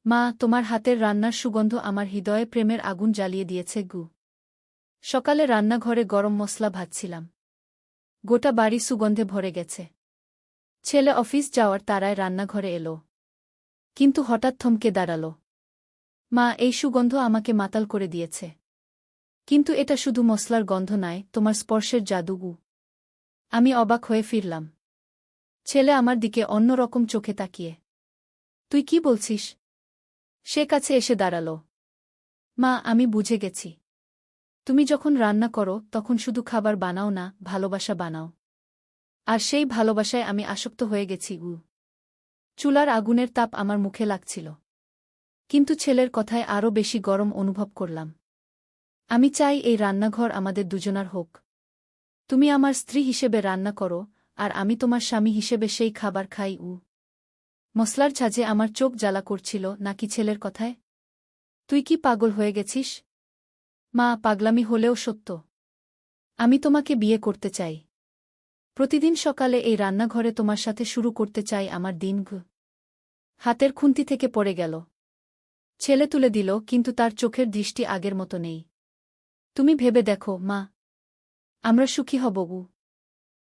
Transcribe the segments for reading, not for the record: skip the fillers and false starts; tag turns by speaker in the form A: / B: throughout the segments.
A: মা, তোমার হাতের রান্নার সুগন্ধ আমার হৃদয়ে প্রেমের আগুন জ্বালিয়ে দিয়েছে গু। সকালে রান্নাঘরে গরম মসলা ভাজছিলাম। গোটা বাড়ি সুগন্ধে ভরে গেছে। ছেলে অফিস যাওয়ার তাড়ায় রান্নাঘরে এলো। কিন্তু হঠাৎ থমকে দাঁড়াল। মা, এই সুগন্ধ আমাকে মাতাল করে দিয়েছে। কিন্তু এটা শুধু মসলার গন্ধ নয়, তোমার স্পর্শের জাদু গু। আমি অবাক হয়ে ফিরলাম। ছেলে আমার দিকে অন্যরকম চোখে তাকিয়ে। তুই কি বলছিস? সে কাছে এসে দাঁড়াল। মা, আমি বুঝে গেছি। তুমি যখন রান্না করো তখন শুধু খাবার বানাও না, ভালোবাসা বানাও। আর সেই ভালোবাসায় আমি আসক্ত হয়ে গেছি গু। চুলার আগুনের তাপ আমার মুখে লাগছিল। কিন্তু ছেলের কথায় আরও বেশি গরম অনুভব করলাম। আমি চাই এই রান্নাঘর আমাদের দুজনার হোক। তুমি আমার স্ত্রী হিসেবে রান্না করো, আর আমি তোমার স্বামী হিসেবে সেই খাবার খাই। মসলার ঝাঁঝে আমার চোখ জ্বালা করছিল নাকি ছেলের কথায়? তুই কি পাগল হয়ে গেছিস? মা, পাগলামি হলেও সত্য। আমি তোমাকে বিয়ে করতে চাই। প্রতিদিন সকালে এই রান্নাঘরে তোমার সাথে শুরু করতে চাই আমার দিন। হাতের খুন্তি থেকে পড়ে গেল। ছেলে তুলে দিল, কিন্তু তার চোখের দৃষ্টি আগের মতো নেই। তুমি ভেবে দেখো মা, আমরা সুখী হব গু।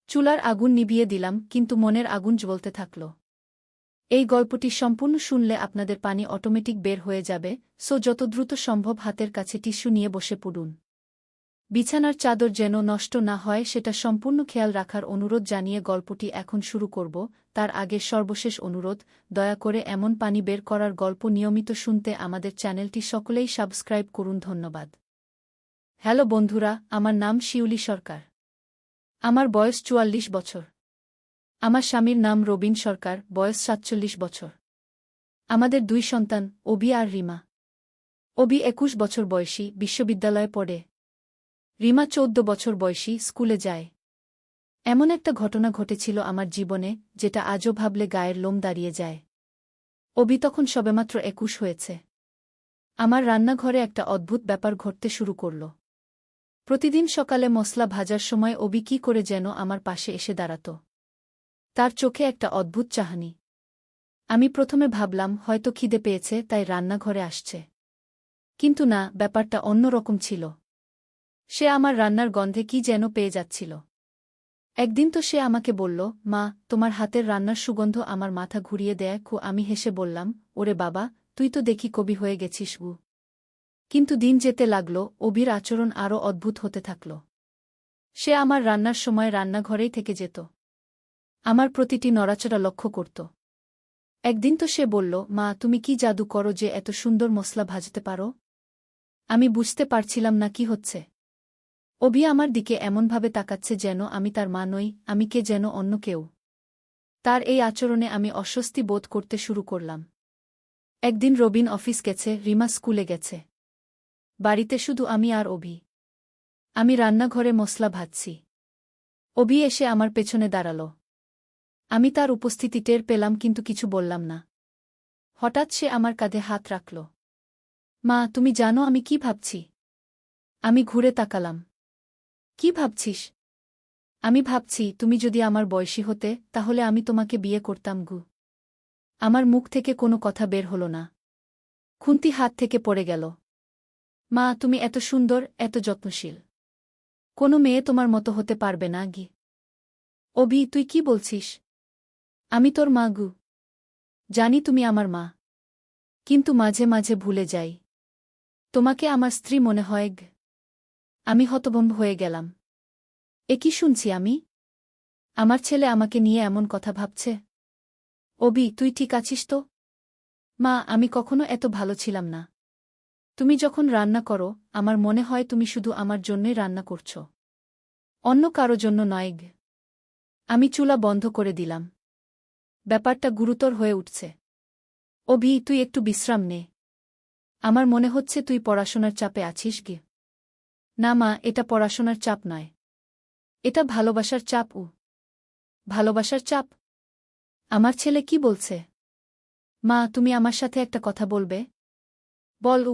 A: চুলার আগুন নিভিয়ে দিলাম, কিন্তু মনের আগুন জ্বলতে থাকল। এই গল্পটি সম্পূর্ণ শুনলে আপনাদের পানি অটোমেটিক বের হয়ে যাবে, সো যত দ্রুত সম্ভব হাতের কাছে টিস্যু নিয়ে বসে পড়ুন। বিছানার চাদর যেন নষ্ট না হয় সেটা সম্পূর্ণ খেয়াল রাখার অনুরোধ জানিয়ে গল্পটি এখন শুরু করব। তার আগে সর্বশেষ অনুরোধ, দয়া করে এমন পানি বের করার গল্প নিয়মিত শুনতে আমাদের চ্যানেলটি সকলেই সাবস্ক্রাইব করুন। ধন্যবাদ। হ্যালো বন্ধুরা, আমার নাম শিউলি সরকার। আমার বয়স ৪৪ বছর। আমার স্বামীর নাম রবিন সরকার, বয়স ৪৭ বছর। আমাদের ২ সন্তান, অভি আর রিমা। অভি ২১ বছর বয়সী, বিশ্ববিদ্যালয়ে পড়ে। রিমা ১৪ বছর বয়সী, স্কুলে যায়। এমন একটা ঘটনা ঘটেছিল আমার জীবনে, যেটা আজও ভাবলে গায়ের লোম দাঁড়িয়ে যায়। অভি তখন সবেমাত্র ২১ হয়েছে। আমার রান্নাঘরে একটা অদ্ভুত ব্যাপার ঘটতে শুরু করল। প্রতিদিন সকালে মসলা ভাজার সময় অভি কি করে যেন আমার পাশে এসে দাঁড়াত। তার চোখে একটা অদ্ভুত চাহনি। আমি প্রথমে ভাবলাম হয়তো খিদে পেয়েছে তাই রান্নাঘরে আসছে। কিন্তু না, ব্যাপারটা অন্যরকম ছিল। সে আমার রান্নার গন্ধে কি যেন পেয়ে যাচ্ছিল। একদিন তো সে আমাকে বলল, মা, তোমার হাতের রান্নার সুগন্ধ আমার মাথা ঘুরিয়ে দেয়। আমি হেসে বললাম, ওরে বাবা, তুই তো দেখি কবি হয়ে গেছিস গু। কিন্তু দিন যেতে লাগল, অভির আচরণ আরও অদ্ভুত হতে থাকল। সে আমার রান্নার সময় রান্নাঘরেই থেকে যেত। আমার প্রতিটি নড়াচড়া লক্ষ্য করত। একদিন তো সে বলল, মা, তুমি কি জাদু করো যে এত সুন্দর মসলা ভাজতে পারো? আমি বুঝতে পারছিলাম না কি হচ্ছে। অভি আমার দিকে এমনভাবে তাকাচ্ছে যেন আমি তার মা নই, আমি কে যেন অন্য কেউ। তার এই আচরণে আমি অস্বস্তি বোধ করতে শুরু করলাম। একদিন রবিন অফিস গেছে, রিমা স্কুলে গেছে। বাড়িতে শুধু আমি আর অভি। আমি রান্নাঘরে মসলা ভাজছি। অভি এসে আমার পেছনে দাঁড়াল। আমি তার উপস্থিতি টের পেলাম, কিন্তু কিছু বললাম না। হঠাৎ সে আমার কাঁধে হাত রাখল। মা, তুমি জানো আমি কি ভাবছি? আমি ঘুরে তাকালাম। কি ভাবছিস? আমি ভাবছি, তুমি যদি আমার বয়সী হতে তাহলে আমি তোমাকে বিয়ে করতাম গু। আমার মুখ থেকে কোনো কথা বের হল না। খুন্তি হাত থেকে পড়ে গেল। মা, তুমি এত সুন্দর, এত যত্নশীল। কোনো মেয়ে তোমার মতো হতে পারবে না গি। অভি, তুই কি বলছিস? আমি তোর মা গু। জানি তুমি আমার মা। কিন্তু মাঝে মাঝে ভুলে যাই। তোমাকে আমার স্ত্রী মনে হয় গ। আমি হতভম্ব হয়ে গেলাম। এ কি শুনছি আমি? আমার ছেলে আমাকে নিয়ে এমন কথা ভাবছে। অভি, তুই ঠিক আছিস তো? মা, আমি কখনো এত ভালো ছিলাম না। তুমি যখন রান্না করো আমার মনে হয় তুমি শুধু আমার জন্যই রান্না করছ, অন্য কারো জন্য নয় গ। আমি চুলা বন্ধ করে দিলাম। ব্যাপারটা গুরুতর হয়ে উঠছে। অভি, তুই একটু বিশ্রাম নে। আমার মনে হচ্ছে তুই পড়াশোনার চাপে আছিস গে। না মা, এটা পড়াশোনার চাপ নয়। এটা ভালোবাসার চাপ। ভালোবাসার চাপ? আমার ছেলে কি বলছে? মা, তুমি আমার সাথে একটা কথা বলবে? বল।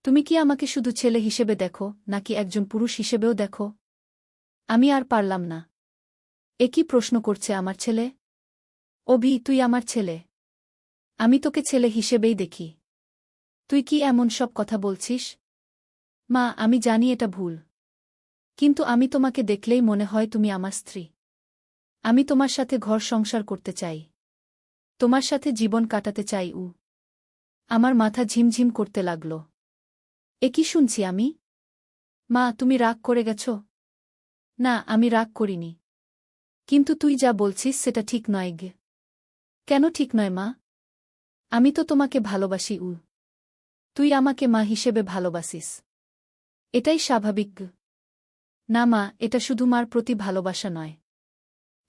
A: তুমি কি আমাকে শুধু ছেলে হিসেবে দেখো নাকি একজন পুরুষ হিসেবেও দেখো? আমি আর পারলাম না। এ কি প্রশ্ন করছে আমার ছেলে? অভি, তুই আমার ছেলে। আমি তোকে ছেলে হিসেবেই দেখি। তুই কি এমন সব কথা বলছিস? মা, আমি জানি এটা ভুল। কিন্তু আমি তোমাকে দেখলেই মনে হয় তুমি আমার স্ত্রী। আমি তোমার সাথে ঘর সংসার করতে চাই। তোমার সাথে জীবন কাটাতে চাই। আমার মাথা ঝিমঝিম করতে লাগল। এ কি শুনছি আমি? মা, তুমি রাগ করে গেছ? না, আমি রাগ করিনি। কিন্তু তুই যা বলছিস সেটা ঠিক নয় গে। কেন ঠিক নয় মা? আমি তো তোমাকে ভালোবাসি। তুই আমাকে মা হিসেবে ভালোবাসিস। এটাই স্বাভাবিক। না মা, এটা শুধু মার প্রতি ভালোবাসা নয়।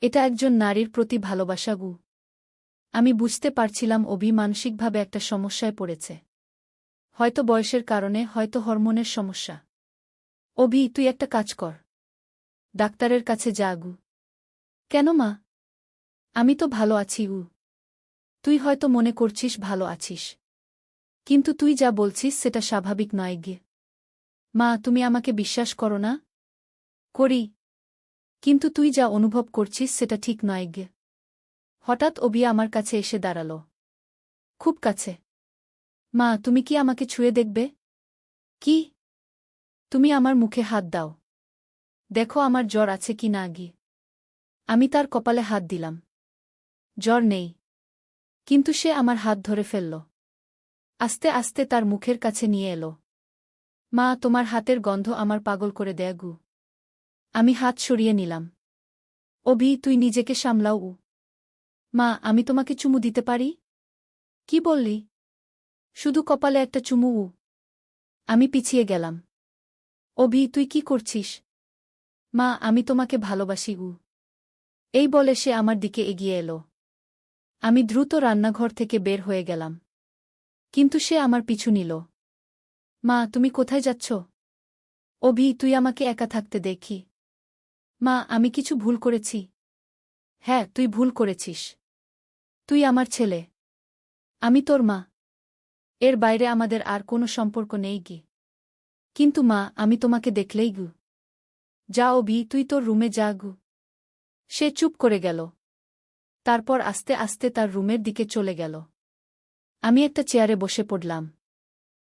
A: এটা একজন নারীর প্রতি ভালোবাসা। আমি বুঝতে পারছিলাম অভি মানসিকভাবে একটা সমস্যায় পড়েছে। হয়তো বয়সের কারণে, হয়তো হরমোনের সমস্যা। অভি, তুই একটা কাজ কর। ডাক্তারের কাছে যা। কেন মা? আমি তো ভালো আছি। তুই হয়তো মনে করছিস ভালো আছিস। কিন্তু তুই যা বলছিস সেটা স্বাভাবিক নয় গে। মা, তুমি আমাকে বিশ্বাস করো না? করি। কিন্তু তুই যা অনুভব করছিস সেটা ঠিক নয় গে। হঠাৎ অভি আমার কাছে এসে দাঁড়াল। খুব কাছে। মা, তুমি কি আমাকে ছুঁয়ে দেখবে? কি? তুমি আমার মুখে হাত দাও। দেখো আমার জ্বর আছে কি না। আমি তার কপালে হাত দিলাম। জ্বর নেই। কিন্তু সে আমার হাত ধরে ফেলল। আস্তে আস্তে তার মুখের কাছে নিয়ে এলো। মা, তোমার হাতের গন্ধ আমার পাগল করে দেয়। আমি হাত সরিয়ে নিলাম। অভি, তুই নিজেকে সামলাও। মা, আমি তোমাকে চুমু দিতে পারি? কি বললি? শুধু কপালে একটা চুমু। আমি পিছিয়ে গেলাম। অভি, তুই কি করছিস? মা, আমি তোমাকে ভালোবাসি। এই বলে সে আমার দিকে এগিয়ে এলো। আমি দ্রুত রান্নাঘর থেকে বের হয়ে গেলাম। কিন্তু সে আমার পিছু নিল। মা, তুমি কোথায় যাচ্ছ? অভি, তুই আমাকে একা থাকতে দেখি। মা, আমি কিছু ভুল করেছি? হ্যাঁ, তুই ভুল করেছিস। তুই আমার ছেলে। আমি তোর মা। এর বাইরে আমাদের আর কোনো সম্পর্ক নেই। কিন্তু মা, আমি তোমাকে দেখলেই। যা অভি, তুই তোর রুমে যা। সে চুপ করে গেল। তারপর আস্তে আস্তে তার রুমের দিকে চলে গেল। আমি একটা চেয়ারে বসে পড়লাম।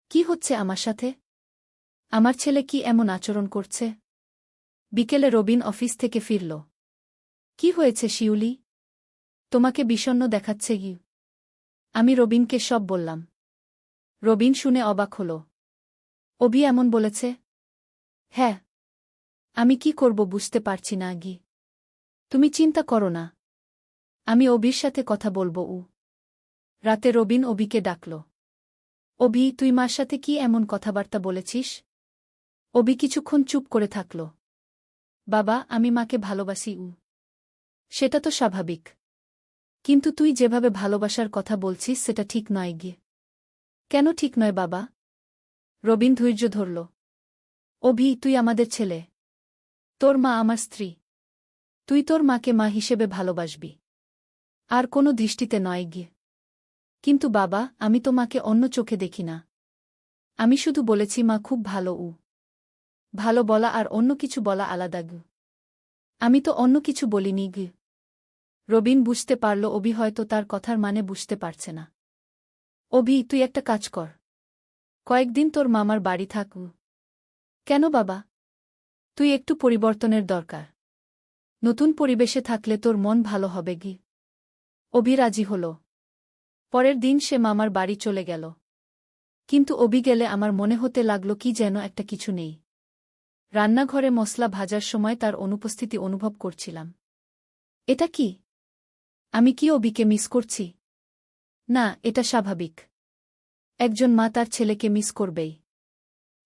A: কি হচ্ছে আমার সাথে? আমার ছেলে কি এমন আচরণ করছে? বিকেলে রবিন অফিস থেকে ফিরল। কি হয়েছে শিউলি? তোমাকে বিষণ্ণ দেখাচ্ছে। আমি রবিনকে সব বললাম। রবিন শুনে অবাক হল। অভি এমন বলেছে? হ্যাঁ। আমি কি করব বুঝতে পারছি না। তুমি চিন্তা করো না। আমি অভির সাথে কথা বলবো। রাতে রবিন অভিকে ডাকল। অভি, তুই মার সাথে কি এমন কথাবার্তা বলেছিস? অভি কিছুক্ষণ চুপ করে থাকল। বাবা, আমি মাকে ভালোবাসি। সেটা তো স্বাভাবিক। কিন্তু তুই যেভাবে ভালোবাসার কথা বলছিস সেটা ঠিক নয়। কেন ঠিক নয় বাবা? রবিন ধৈর্য ধরল। অভি, তুই আমাদের ছেলে। তোর মা আমার স্ত্রী। তুই তোর মাকে মা হিসেবে ভালোবাসবি। আর কোনো দৃষ্টিতে নয়। কিন্তু বাবা, আমি তো মাকে অন্য চোখে দেখি না। আমি শুধু বলেছি মা খুব ভালো। ভালো বলা আর অন্য কিছু বলা আলাদা। আমি তো অন্য কিছু বলিনি। রবিন বুঝতে পারল অভি হয়তো তার কথার মানে বুঝতে পারছে না। অভি, তুই একটা কাজ কর। কয়েকদিন তোর মামার বাড়ি থাক। কেন বাবা? তুই একটু পরিবর্তনের দরকার। নতুন পরিবেশে থাকলে তোর মন ভালো হবে। অভি রাজি হল। পরের দিন সে মামার বাড়ি চলে গেল। কিন্তু অভি গেলে আমার মনে হতে লাগল কি যেন একটা কিছু নেই। রান্নাঘরে মশলা ভাজার সময় তার অনুপস্থিতি অনুভব করছিলাম। এটা কি? আমি কি অভিকে মিস করছি? না, এটা স্বাভাবিক। একজন মা তার ছেলেকে মিস করবেই।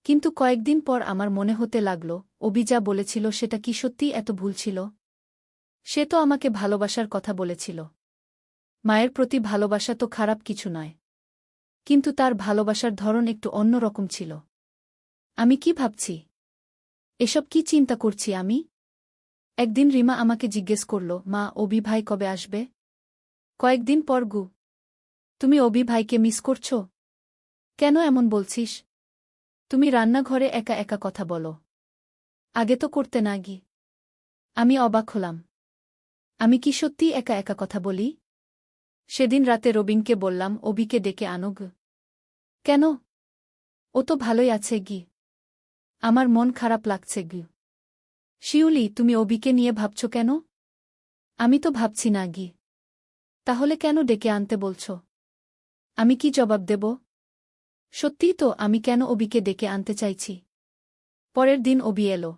A: কিন্তু কয়েকদিন পর আমার মনে হতে লাগল অভি যা বলেছিল সেটা কি সত্যিই এত ভুল ছিল? সে তো আমাকে ভালোবাসার কথা বলেছিল। মায়ের প্রতি ভালোবাসা তো খারাপ কিছু নয়। কিন্তু তার ভালোবাসার ধরন একটু অন্য রকম ছিল। আমি কি ভাবছি? এসব কি চিন্তা করছি আমি? একদিন রিমা আমাকে জিজ্ঞেস করল, মা, অভি ভাই কবে আসবে? কয়েকদিন পর। তুমি অভি ভাইকে মিস করছ? কেন এমন বলছিস? তুমি রান্নাঘরে একা একা কথা বলো। আগে তো করতে না। আমি অবাক হলাম। আমি কি সত্যিই একা একা কথা বলি? সেদিন রাতে রবিনকে বললাম, অবিকে ডেকে আনো গ। কেন? ও তো ভালোই আছে গি। আমার মন খারাপ লাগছে গি। শিউলি, তুমি অবিকে নিয়ে ভাবছ কেন? আমি তো ভাবছি না গি। তাহলে কেন ডেকে আনতে বলছ? আমি কি জবাব দেব? সত্যিই তো, আমি কেন অবিকে ডেকে আনতে চাইছি। পরের দিন অবি এলো।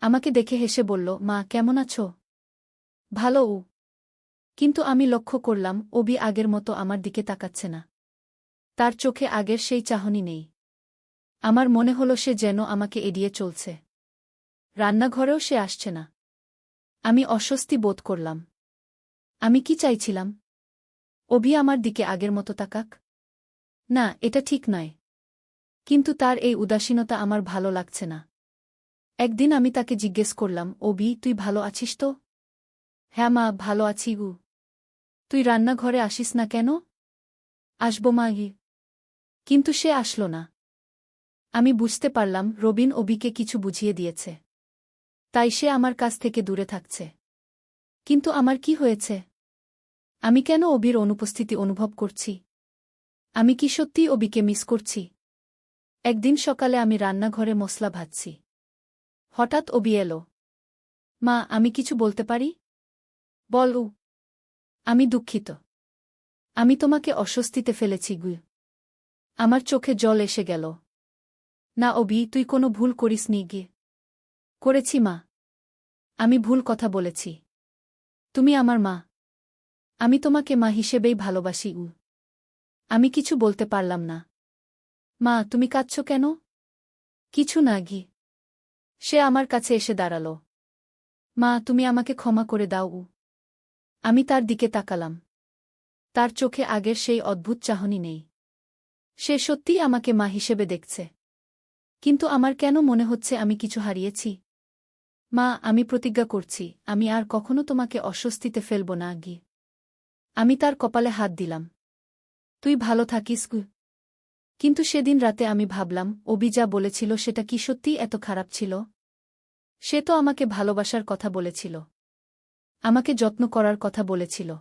A: আমাকে দেখে হেসে বলল, মা কেমন আছো? ভালো উ। কিন্তু আমি লক্ষ্য করলাম অবি আগের মতো আমার দিকে তাকাচ্ছে না। তার চোখে আগের সেই চাহনি নেই। আমার মনে হলো সে যেন আমাকে এড়িয়ে চলছে। রান্নাঘরেও সে আসছে না। আমি অস্বস্তি বোধ করলাম। আমি কি চাইছিলাম? অভি আমার দিকে আগের মতো তাকাক? না, এটা ঠিক নয়। কিন্তু তার এই উদাসীনতা আমার ভালো লাগছে না। একদিন আমি তাকে জিজ্ঞেস করলাম, অভি, তুই ভালো আছিস তো? হ্যাঁ মা, ভালো আছি গু। তুই রান্নাঘরে আসিস না কেন? আসব মা গি। কিন্তু সে আসলো না। আমি বুঝতে পারলাম রবিন অভিকে কিছু বুঝিয়ে দিয়েছে। তাই সে আমার কাছ থেকে দূরে থাকছে। কিন্তু আমার কি হয়েছে? আমি কেন অভির অনুপস্থিতি অনুভব করছি? আমি কি সত্যিই অভিকে মিস করছি? একদিন সকালে আমি রান্নাঘরে মশলা ভাজছি। হঠাৎ অভি এলো। মা, আমি কিছু বলতে পারি? বল উ। আমি দুঃখিত। আমি তোমাকে অস্বস্তিতে ফেলেছি গু। আমার চোখে জল এসে গেল। না অভি, তুই কোনো ভুল করিসনি গে। করেছি মা। আমি ভুল কথা বলেছি। তুমি আমার মা। আমি তোমাকে মা হিসেবেই ভালোবাসি উ। আমি কিছু বলতে পারলাম না। মা, তুমি কাঁদছ কেন? কিছু না গি। সে আমার কাছে এসে দাঁড়াল। মা, তুমি আমাকে ক্ষমা করে দাও উ। আমি তার দিকে তাকালাম। তার চোখে আগের সেই অদ্ভুত চাহনি নেই। সে সত্যিই আমাকে মা হিসেবে দেখছে। কিন্তু আমার কেন মনে হচ্ছে আমি কিছু হারিয়েছি? মা, আমি প্রতিজ্ঞা করছি, আমি আর কখনো তোমাকে অস্বস্তিতে ফেলব না গি। আমি তার কপালে হাত দিলাম। তুই ভালো থাকিস গু। কিন্তু সেদিন রাতে আমি ভাবলাম, অবি যা বলেছিল সেটা কি সত্যিই এত খারাপ ছিল? সে তো আমাকে ভালোবাসার কথা বলেছিল। আমাকে যত্ন করার কথা বলেছিল।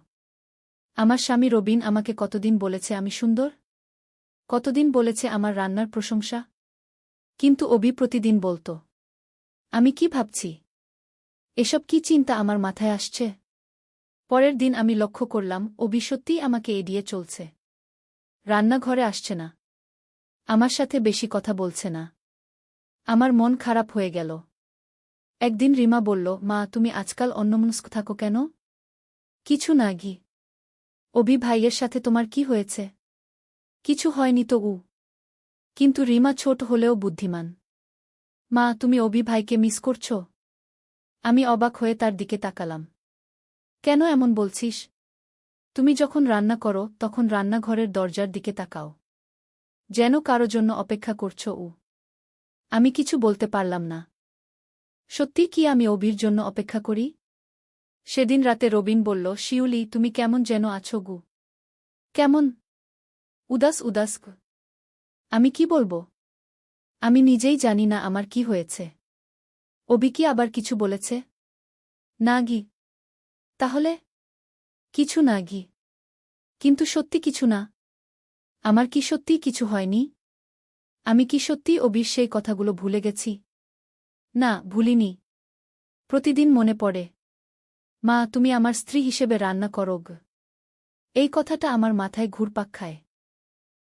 A: আমার স্বামী রবিন আমাকে কতদিন বলেছে আমি সুন্দর? কতদিন বলেছে আমার রান্নার প্রশংসা? কিন্তু অবি প্রতিদিন বলত। আমি কি ভাবছি? এসব কি চিন্তা আমার মাথায় আসছে? পরের দিন আমি লক্ষ্য করলাম অবি সত্যিই আমাকে এড়িয়ে চলছে। রান্নাঘরে আসছে না। আমার সাথে বেশি কথা বলছে না। আমার মন খারাপ হয়ে গেল। একদিন রিমা বলল, মা, তুমি আজকাল অন্যমনস্ক থাকো কেন? কিছু না গি। অভি ভাইয়ের সাথে তোমার কি হয়েছে? কিছু হয়নি তো উ। কিন্তু রিমা ছোট হলেও বুদ্ধিমান। মা, তুমি অভি ভাইকে মিস করছ? আমি অবাক হয়ে তার দিকে তাকালাম। কেন এমন বলছিস? তুমি যখন রান্না করো তখন রান্নাঘরের দরজার দিকে তাকাও। যেন কারো জন্য অপেক্ষা করছ উ। আমি কিছু বলতে পারলাম না। সত্যি কি আমি অভির জন্য অপেক্ষা করি? সেদিন রাতে রবিন বলল, শিউলি, তুমি কেমন যেন আছো গু। কেমন? উদাস উদাস গু। আমি কি বলবো? আমি নিজেই জানি না আমার কি হয়েছে। অভি কি আবার কিছু বলেছে? না গি। তাহলে? কিছু না গি। কিন্তু সত্যি কিছু না? আমার কি সত্যিই কিছু হয়নি? আমি কি সত্যিই অভির সেই কথাগুলো ভুলে গেছি? না, ভুলিনি। প্রতিদিন মনে পড়ে। মা, তুমি আমার স্ত্রী হিসেবে রান্না করো গ। এই কথাটা আমার মাথায় ঘুরপাক খায়।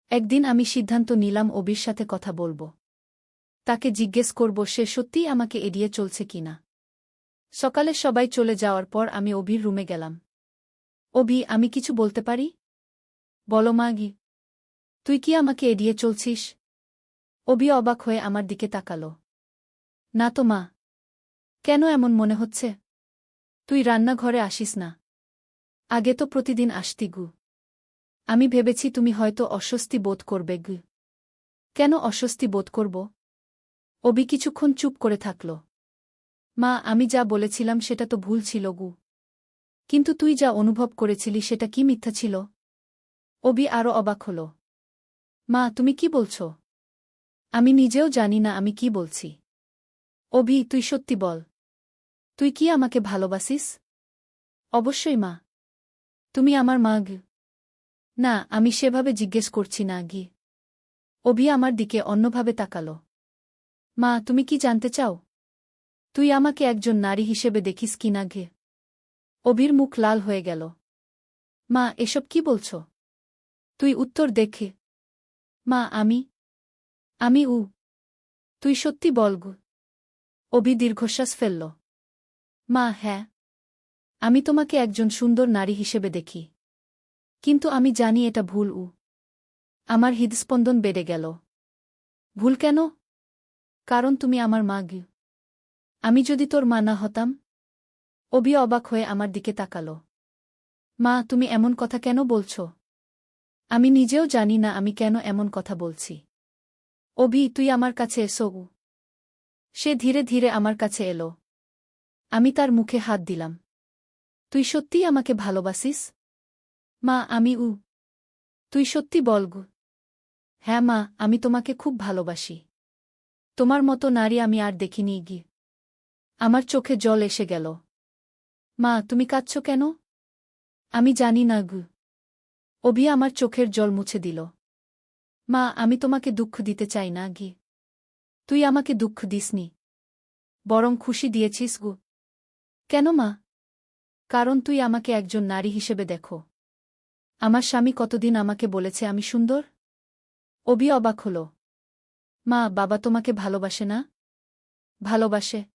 A: একদিন আমি সিদ্ধান্ত নিলাম অভির সাথে কথা বলবো। তাকে জিজ্ঞেস করব সে সত্যিই আমাকে এড়িয়ে চলছে কিনা। সকালে সবাই চলে যাওয়ার পর আমি অভির রুমে গেলাম। অভি, আমি কিছু বলতে পারি? বলো মা গি। তুই কি আমাকে এড়িয়ে চলছিস? অভি অবাক হয়ে আমার দিকে তাকালো। না তো মা। কেন এমন মনে হচ্ছে? তুই রান্নাঘরে আসিস না। আগে তো প্রতিদিন আসতি গু। আমি ভেবেছি তুমি হয়তো অস্বস্তি বোধ করবে গু। কেন অস্বস্তি বোধ করব? অভি কিছুক্ষণ চুপ করে থাকল। মা, আমি যা বলেছিলাম সেটা তো ভুল ছিল গু। কিন্তু তুই যা অনুভব করেছিলি সেটা কি মিথ্যা ছিল? অভি আরও অবাক হল। মা, তুমি কি বলছ? আমি নিজেও জানি না আমি কি বলছি। অভি, তুই সত্যি বল। তুই কি আমাকে ভালোবাসিস? অবশ্যই মা। তুমি আমার মা গু। না, আমি সেভাবে জিজ্ঞেস করছি না গি। অভি আমার দিকে অন্যভাবে তাকাল। মা, তুমি কি জানতে চাও? তুই আমাকে একজন নারী হিসেবে দেখিস কি না গে? অভির মুখ লাল হয়ে গেল। মা, এসব কি বলছ? তুই উত্তর দেখে। মা, আমি তুই সত্যি বল গু। অভি দীর্ঘশ্বাস ফেলল। মা, হ্যাঁ, আমি তোমাকে একজন সুন্দর নারী হিসেবে দেখি। কিন্তু আমি জানি এটা ভুল। আমার হৃদস্পন্দন বেড়ে গেল। ভুল কেন? কারণ তুমি আমার মা গু। আমি যদি তোর মা না হতাম? অভি অবাক হয়ে আমার দিকে তাকাল। মা, তুমি এমন কথা কেন বলছ? আমি নিজেও জানি না আমি কেন এমন কথা বলছি। অভি, তুই আমার কাছে এসো। সে ধীরে ধীরে আমার কাছে এলো। আমি তার মুখে হাত দিলাম। তুই সত্যিই আমাকে ভালোবাসিস? মা, তুই সত্যি বল গু। হ্যাঁ মা, আমি তোমাকে খুব ভালোবাসি। তোমার মতো নারী আমি আর দেখিনি গি। আমার চোখে জল এসে গেল। মা, তুমি কাঁদছ কেন? আমি জানি না গু। অভি আমার চোখের জল মুছে দিল। মা, আমি তোমাকে দুঃখ দিতে চাই না গি। তুই আমাকে দুঃখ দিসনি, বরং খুশি দিয়েছিস গু। কেন মা? কারণ তুই আমাকে একজন নারী হিসেবে দেখো। আমার স্বামী কতদিন আমাকে বলেছে আমি সুন্দর? অভি অবাক হল। মা, বাবা তোমাকে ভালোবাসে না? ভালোবাসে,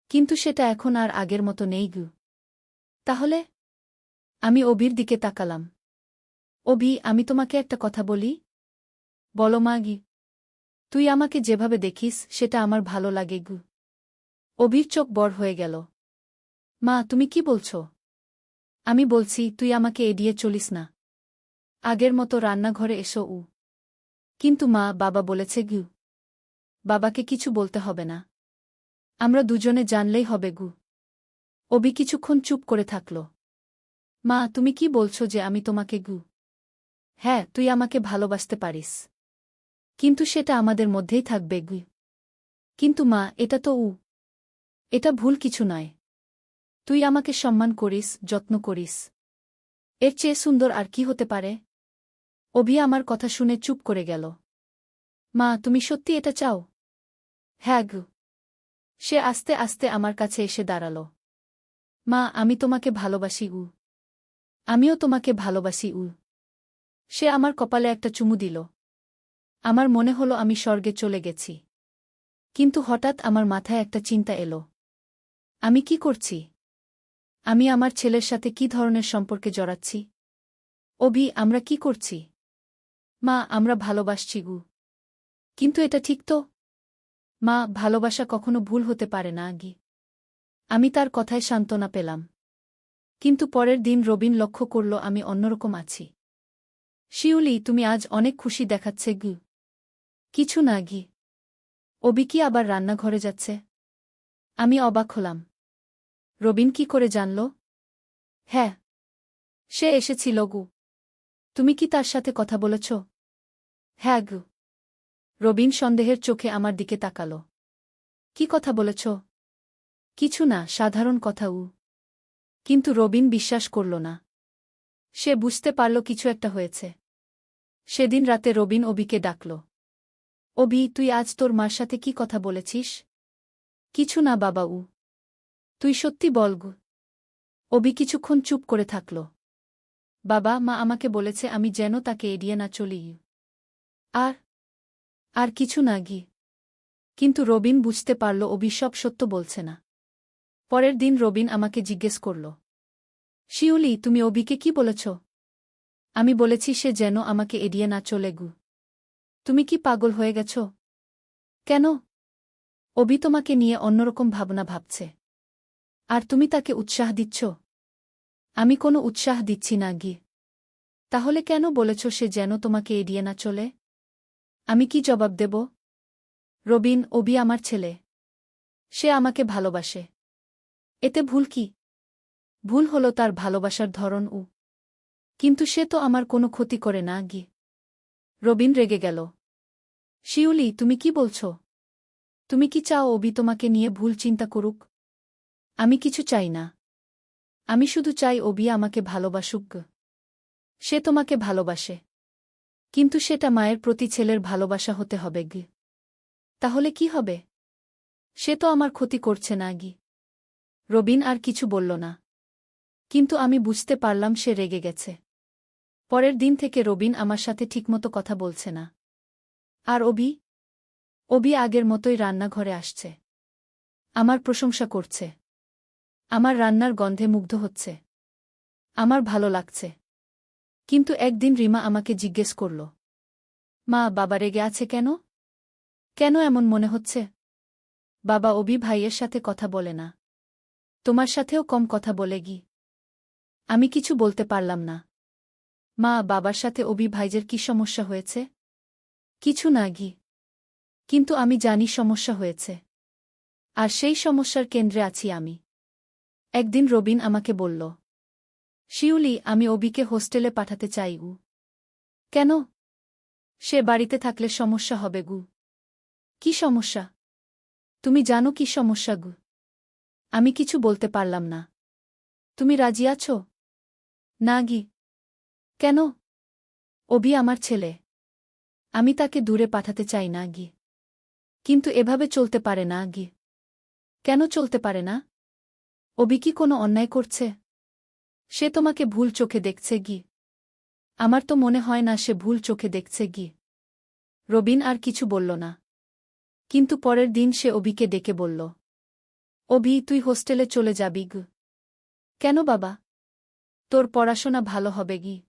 A: কিন্তু সেটা এখন আর আগের মতো নেই গু। তাহলে? আমি অভির দিকে তাকালাম। অভি, আমি তোমাকে একটা কথা বলি? বলো মা গি। তুই আমাকে যেভাবে দেখিস সেটা আমার ভালো লাগে গু। অভির চোখ বড় হয়ে গেল। মা, তুমি কি বলছ? আমি বলছি, তুই আমাকে এড়িয়ে চলিস না। আগের মতো রান্নাঘরে এসো। কিন্তু মা, বাবা বলেছে গু। বাবাকে কিছু বলতে হবে না। আমরা দুজনে জানলেই হবে গু। অভি কিছুক্ষণ চুপ করে থাকল। মা, তুমি কি বলছো যে আমি তোমাকে গু? হ্যাঁ, তুই আমাকে ভালোবাসতে পারিস। কিন্তু সেটা আমাদের মধ্যেই থাকবে গু। কিন্তু মা, এটা তো এটা ভুল কিছু নয়। তুই আমাকে সম্মান করিস, যত্ন করিস। এর চেয়ে সুন্দর আর কি হতে পারে? অভি আমার কথা শুনে চুপ করে গেল। মা, তুমি সত্যি এটা চাও? হ্যাঁ গু। সে আস্তে আস্তে আমার কাছে এসে দাঁড়াল। মা, আমি তোমাকে ভালোবাসি। আমিও তোমাকে ভালোবাসি। সে আমার কপালে একটা চুমু দিল। আমার মনে হলো আমি স্বর্গে চলে গেছি। কিন্তু হঠাৎ আমার মাথায় একটা চিন্তা এলো। আমি কি করছি? আমি আমার ছেলের সাথে কি ধরনের সম্পর্কে জড়াচ্ছি? অভি, আমরা কি করছি? মা, আমরা ভালোবাসছি গু। কিন্তু এটা ঠিক তো? মা, ভালোবাসা কখনো ভুল হতে পারে না গি। আমি তার কথায় সান্ত্বনা পেলাম। কিন্তু পরের দিন রবিন লক্ষ্য করল আমি অন্যরকম আছি। শিউলি, তুমি আজ অনেক খুশি দেখাচ্ছে গু। কিছু না গি। অভি কি আবার রান্নাঘরে যাচ্ছে? আমি অবাক হলাম। রবিন কি করে জানল? হ্যাঁ, সে এসেছিল গু। তুমি কি তার সাথে কথা বলেছ? হ্যাঁ গু। রবিন সন্দেহের চোখে আমার দিকে তাকাল। কি কথা বলেছ? কিছু না, সাধারণ কথা। কিন্তু রবিন বিশ্বাস করল না। সে বুঝতে পারল কিছু একটা হয়েছে। সেদিন রাতে রবিন অভিকে ডাকল। অভি, তুই আজ তোর মার সাথে কি কথা বলেছিস? কিছু না বাবা। তুই সত্যি বল গু। অভি কিছুক্ষণ চুপ করে থাকল। বাবা, মা আমাকে বলেছে আমি যেন তাকে এড়িয়ে না চলি। আর আর কিছু না গি। কিন্তু রবিন বুঝতে পারল অভি সব সত্য বলছে না। পরের দিন রবিন আমাকে জিজ্ঞেস করল, শিউলি, তুমি অভিকে কি বলেছ? আমি বলেছি সে যেন আমাকে এড়িয়ে না চলে গু। তুমি কি পাগল হয়ে গেছ? কেন? অভি তোমাকে নিয়ে অন্যরকম ভাবনা ভাবছে। আর তুমি তাকে উৎসাহ দিচ্ছ? আমি কোনো উৎসাহ দিচ্ছি না গি। তাহলে কেন বলেছ সে যেন তোমাকে এড়িয়ে না চলে? আমি কি জবাব দেব? রবিন, অভি আমার ছেলে। সে আমাকে ভালোবাসে। এতে ভুল কি? ভুল হলো তার ভালোবাসার ধরন। কিন্তু সে তো আমার কোনো ক্ষতি করে না গি। রবিন রেগে গেল। শিউলি, তুমি কি বলছ? তুমি কি চাও অভি তোমাকে নিয়ে ভুল চিন্তা করুক? আমি কিছু চাই না। আমি শুধু চাই অভি আমাকে ভালোবাসুক। সে তোমাকে ভালোবাসে। কিন্তু সেটা মায়ের প্রতি ছেলের ভালোবাসা হতে হবে গি। তাহলে কি হবে? সে তো আমার ক্ষতি করছে না গি। রবিন আর কিছু বলল না। কিন্তু আমি বুঝতে পারলাম সে রেগে গেছে। পরের দিন থেকে রবিন আমার সাথে ঠিকমতো কথা বলছে না। আর অবি আগের মতোই রান্নাঘরে আসছে। আমার প্রশংসা করছে। আমার রান্নার গন্ধে মুগ্ধ হচ্ছে। আমার ভালো লাগছে। কিন্তু একদিন রিমা আমাকে জিজ্ঞেস করল, মা, বাবা রেগে আছে কেন? কেন এমন মনে হচ্ছে? বাবা অবি ভাইয়ের সাথে কথা বলে না। তোমার সাথেও কম কথা বলে গি। আমি কিছু বলতে পারলাম না। মা, বাবার সাথে অবি ভাইজের কি সমস্যা হয়েছে? কিছু না গি। কিন্তু আমি জানি সমস্যা হয়েছে। আর সেই সমস্যার কেন্দ্রে আছি আমি। একদিন রবিন আমাকে বলল, শিউলি, আমি অবিকে হোস্টেলে পাঠাতে চাই গু। কেন? সে বাড়িতে থাকলে সমস্যা হবে গু। কি সমস্যা? তুমি জানো কি সমস্যা গু? আমি কিছু বলতে পারলাম না। তুমি রাজি আছো? না গি। কেন? অবি আমার ছেলে। আমি তাকে দূরে পাঠাতে চাই না গি। কিন্তু এভাবে চলতে পারে না গি। কেন চলতে পারে না? অবি কি কোনো অন্যায় করছে? সে তোমাকে ভুল চোখে দেখছে গি। আমার তো মনে হয় না সে ভুল চোখে দেখছে গি। রবিন আর কিছু বলল না। কিন্তু পরের দিন সে অবিকে ডেকে বলল, অবি, তুই হোস্টেলে চলে যাবি গু। কেন বাবা? তোর পড়াশোনা ভালো হবে গি।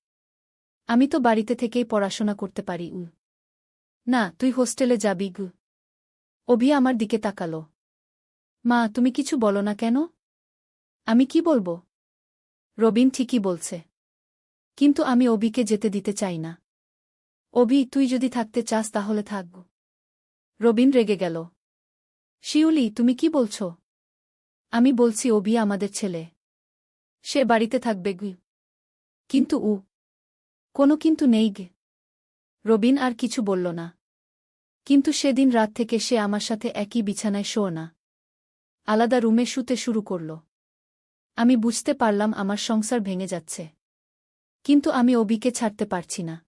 A: আমি তো বাড়িতে থেকেই পড়াশোনা করতে পারি উ। না, তুই হোস্টেলে যাবি গু। অভি আমার দিকে তাকাল। মা, তুমি কিছু বলো না কেন? আমি কি বলবো? রবিন ঠিকই বলছে। কিন্তু আমি অবিকে যেতে দিতে চাই না। অভি, তুই যদি থাকতে চাস তাহলে থাক। রবিন রেগে গেল। শিউলি, তুমি কি বলছ? আমি বলছি অভি আমাদের ছেলে। সে বাড়িতে থাকবে গু। কিন্তু কোনো কিন্তু নেই গে। রবিন আর কিছু বলল না। কিন্তু সেদিন রাত থেকে সে আমার সাথে একই বিছানায় শোয় না। আলাদা রুমে শুতে শুরু করল। আমি বুঝতে পারলাম আমার সংসার ভেঙে যাচ্ছে। কিন্তু আমি অবিকে ছাড়তে পারছি না।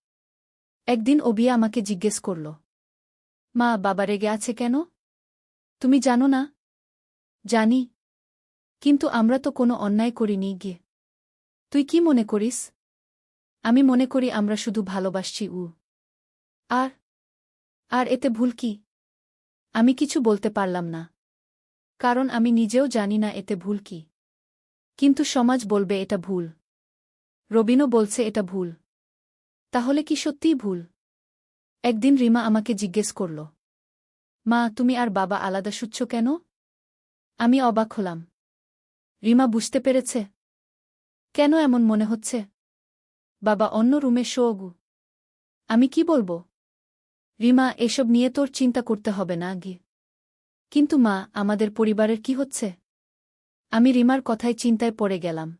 A: একদিন অবি আমাকে জিজ্ঞেস করল, মা, বাবা রেগে আছে কেন? তুমি জানো না? জানি। কিন্তু আমরা তো কোনো অন্যায় করিনি গিয়ে। তুই কি মনে করিস? আমি মনে করি আমরা শুধু ভালোবাসছি আর আর এতে ভুল কি? আমি কিছু বলতে পারলাম না। কারণ আমি নিজেও জানি না এতে ভুল কি। কিন্তু সমাজ বলবে এটা ভুল। রবিনও বলছে এটা ভুল। তাহলে কি সত্যিই ভুল? একদিন রিমা আমাকে জিজ্ঞেস করল, মা, তুমি আর বাবা আলাদা শুচ্ছ কেন? আমি অবাক হলাম। রিমা বুঝতে পেরেছে। কেন এমন মনে হচ্ছে? বাবা অন্য রুমে শোগু। আমি কি বলবো? রিমা, এসব নিয়ে তোর চিন্তা করতে হবে না গি। কিন্তু মা, আমাদের পরিবারের কি হচ্ছে? আমি রিমার কথায় চিন্তায় পড়ে গেলাম।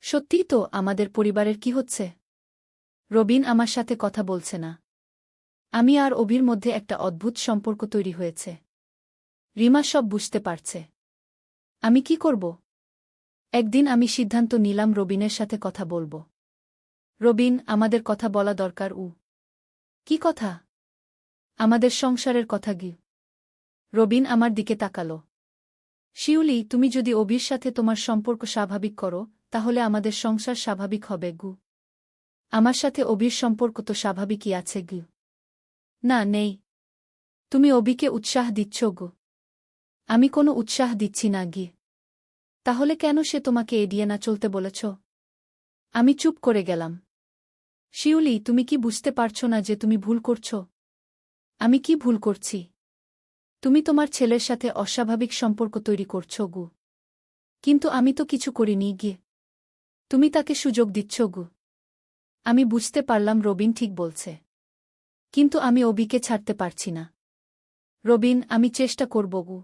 A: সত্যিই তো, আমাদের পরিবারের কি হচ্ছে? রবিন আমার সাথে কথা বলছে না। আমি আর অবির মধ্যে একটা অদ্ভুত সম্পর্ক তৈরি হয়েছে। রিমা সব বুঝতে পারছে। আমি কি করব? একদিন আমি সিদ্ধান্ত নিলাম রবিনের সাথে কথা বলবো। রবিন, আমাদের কথা বলা দরকার। কি কথা? আমাদের সংসারের কথা গি। রবিন আমার দিকে তাকাল। শিউলি, তুমি যদি অবির সাথে তোমার সম্পর্ক স্বাভাবিক করো, তাহলে আমাদের সংসার স্বাভাবিক হবে গু। আমার সাথে অবির সম্পর্ক তো স্বাভাবিকই আছে গু। না, নেই। তুমি অবিকে উৎসাহ দিচ্ছ গো। আমি কোনো উৎসাহ দিচ্ছি না গি। তাহলে কেন সে তোমাকে এড়িয়ে না চলতে বলেছ? আমি চুপ করে গেলাম। শিউলি, তুমি কি বুঝতে পারছ না যে তুমি ভুল করছ? আমি কি ভুল করছি? তুমি তোমার ছেলের সাথে অস্বাভাবিক সম্পর্ক তৈরি করছ গু। কিন্তু আমি তো কিছু করিনি গিয়ে। তুমি তাকে সুযোগ দিচ্ছ গু। আমি বুঝতে পারলাম রবিন ঠিক বলছে। কিন্তু আমি অবিকে ছাড়তে পারছি না। রবিন, আমি চেষ্টা করব গু।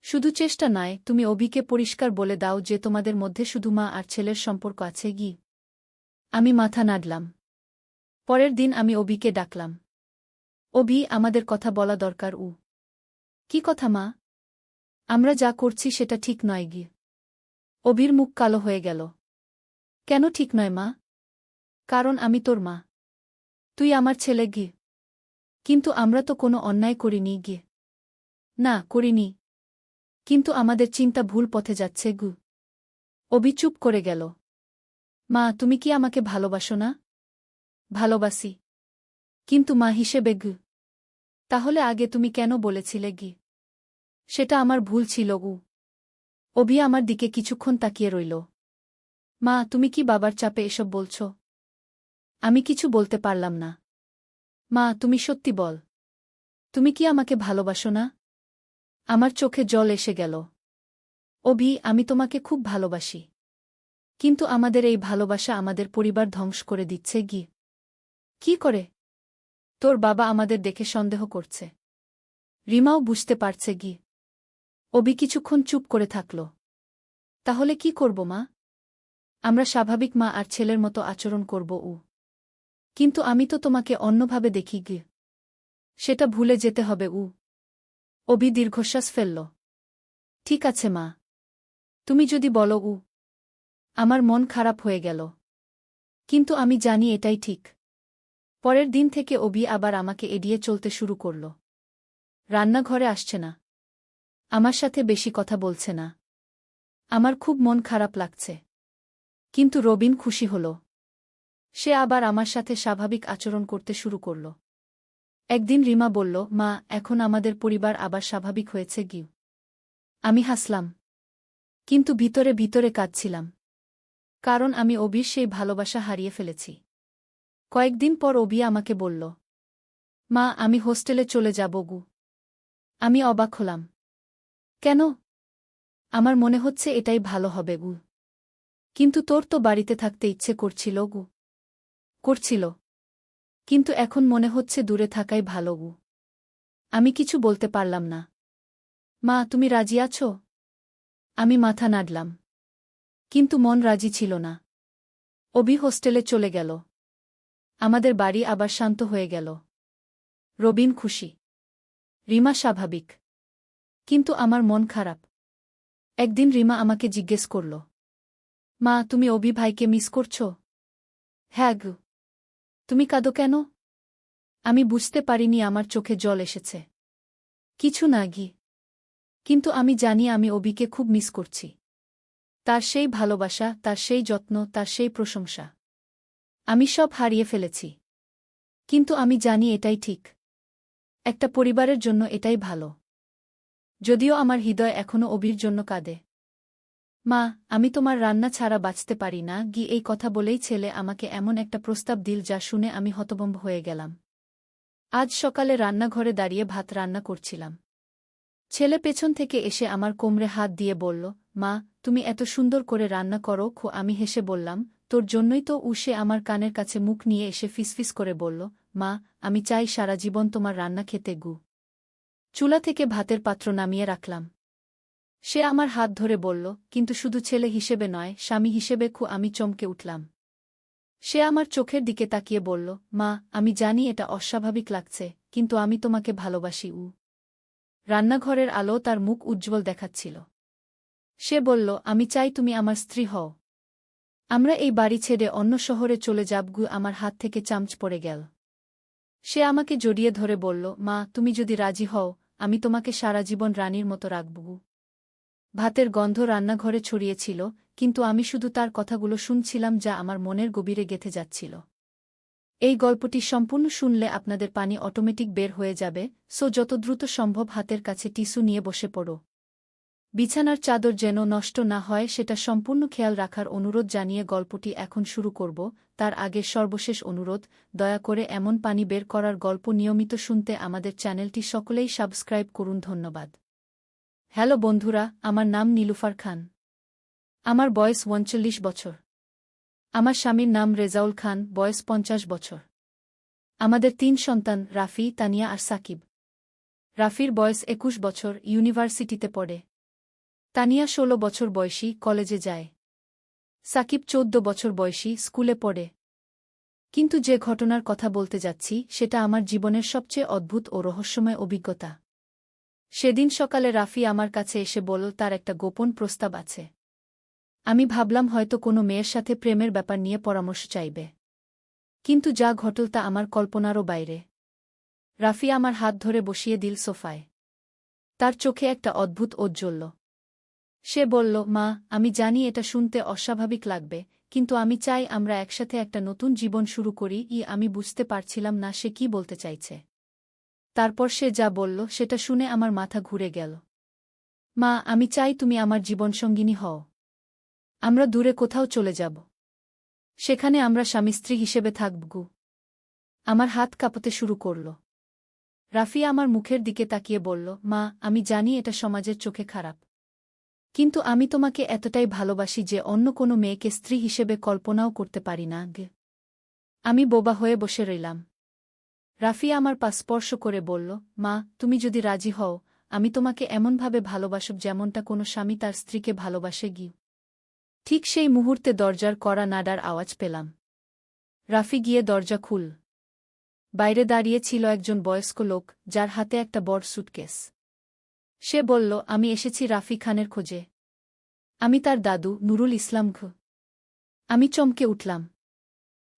A: শুধু চেষ্টা নয়, তুমি অবিকে পরিষ্কার বলে দাও যে তোমাদের মধ্যে শুধু মা আর ছেলের সম্পর্ক আছে গি। আমি মাথা নাড়লাম। পরের দিন আমি অবিকে ডাকলাম। অভি, আমাদের কথা বলা দরকার। কি কথা মা? আমরা যা করছি সেটা ঠিক নয় গি। অভির মুখ কালো হয়ে গেল। কেন ঠিক নয় মা? কারণ আমি তোর মা। তুই আমার ছেলে গি। কিন্তু আমরা তো কোনো অন্যায় করিনি গি। না, করিনি। কিন্তু আমাদের চিন্তা ভুল পথে যাচ্ছে গু। অভি চুপ করে গেল। মা, তুমি কি আমাকে ভালোবাসো না? ভালোবাসি। কিন্তু মা হিসেবে গু। তাহলে আগে তুমি কেন বলেছিলে গি? সেটা আমার ভুল ছিল গু। অভি আমার দিকে কিছুক্ষণ তাকিয়ে রইল। মা, তুমি কি বাবার চাপে এসব বলছ? আমি কিছু বলতে পারলাম না। মা, তুমি সত্যি বল। তুমি কি আমাকে ভালোবাসো না? আমার চোখে জল এসে গেল। অভি, আমি তোমাকে খুব ভালোবাসি। কিন্তু আমাদের এই ভালোবাসা আমাদের পরিবার ধ্বংস করে দিচ্ছে গি। কি করে? তোর বাবা আমাদের দেখে সন্দেহ করছে। রিমাও বুঝতে পারছে গি। অভি কিছুক্ষণ চুপ করে থাকল। তাহলে কি করব মা? আমরা স্বাভাবিক মা আর ছেলের মতো আচরণ করব। কিন্তু আমি তো তোমাকে অন্যভাবে দেখি গি। সেটা ভুলে যেতে হবে। অভি দীর্ঘশ্বাস ফেলল। ঠিক আছে মা। তুমি যদি বলো। আমার মন খারাপ হয়ে গেল। কিন্তু আমি জানি এটাই ঠিক। পরের দিন থেকে অভি আবার আমাকে এড়িয়ে চলতে শুরু করল। রান্নাঘরে আসছে না। আমার সাথে বেশি কথা বলছে না। আমার খুব মন খারাপ লাগছে। কিন্তু রবিন খুশি হল। সে আবার আমার সাথে স্বাভাবিক আচরণ করতে শুরু করল। একদিন রিমা বলল, মা, এখন আমাদের পরিবার আবার স্বাভাবিক হয়েছে গি। আমি হাসলাম। কিন্তু ভিতরে ভিতরে কাঁদছিলাম। কারণ আমি অভির সেই ভালোবাসা হারিয়ে ফেলেছি। কয়েকদিন পর অভি আমাকে বলল, মা, আমি হোস্টেলে চলে যাব গু। আমি অবাক হলাম। কেন? আমার মনে হচ্ছে এটাই ভালো হবে গু। কিন্তু তোর তো বাড়িতে থাকতে ইচ্ছে করছিল গু। করছিল। কিন্তু এখন মনে হচ্ছে দূরে থাকাই ভালো গু। আমি কিছু বলতে পারলাম না। মা, তুমি রাজি আছো? আমি মাথা নাড়লাম। কিন্তু মন রাজি ছিল না। অভি হোস্টেলে চলে গেল। আমাদের বাড়ি আবার শান্ত হয়ে গেল। রবিন খুশি। রিমা স্বাভাবিক। কিন্তু আমার মন খারাপ। একদিন রিমা আমাকে জিজ্ঞেস করল, মা, তুমি অভি ভাইকে মিস করছ? হ্যাঁ গু। তুমি কাঁদো কেন? আমি বুঝতে পারিনি আমার চোখে জল এসেছে। কিছু না গি। কিন্তু আমি জানি আমি অভিকে খুব মিস করছি। তার সেই ভালোবাসা, তার সেই যত্ন, তার সেই প্রশংসা। আমি সব হারিয়ে ফেলেছি। কিন্তু আমি জানি এটাই ঠিক। একটা পরিবারের জন্য এটাই ভালো। যদিও আমার হৃদয় এখনও অভির জন্য কাঁদে। মা, আমি তোমার রান্না ছাড়া বাঁচতে পারি না গি। এই কথা বলেই ছেলে আমাকে এমন একটা প্রস্তাব দিল যা শুনে আমি হতভম্ব হয়ে গেলাম। আজ সকালে রান্নাঘরে দাঁড়িয়ে ভাত রান্না করছিলাম। ছেলে পেছন থেকে এসে আমার কোমরে হাত দিয়ে বলল, মা, তুমি এত সুন্দর করে রান্না করো। আমি হেসে বললাম, তোর জন্যই তো। সে আমার কানের কাছে মুখ নিয়ে এসে ফিসফিস করে বলল, মা, আমি চাই সারা জীবন তোমার রান্না খেতে গু। চুলা থেকে ভাতের পাত্র নামিয়ে রাখলাম। সে আমার হাত ধরে বলল, কিন্তু শুধু ছেলে হিসেবে নয়, স্বামী হিসেবে। আমি চমকে উঠলাম। সে আমার চোখের দিকে তাকিয়ে বলল, মা, আমি জানি এটা অস্বাভাবিক লাগছে, কিন্তু আমি তোমাকে ভালোবাসি। রান্নাঘরের আলো তার মুখ উজ্জ্বল দেখাচ্ছিল। সে বলল, আমি চাই তুমি আমার স্ত্রী হও। আমরা এই বাড়ি ছেড়ে অন্য শহরে চলে যাব গু। আমার হাত থেকে চামচ পড়ে গেল। সে আমাকে জড়িয়ে ধরে বলল, মা, তুমি যদি রাজি হও, আমি তোমাকে সারা জীবন রানীর মতো রাখব গু। ভাতের গন্ধ রান্নাঘরে ছড়িয়েছিল, কিন্তু আমি শুধু তার কথাগুলো শুনছিলাম যা আমার মনের গভীরে গেঁথে যাচ্ছিল। এই গল্পটি সম্পূর্ণ শুনলে আপনাদের পানি অটোমেটিক বের হয়ে যাবে, সো যত দ্রুত সম্ভব হাতের কাছে টিস্যু নিয়ে বসে পড়ো। বিছানার চাদর যেন নষ্ট না হয় সেটা সম্পূর্ণ খেয়াল রাখার অনুরোধ জানিয়ে গল্পটি এখন শুরু করব। তার আগে সর্বশেষ অনুরোধ, দয়া করে এমন পানি বের করার গল্প নিয়মিত শুনতে আমাদের চ্যানেলটি সকলেই সাবস্ক্রাইব করুন। ধন্যবাদ। হ্যালো বন্ধুরা, আমার নাম নীলুফার খান। আমার বয়স ৩৯ বছর। আমার স্বামীর নাম রেজাউল খান, বয়স ৫০ বছর। আমাদের ৩ সন্তান, রাফি, তানিয়া আর সাকিব। রাফির বয়স ২১ বছর, ইউনিভার্সিটিতে পড়ে। তানিয়া ১৬ বছর বয়সী, কলেজে যায়। সাকিব ১৪ বছর বয়সী, স্কুলে পড়ে। কিন্তু যে ঘটনার কথা বলতে যাচ্ছি সেটা আমার জীবনের সবচেয়ে অদ্ভুত ও রহস্যময় অভিজ্ঞতা। সেদিন সকালে রাফি আমার কাছে এসে বলল তার একটা গোপন প্রস্তাব আছে। আমি ভাবলাম হয়তো কোনো মেয়ের সাথে প্রেমের ব্যাপার নিয়ে পরামর্শ চাইবে। কিন্তু যা ঘটল তা আমার কল্পনারও বাইরে। রাফি আমার হাত ধরে বসিয়ে দিল সোফায়। তার চোখে একটা অদ্ভুত ঔজ্জ্বল্য। সে বলল, মা, আমি জানি এটা শুনতে অস্বাভাবিক লাগবে, কিন্তু আমি চাই আমরা একসাথে একটা নতুন জীবন শুরু করি। আমি বুঝতে পারছিলাম না সে কি বলতে চাইছে। তারপর সে যা বলল সেটা শুনে আমার মাথা ঘুরে গেল। মা, আমি চাই তুমি আমার জীবনসঙ্গিনী হও। আমরা দূরে কোথাও চলে যাব। সেখানে আমরা স্বামী-স্ত্রী হিসেবে থাকব। আমার হাত কাঁপতে শুরু করল। রাফি আমার মুখের দিকে তাকিয়ে বলল, মা, আমি জানি এটা সমাজের চোখে খারাপ। কিন্তু আমি তোমাকে এতটাই ভালোবাসি যে অন্য কোনো মেয়েকে স্ত্রী হিসেবে কল্পনাও করতে পারি না। আমি বোবা হয়ে বসে রইলাম। রাফি আমার পা স্পর্শ করে বলল, মা, তুমি যদি রাজি হও, আমি তোমাকে এমনভাবে ভালোবাসব যেমনটা কোনো স্বামী তার স্ত্রীকে ভালোবাসে। ঠিক সেই মুহূর্তে দরজার কড়া নাড়ার আওয়াজ পেলাম। রাফি গিয়ে দরজা খুল। বাইরে দাঁড়িয়ে ছিল একজন বয়স্ক লোক, যার হাতে একটা বড় সুটকেস। সে বলল, আমি এসেছি রাফি খানের খোঁজে। আমি তার দাদু, নুরুল ইসলাম ঘ। আমি চমকে উঠলাম।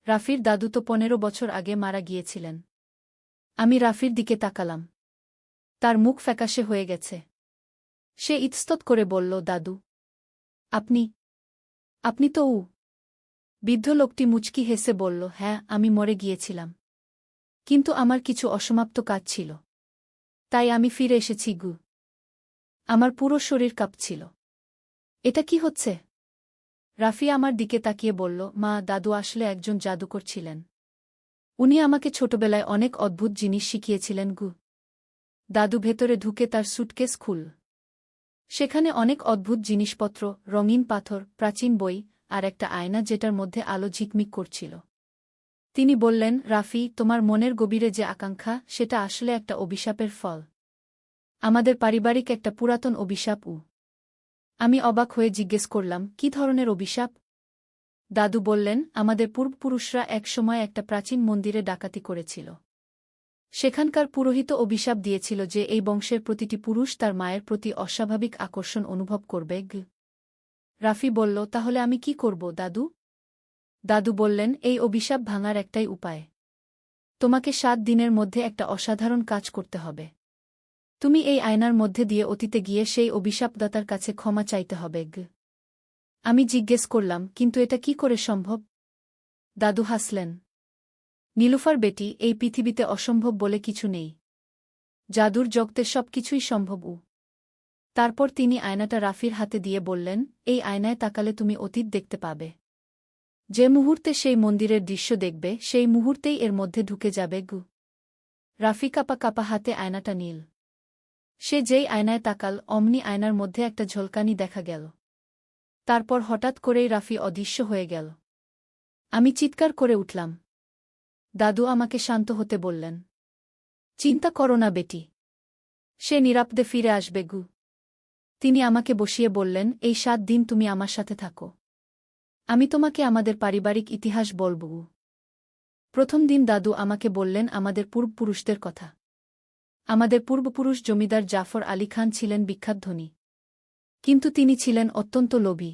A: রাফির দাদু তো 15 বছর আগে মারা গিয়েছিলেন। আমি রাফির দিকে তাকালাম। তার মুখ ফ্যাকাশে হয়ে গেছে। সে ইতস্তত করে বলল, দাদু, আপনি আপনি তো বৃদ্ধ লোকটি মুচকি হেসে বলল, হ্যাঁ, আমি মরে গিয়েছিলাম। কিন্তু আমার কিছু অসমাপ্ত কাজ ছিল। তাই আমি ফিরে এসেছি। আমার পুরো শরীর কাঁপছিল। এটা কি হচ্ছে? রাফি আমার দিকে তাকিয়ে বলল, মা, দাদু আসলে একজন জাদুকর ছিলেন। উনি আমাকে ছোটবেলায় অনেক অদ্ভুত জিনিস শিখিয়েছিলেন। দাদু ভেতরে ঢুকে তার সুটকেস খুল। সেখানে অনেক অদ্ভুত জিনিসপত্র, রঙিন পাথর, প্রাচীন বই, আর একটা আয়না যেটার মধ্যে আলো ঝিকমিক করছিল। তিনি বললেন, রাফি, তোমার মনের গভীরে যে আকাঙ্ক্ষা, সেটা আসলে একটা অভিশাপের ফল। আমাদের পারিবারিক একটা পুরাতন অভিশাপ। আমি অবাক হয়ে জিজ্ঞেস করলাম, কি ধরনের অভিশাপ? দাদু বললেন, আমাদের পূর্বপুরুষরা একসময় একটা প্রাচীন মন্দিরে ডাকাতি করেছিল। সেখানকার পুরোহিত অভিশাপ দিয়েছিল যে এই বংশের প্রতিটি পুরুষ তার মায়ের প্রতি অস্বাভাবিক আকর্ষণ অনুভব করবে। রাফি বলল, তাহলে আমি কি করব, দাদু? দাদু বললেন, এই অভিশাপ ভাঙার একটাই উপায়। তোমাকে 7 দিনের মধ্যে একটা অসাধারণ কাজ করতে হবে। তুমি এই আয়নার মধ্যে দিয়ে অতীতে গিয়ে সেই অভিশাপদাতার কাছে ক্ষমা চাইতে হবে। আমি জিজ্ঞেস করলাম, কিন্তু এটা কি করে সম্ভব? দাদু হাসলেন। নীলুফার বেটি, এই পৃথিবীতে অসম্ভব বলে কিছু নেই। জাদুর জগতে সবকিছুই সম্ভব। তারপর তিনি আয়নাটা রাফির হাতে দিয়ে বললেন, এই আয়নায় তাকালে তুমি অতীত দেখতে পাবে। যে মুহূর্তে সেই মন্দিরের দৃশ্য দেখবে, সেই মুহূর্তেই এর মধ্যে ঢুকে যাবে। রাফি কাপা কাপা হাতে আয়নাটা নিল। সে যেই আয়নায় তাকাল, অমনি আয়নার মধ্যে একটা ঝলকানি দেখা গেল। তারপর হঠাৎ করেই রাফি অদৃশ্য হয়ে গেল। আমি চিৎকার করে উঠলাম। দাদু আমাকে শান্ত হতে বললেন। চিন্তা করো না বেটি। সে নিরাপদে ফিরে আসবে। তিনি আমাকে বসিয়ে বললেন, এই 7 দিন তুমি আমার সাথে থাকো। আমি তোমাকে আমাদের পারিবারিক ইতিহাস বলব। প্রথম দিন দাদু আমাকে বললেন আমাদের পূর্বপুরুষদের কথা। আমাদের পূর্বপুরুষ জমিদার জাফর আলী খান ছিলেন বিখ্যাত ধনী। কিন্তু তিনি ছিলেন অত্যন্ত লোভী।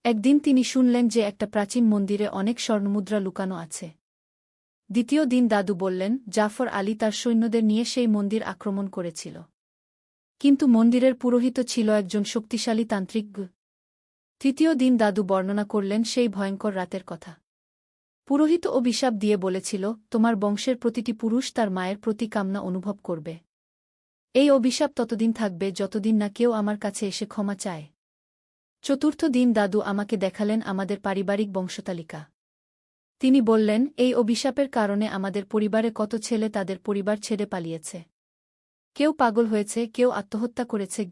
A: একদিন তিনি শুনলেন যে একটা প্রাচীন মন্দিরে অনেক স্বর্ণমুদ্রা লুকানো আছে। দ্বিতীয় দিন দাদু বললেন, জাফর আলী তার সৈন্যদের নিয়ে সেই মন্দির আক্রমণ করেছিল। কিন্তু মন্দিরের পুরোহিত ছিল একজন শক্তিশালী তান্ত্রিক। তৃতীয় দিন দাদু বর্ণনা করলেন সেই ভয়ঙ্কর রাতের কথা। পুরোহিত অভিশাপ দিয়ে বলেছিল, তোমার বংশের প্রতিটি পুরুষ তার মায়ের প্রতি কামনা অনুভব করবে। এই অভিশাপ ততদিন থাকবে যতদিন না কেউ আমার কাছে এসে ক্ষমা চায়। চতুর্থ দিন দাদু আমাকে দেখালেন আমাদের পারিবারিক বংশতালিকা। তিনি বললেন, এই অভিশাপের কারণে আমাদের পরিবারে কত ছেলে তাদের পরিবার ছেড়ে পালিয়েছে। কেউ পাগল হয়েছে, কেউ আত্মহত্যা করেছে।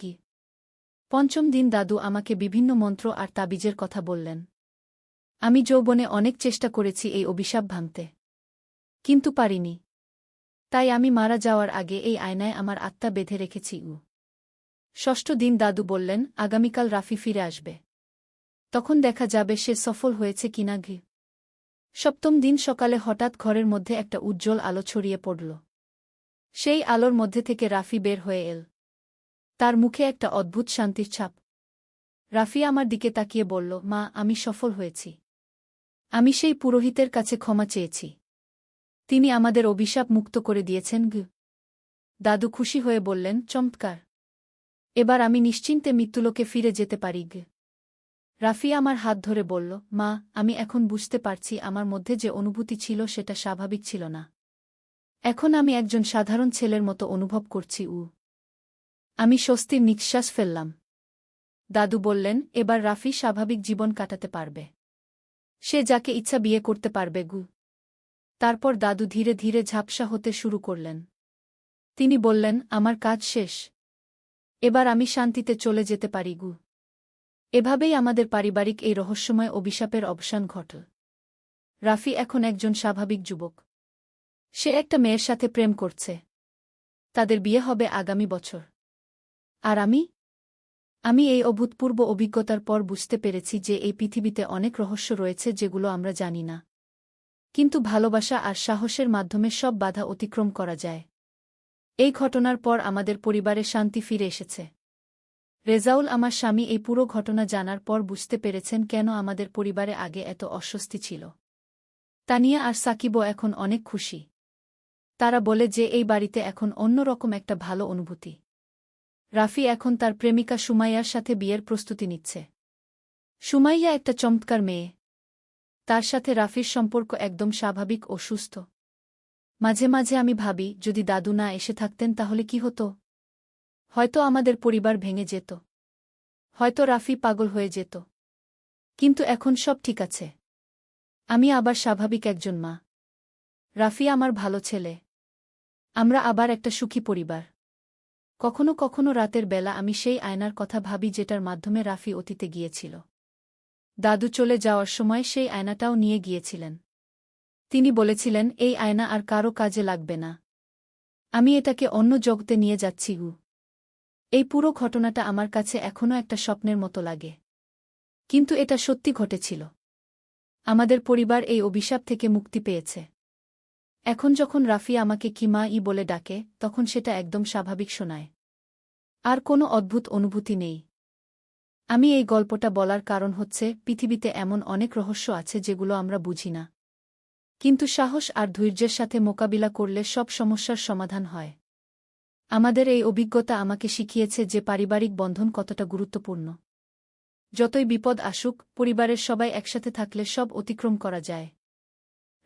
A: পঞ্চম দিন দাদু আমাকে বিভিন্ন মন্ত্র আর তাবিজের কথা বললেন। আমি যৌবনে অনেক চেষ্টা করেছি এই অভিশাপ ভাঙতে, কিন্তু পারিনি। তাই আমি মারা যাওয়ার আগে এই আয়নায় আমার আত্মা বেঁধে রেখেছি। ষষ্ঠ দিন দাদু বললেন, আগামীকাল রাফি ফিরে আসবে। তখন দেখা যাবে সে সফল হয়েছে কিনা। সপ্তম দিন সকালে হঠাৎ ঘরের মধ্যে একটা উজ্জ্বল আলো ছড়িয়ে পড়ল। সেই আলোর মধ্যে থেকে রাফি বের হয়ে এল। তার মুখে একটা অদ্ভুত শান্তির ছাপ। রাফি আমার দিকে তাকিয়ে বলল, মা, আমি সফল হয়েছি। আমি সেই পুরোহিতের কাছে ক্ষমা চেয়েছি। তিনি আমাদের অভিশাপ মুক্ত করে দিয়েছেন। দাদু খুশি হয়ে বললেন, চমৎকার। এবার আমি নিশ্চিন্তে মৃত্যুলোকে ফিরে যেতে পারি। রাফি আমার হাত ধরে বলল, মা, আমি এখন বুঝতে পারছি আমার মধ্যে যে অনুভূতি ছিল সেটা স্বাভাবিক ছিল না। এখন আমি একজন সাধারণ ছেলের মতো অনুভব করছি। আমি স্বস্তির নিঃশ্বাস ফেললাম। দাদু বললেন, এবার রাফি স্বাভাবিক জীবন কাটাতে পারবে। সে যাকে ইচ্ছা বিয়ে করতে পারবে। তারপর দাদু ধীরে ধীরে ঝাপসা হতে শুরু করলেন। তিনি বললেন, আমার কাজ শেষ। এবার আমি শান্তিতে চলে যেতে পারি। এভাবেই আমাদের পারিবারিক এই রহস্যময় অভিশাপের অবসান ঘটল। রাফি এখন একজন স্বাভাবিক যুবক। সে একটা মেয়ের সাথে প্রেম করছে। তাদের বিয়ে হবে আগামী বছর। আর আমি এই অভূতপূর্ব অভিজ্ঞতার পর বুঝতে পেরেছি যে এই পৃথিবীতে অনেক রহস্য রয়েছে যেগুলো আমরা জানি না। কিন্তু ভালোবাসা আর সাহসের মাধ্যমে সব বাধা অতিক্রম করা যায়। এই ঘটনার পর আমাদের পরিবারে শান্তি ফিরে এসেছে। রেজাউল, আমার স্বামী, এই পুরো ঘটনা জানার পর বুঝতে পেরেছেন কেন আমাদের পরিবারে আগে এত অস্বস্তি ছিল। তানিয়া আর সাকিবও এখন অনেক খুশি। তারা বলে যে এই বাড়িতে এখন অন্যরকম একটা ভালো অনুভূতি। রাফি এখন তার প্রেমিকা সুমাইয়ার সাথে বিয়ের প্রস্তুতি নিচ্ছে। সুমাইয়া একটা চমৎকার মেয়ে। তার সাথে রাফির সম্পর্ক একদম স্বাভাবিক ও সুস্থ। মাঝে মাঝে আমি ভাবি, যদি দাদু না এসে থাকতেন তাহলে কি হতো? হয়তো আমাদের পরিবার ভেঙে যেত। হয়তো রাফি পাগল হয়ে যেত। কিন্তু এখন সব ঠিক আছে। আমি আবার স্বাভাবিক একজন মা। রাফি আমার ভালো ছেলে। আমরা আবার একটা সুখী পরিবার। কখনো কখনো রাতের বেলা আমি সেই আয়নার কথা ভাবি যেটার মাধ্যমে রাফি অতীতে গিয়েছিল। দাদু চলে যাওয়ার সময় সেই আয়নাটাও নিয়ে গিয়েছিলেন। তিনি বলেছিলেন, এই আয়না আর কারো কাজে লাগবে না। আমি এটাকে অন্য জগতে নিয়ে যাচ্ছি। এই পুরো ঘটনাটা আমার কাছে এখনও একটা স্বপ্নের মতো লাগে। কিন্তু এটা সত্যি ঘটেছিল। আমাদের পরিবার এই অভিশাপ থেকে মুক্তি পেয়েছে। এখন যখন রাফি আমাকে কিমা-ই বলে ডাকে, তখন সেটা একদম স্বাভাবিক শোনায়। আর কোনো অদ্ভুত অনুভূতি নেই। আমি এই গল্পটা বলার কারণ হচ্ছে, পৃথিবীতে এমন অনেক রহস্য আছে যেগুলো আমরা বুঝি না। কিন্তু সাহস আর ধৈর্যের সাথে মোকাবিলা করলে সব সমস্যার সমাধান হয়। আমাদের এই অভিজ্ঞতা আমাকে শিখিয়েছে যে পারিবারিক বন্ধন কতটা গুরুত্বপূর্ণ। যতই বিপদ আসুক, পরিবারের সবাই একসাথে থাকলে সব অতিক্রম করা যায়।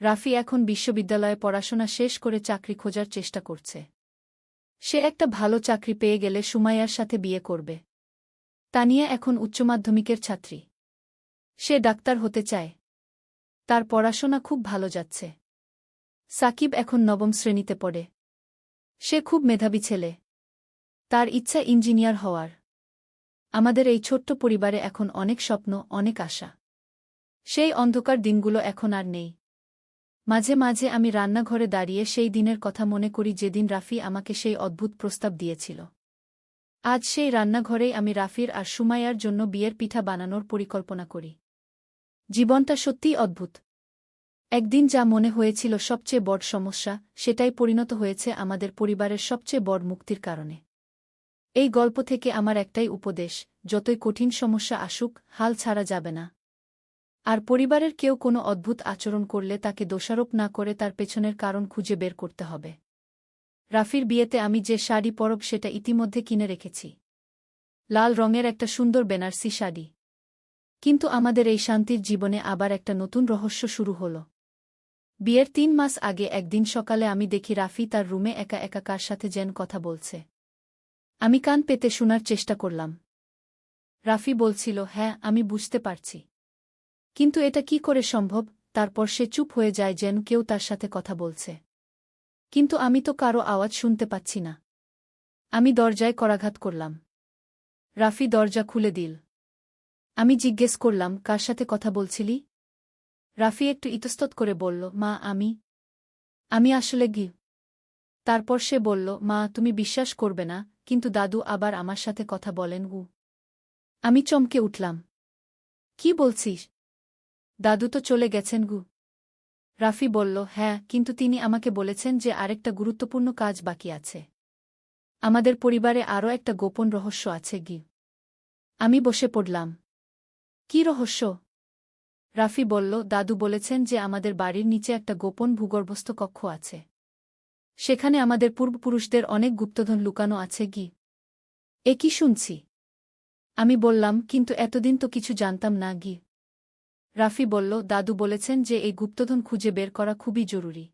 A: রাফি এখন বিশ্ববিদ্যালয়ে পড়াশোনা শেষ করে চাকরি খোঁজার চেষ্টা করছে। সে একটা ভালো চাকরি পেয়ে গেলে সুমাইয়ার সাথে বিয়ে করবে। তানিয়া এখন উচ্চমাধ্যমিকের ছাত্রী। সে ডাক্তার হতে চায়। তার পড়াশোনা খুব ভালো যাচ্ছে। সাকিব এখন নবম শ্রেণীতে পড়ে। সে খুব মেধাবী ছেলে। তার ইচ্ছা ইঞ্জিনিয়ার হওয়ার। আমাদের এই ছোট্ট পরিবারে এখন অনেক স্বপ্ন, অনেক আশা। সেই অন্ধকার দিনগুলো এখন আর নেই। মাঝে মাঝে আমি রান্নাঘরে দাঁড়িয়ে সেই দিনের কথা মনে করি যেদিন রাফি আমাকে সেই অদ্ভুত প্রস্তাব দিয়েছিল। আজ সেই রান্নাঘরেই আমি রাফির আর সুমাইয়ার জন্য বিয়ের পিঠা বানানোর পরিকল্পনা করি। জীবনটা সত্যিই অদ্ভুত। একদিন যা মনে হয়েছিল সবচেয়ে বড় সমস্যা, সেটাই পরিণত হয়েছে আমাদের পরিবারের সবচেয়ে বড় মুক্তির কারণে। এই গল্প থেকে আমার একটাই উপদেশ, যতই কঠিন সমস্যা আসুক, হাল ছাড়া যাবে না। আর পরিবারের কেউ কোনো অদ্ভুত আচরণ করলে তাকে দোষারোপ না করে তার পেছনের কারণ খুঁজে বের করতে হবে। রাফির বিয়েতে আমি যে শাড়ি পরব সেটা ইতিমধ্যে কিনে রেখেছি। লাল রঙের একটা সুন্দর বেনারসি শাড়ি। কিন্তু আমাদের এই শান্তির জীবনে আবার একটা নতুন রহস্য শুরু হল। বিয়ের ৩ মাস আগে একদিন সকালে আমি দেখি রাফি তার রুমে একা একা কার সাথে যেন কথা বলছে। আমি কান পেতে শোনার চেষ্টা করলাম। রাফি বলছিল, হ্যাঁ, আমি বুঝতে পারছি। কিন্তু এটা কি করে সম্ভব? তারপর সে চুপ হয়ে যায় যেন কেউ তার সাথে কথা বলছে। কিন্তু আমি তো কারো আওয়াজ শুনতে পাচ্ছি না। আমি দরজায় করাঘাত করলাম। রাফি দরজা খুলে দিল। আমি জিজ্ঞেস করলাম, কার সাথে কথা বলছিলি? রাফি একটু ইতস্তত করে বলল, মা, আমি আসলে গি। তারপর সে বলল, মা, তুমি বিশ্বাস করবে না, কিন্তু দাদু আবার আমার সাথে কথা বলেন। আমি চমকে উঠলাম। কি বলছিস? দাদু তো চলে গেছেন। রাফি বলল, হ্যাঁ, কিন্তু তিনি আমাকে বলেছেন যে আরেকটা গুরুত্বপূর্ণ কাজ বাকি আছে। আমাদের পরিবারে আরও একটা গোপন রহস্য আছে। আমি বসে পড়লাম। কি রহস্য? রাফি বলল, দাদু বলেছেন যে আমাদের বাড়ির নিচে একটা গোপন ভূগর্ভস্থ কক্ষ আছে। সেখানে আমাদের পূর্বপুরুষদের অনেক গুপ্তধন লুকানো আছে কি? এ কি শুনছি? আমি বললাম, কিন্তু এতদিন তো কিছু জানতাম না গি। রাফি বলল, দাদু বলেছেন যে এই গুপ্তধন খুঁজে বের করা খুবই জরুরি।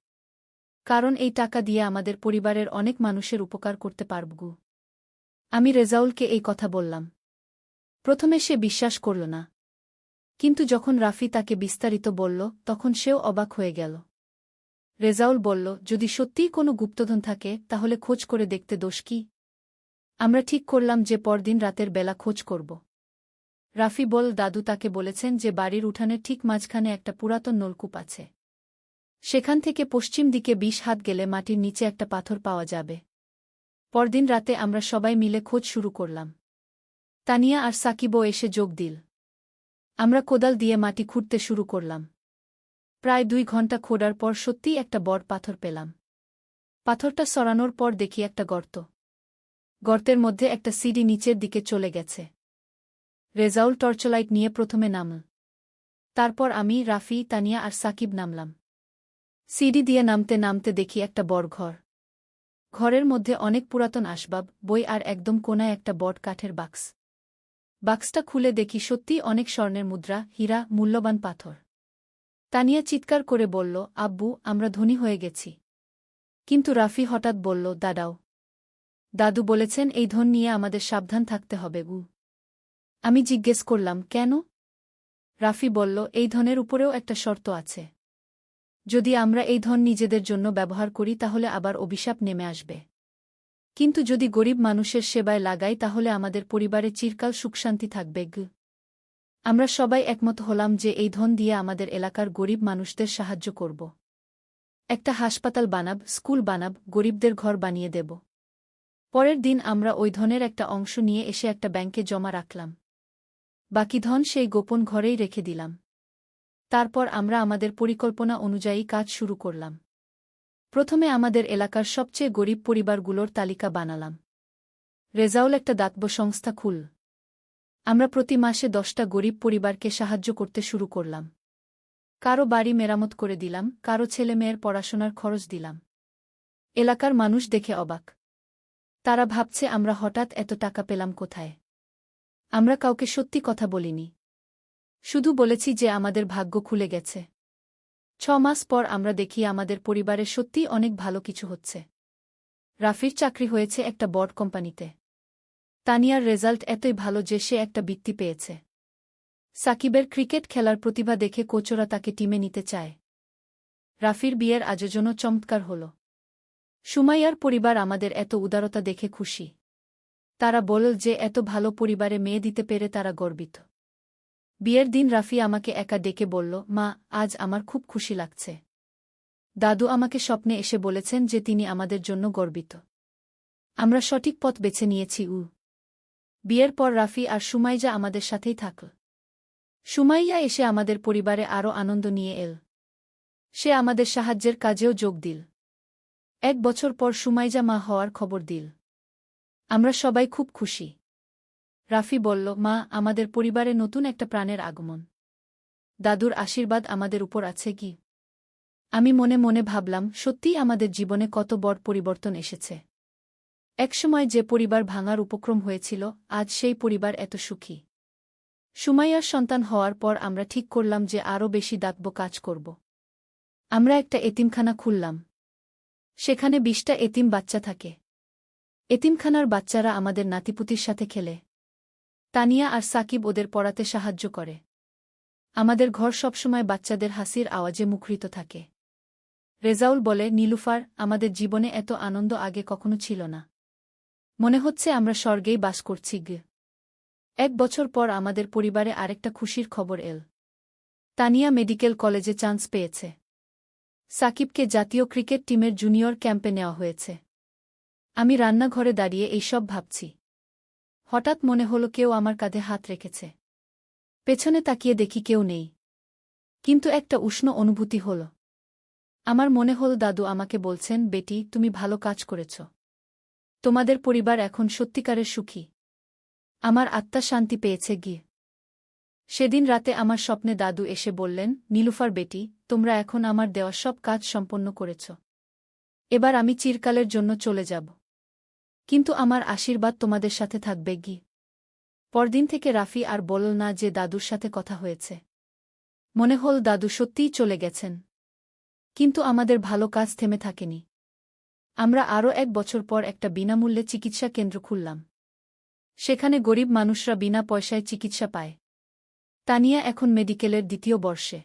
A: কারণ এই টাকা দিয়ে আমাদের পরিবারের অনেক মানুষের উপকার করতে পারব। আমি রেজাউলকে এই কথা বললাম। প্রথমে সে বিশ্বাস করল না। কিন্তু যখন রাফি তাকে বিস্তারিত বলল, তখন সেও অবাক হয়ে গেল। রেজাউল বলল, যদি সত্যিই কোনো গুপ্তধন থাকে তাহলে খোঁজ করে দেখতে দোষ কি? আমরা ঠিক করলাম যে পরদিন রাতের বেলা খোঁজ করব। রাফি বল, দাদু তাকে বলেছেন যে বাড়ির উঠানের ঠিক মাঝখানে একটা পুরাতন নলকূপ আছে। সেখান থেকে পশ্চিম দিকে ২০ হাত গেলে মাটির নিচে একটা পাথর পাওয়া যাবে। পরদিন রাতে আমরা সবাই মিলে খোঁজ শুরু করলাম। তানিয়া আর সাকিবও এসে যোগ দিল। আমরা কোদাল দিয়ে মাটি খুঁড়তে শুরু করলাম। প্রায় ২ ঘণ্টা খোঁড়ার পর সত্যিই একটা বড় পাথর পেলাম। পাথরটা সরানোর পর দেখি একটা গর্ত। গর্তের মধ্যে একটা সিঁড়ি নিচের দিকে চলে গেছে। রেজাউল টর্চলাইট নিয়ে প্রথমে নামল। তারপর আমি, রাফি, তানিয়া আর সাকিব নামলাম। সিঁড়ি দিয়ে নামতে নামতে দেখি একটা বড় ঘর। ঘরের মধ্যে অনেক পুরাতন আসবাব, বই আর একদম কোনায় একটা বট কাঠের বাক্স। বাক্সটা খুলে দেখি সত্যিই অনেক স্বর্ণের মুদ্রা, হীরা, মূল্যবান পাথর। তানিয়া চিৎকার করে বলল, আব্বু, আমরা ধনী হয়ে গেছি। কিন্তু রাফি হঠাৎ বলল, দাদাও। দাদু বলেছেন এই ধন নিয়ে আমাদের সাবধান থাকতে হবে গু। আমি জিজ্ঞেস করলাম, কেন? রাফি বলল, এই ধনের উপরেও একটা শর্ত আছে। যদি আমরা এই ধন নিজেদের জন্য ব্যবহার করি তাহলে আবার অভিশাপ নেমে আসবে। কিন্তু যদি গরিব মানুষের সেবায় লাগাই তাহলে আমাদের পরিবারে চিরকাল সুখশান্তি থাকবে গু। আমরা সবাই একমত হলাম যে এই ধন দিয়ে আমাদের এলাকার গরিব মানুষদের সাহায্য করব। একটা হাসপাতাল বানাব, স্কুল বানাব, গরিবদের ঘর বানিয়ে দেব। পরের দিন আমরা ওই ধনের একটা অংশ নিয়ে এসে একটা ব্যাংকে জমা রাখলাম। বাকি ধন সেই গোপন ঘরেই রেখে দিলাম। তারপর আমরা আমাদের পরিকল্পনা অনুযায়ী কাজ শুরু করলাম। প্রথমে আমাদের এলাকার সবচেয়ে গরিব পরিবারগুলোর তালিকা বানালাম। রেজাউল একটা দাতব্য সংস্থা খুল। আমরা প্রতি মাসে 10টা গরিব পরিবারকে সাহায্য করতে শুরু করলাম। কারো বাড়ি মেরামত করে দিলাম, কারো ছেলেমেয়ের পড়াশোনার খরচ দিলাম। এলাকার মানুষ দেখে অবাক। তারা ভাবছে আমরা হঠাৎ এত টাকা পেলাম কোথায়। আমরা কাউকে সত্যি কথা বলিনি। শুধু বলেছি যে আমাদের ভাগ্য খুলে গেছে। 6 মাস পর আমরা দেখি আমাদের পরিবারে সত্যিই অনেক ভালো কিছু হচ্ছে। রাফির চাকরি হয়েছে একটা বড় কোম্পানিতে। তানিয়ার রেজাল্ট এতই ভালো যে সে একটা বৃত্তি পেয়েছে। সাকিবের ক্রিকেট খেলার প্রতিভা দেখে কোচরা তাকে টিমে নিতে চায়। রাফির বিয়ের আয়োজনও চমৎকার হল। সুমাইয়ার পরিবার আমাদের এত উদারতা দেখে খুশি। তারা বলল যে এত ভালো পরিবারে মেয়ে দিতে পেরে তারা গর্বিত। বিয়ের দিন রাফি আমাকে একা ডেকে বলল, মা, আজ আমার খুব খুশি লাগছে। দাদু আমাকে স্বপ্নে এসে বলেছেন যে তিনি আমাদের জন্য গর্বিত। আমরা সঠিক পথ বেছে নিয়েছি। বিয়ের পর রাফি আর সুমাইয়া আমাদের সাথেই থাকল। সুমাইয়া এসে আমাদের পরিবারে আরও আনন্দ নিয়ে এল। সে আমাদের সাহায্যের কাজেও যোগ দিল। 1 বছর পর সুমাইয়া মা হওয়ার খবর দিল। আমরা সবাই খুব খুশি। রাফি বলল, মা, আমাদের পরিবারে নতুন একটা প্রাণের আগমন। দাদুর আশীর্বাদ আমাদের উপর আছে কি? আমি মনে মনে ভাবলাম, সত্যিই আমাদের জীবনে কত বড় পরিবর্তন এসেছে। একসময় যে পরিবার ভাঙার উপক্রম হয়েছিল, আজ সেই পরিবার এত সুখী। সুমাইয়ার সন্তান হওয়ার পর আমরা ঠিক করলাম যে আরও বেশি দাতব্য কাজ করব। আমরা একটা এতিমখানা খুললাম। সেখানে 20টা এতিম বাচ্চা থাকে। এতিমখানার বাচ্চারা আমাদের নাতিপুতির সাথে খেলে। তানিয়া আর সাকিব ওদের পড়াতে সাহায্য করে। আমাদের ঘর সবসময় বাচ্চাদের হাসির আওয়াজে মুখরিত থাকে। রেজাউল বলে, নীলুফার, আমাদের জীবনে এত আনন্দ আগে কখনো ছিল না। মনে হচ্ছে আমরা স্বর্গেই বাস করছি গে। 1 বছর পর আমাদের পরিবারে আরেকটা খুশির খবর এল। তানিয়া মেডিকেল কলেজে চান্স পেয়েছে। সাকিবকে জাতীয় ক্রিকেট টিমের জুনিয়র ক্যাম্পে নেওয়া হয়েছে। আমি রান্নাঘরে দাঁড়িয়ে এইসব ভাবছি। হঠাৎ মনে হলো কেউ আমার কাঁধে হাত রেখেছে। পেছনে তাকিয়ে দেখি কেউ নেই। কিন্তু একটা উষ্ণ অনুভূতি হল। আমার মনে হল দাদু আমাকে বলছেন, বেটি, তুমি ভালো কাজ করেছ। তোমাদের পরিবার এখন সত্যিকারের সুখী। আমার আত্মা শান্তি পেয়েছে গিয়ে। সেদিন রাতে আমার স্বপ্নে দাদু এসে বললেন, নীলুফার বেটি, তোমরা এখন আমার দেওয়া সব কাজ সম্পন্ন করেছ। এবার আমি চিরকালের জন্য চলে যাব। কিন্তু আমার আশীর্বাদ তোমাদের সাথে থাকবে গি। পরদিন থেকে রাফি আর বলল না যে দাদুর সাথে কথা হয়েছে। মনে হল দাদু সত্যিই চলে গেছেন। কিন্তু আমাদের ভালো কাজ থেমে থাকেনি। আমরা আরও 1 বছর পর একটা বিনামূল্যে চিকিৎসা কেন্দ্র খুললাম। সেখানে গরিব মানুষরা বিনা পয়সায় চিকিৎসা পায়। তানিয়া এখন মেডিকেলের 2য় বর্ষে।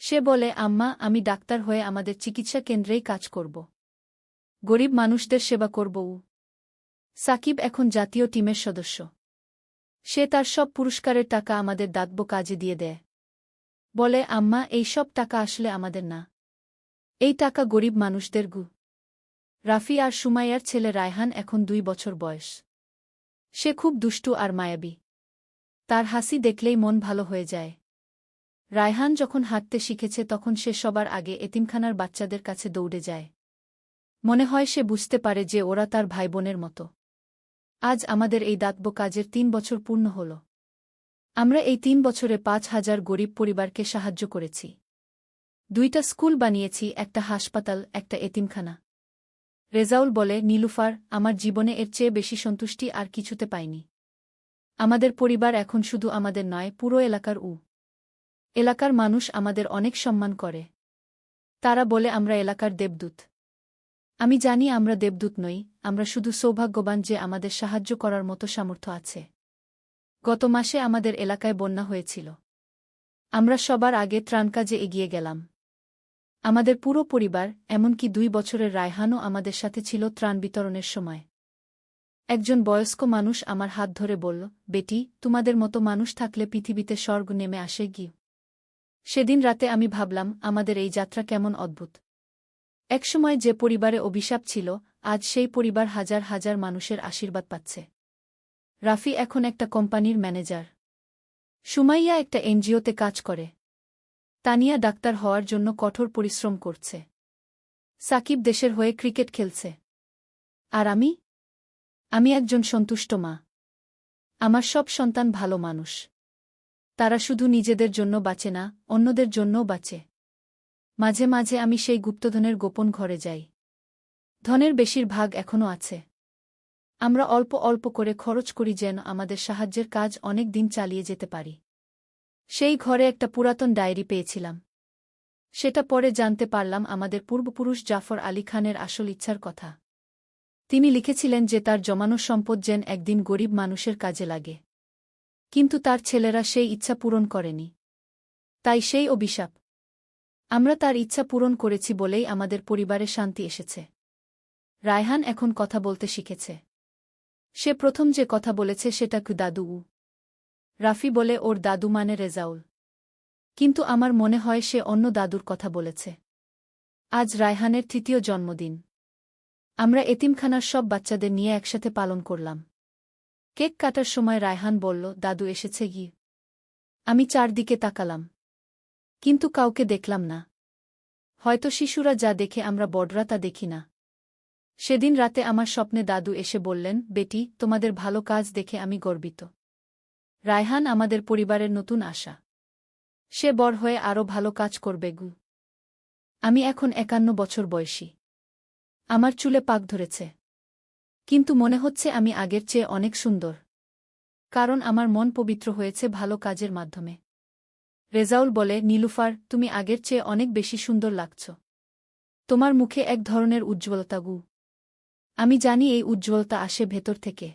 A: সে বলে, আম্মা, আমি ডাক্তার হয়ে আমাদের চিকিৎসা কেন্দ্রেই কাজ করব। গরিব মানুষদের সেবা করব। সাকিব এখন জাতীয় টিমের সদস্য। সে তার সব পুরস্কারের টাকা আমাদের দাতব্য কাজে দিয়ে দেয়। বলে, আম্মা, এই সব টাকা আসলে আমাদের না। এই টাকা গরিব মানুষদের গু। রাফি আর সুমাইয়ার ছেলে রায়হান এখন 2 বছর বয়স। সে খুব দুষ্টু আর মায়াবী। তার হাসি দেখলেই মন ভালো হয়ে যায়। রায়হান যখন হাঁটতে শিখেছে তখন সে সবার আগে এতিমখানার বাচ্চাদের কাছে দৌড়ে যায়। মনে হয় সে বুঝতে পারে যে ওরা তার ভাইবোনের মতো। আজ আমাদের এই দাতব্য কাজের 3 বছর পূর্ণ হল। আমরা এই 3 বছরে 5,000 গরিব পরিবারকে সাহায্য করেছি। 2টা স্কুল বানিয়েছি, একটা হাসপাতাল, একটা এতিমখানা। রেজাউল বলে, নীলুফার, আমার জীবনে এর চেয়ে বেশি সন্তুষ্টি আর কিছুতে পাইনি। আমাদের পরিবার এখন শুধু আমাদের নয়, পুরো এলাকার মানুষ আমাদের অনেক সম্মান করে। তারা বলে আমরা এলাকার দেবদূত। আমি জানি আমরা দেবদূত নই, আমরা শুধু সৌভাগ্যবান যে আমাদের সাহায্য করার মতো সামর্থ্য আছে। গত মাসে আমাদের এলাকায় বন্যা হয়েছিল। আমরা সবার আগে ত্রাণ কাজে এগিয়ে গেলাম। আমাদের পুরো পরিবার, এমনকি 2 বছরের রায়হানও আমাদের সাথে ছিল ত্রাণ বিতরণের সময়। একজন বয়স্ক মানুষ আমার হাত ধরে বলল, বেটি, তোমাদের মতো মানুষ থাকলে পৃথিবীতে স্বর্গ নেমে আসে গি। সেদিন রাতে আমি ভাবলাম, আমাদের এই যাত্রা কেমন অদ্ভুত। একসময় যে পরিবারে অভিশাপ ছিল, আজ সেই পরিবার হাজার হাজার মানুষের আশীর্বাদ পাচ্ছে। রাফি এখন একটা কোম্পানির ম্যানেজার। সুমাইয়া একটা এনজিওতে কাজ করে। তানিয়া ডাক্তার হওয়ার জন্য কঠোর পরিশ্রম করছে। সাকিব দেশের হয়ে ক্রিকেট খেলছে। আর আমি একজন সন্তুষ্ট মা। আমার সব সন্তান ভালো মানুষ। তারা শুধু নিজেদের জন্য বাঁচে না, অন্যদের জন্যও বাঁচে। মাঝে মাঝে আমি সেই গুপ্তধনের গোপন ঘরে যাই। ধনের বেশিরভাগ এখনও আছে। আমরা অল্প অল্প করে খরচ করি যেন আমাদের সাহায্যের কাজ অনেক দিন চালিয়ে যেতে পারি। সেই ঘরে একটা পুরাতন ডায়েরি পেয়েছিলাম। সেটা পরে জানতে পারলাম আমাদের পূর্বপুরুষ জাফর আলী খানের আসল ইচ্ছার কথা। তিনি লিখেছিলেন যে তার জমানো সম্পদ যেন একদিন গরিব মানুষের কাজে লাগে। কিন্তু তার ছেলেরা সেই ইচ্ছা পূরণ করেনি। তাই সেই অভিশাপ। আমরা তার ইচ্ছা পূরণ করেছি বলেই আমাদের পরিবারে শান্তি এসেছে। রায়হান এখন কথা বলতে শিখেছে। সে প্রথম যে কথা বলেছে সেটা দাদু। রাফি বলে ওর দাদু মানে রেজাউল। কিন্তু আমার মনে হয় সে অন্য দাদুর কথা বলেছে। আজ রায়হানের 3য় জন্মদিন। আমরা এতিমখানার সব বাচ্চাদের নিয়ে একসাথে পালন করলাম। কেক কাটার সময় রায়হান বলল, দাদু এসেছে গি। আমি চারদিকে তাকালাম। কিন্তু কাউকে দেখলাম না। হয়তো শিশুরা যা দেখে আমরা বড়রা তা দেখি না। সেদিন রাতে আমার স্বপ্নে দাদু এসে বললেন, বেটি, তোমাদের ভালো কাজ দেখে আমি গর্বিত। রায়হান আমাদের পরিবারের নতুন আশা। সে বড় হয়ে আরও ভালো কাজ করবে গু। আমি এখন 51 বছর বয়সী। আমার চুলে পাক ধরেছে। কিন্তু মনে হচ্ছে আমি আগের চেয়ে অনেক সুন্দর। কারণ আমার মন পবিত্র হয়েছে ভালো কাজের মাধ্যমে। রেজাউল বলে, নীলুফার, তুমি আগের চেয়ে অনেক বেশি সুন্দর লাগছ। তোমার মুখে এক ধরনের উজ্জ্বলতা গু। আমি জানি এই উজ্জ্বলতা আসে ভেতর থেকে।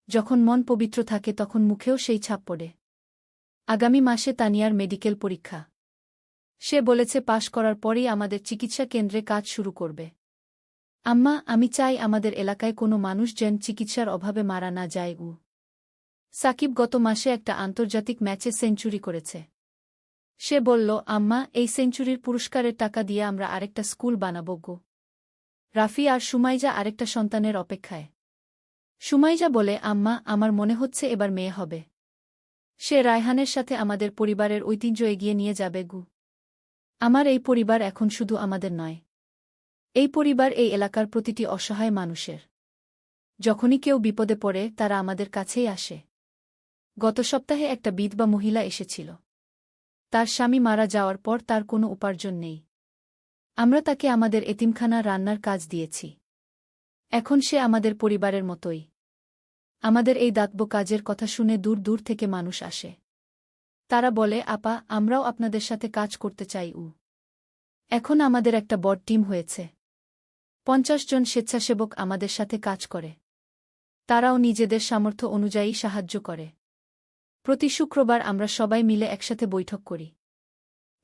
A: যখন মন পবিত্র থাকে তখন মুখেও সেই ছাপ পড়ে। আগামী মাসে তানিয়ার মেডিকেল পরীক্ষা। সে বলেছে পাশ করার পরেই আমাদের চিকিৎসা কেন্দ্রে কাজ শুরু করবে। আম্মা, আমি চাই আমাদের এলাকায় কোনো মানুষ যেন চিকিৎসার অভাবে মারা না যায়। সাকিব গত মাসে একটা আন্তর্জাতিক ম্যাচে সেঞ্চুরি করেছে। সে বলল, আম্মা, এই সেঞ্চুরির পুরস্কারের টাকা দিয়ে আমরা আরেকটা স্কুল বানাবো গো। রাফি আর সুমাইজা আরেকটা সন্তানের অপেক্ষায়। সুমাইজা বলে, আম্মা, আমার মনে হচ্ছে এবার মেয়ে হবে। সে রায়হানের সাথে আমাদের পরিবারের ঐতিহ্য এগিয়ে নিয়ে যাবে গু। আমার এই পরিবার এখন শুধু আমাদের নয়। এই পরিবার এই এলাকার প্রতিটি অসহায় মানুষের। যখনই কেউ বিপদে পড়ে তারা আমাদের কাছেই আসে। গত সপ্তাহে একটা বিধবা মহিলা এসেছিল। তার স্বামী মারা যাওয়ার পর তার কোনো উপার্জন নেই। আমরা তাকে আমাদের এতিমখানা রান্নার কাজ দিয়েছি। এখন সে আমাদের পরিবারের মতোই। আমাদের এই দাতব্য কাজের কথা শুনে দূর দূর থেকে মানুষ আসে। তারা বলে, আপা, আমরাও আপনাদের সাথে কাজ করতে চাই। এখন আমাদের একটা বড় টিম হয়েছে। 50 জন স্বেচ্ছাসেবক আমাদের সাথে কাজ করে। তারাও নিজেদের সামর্থ্য অনুযায়ী সাহায্য করে। প্রতি শুক্রবার আমরা সবাই মিলে একসাথে বৈঠক করি।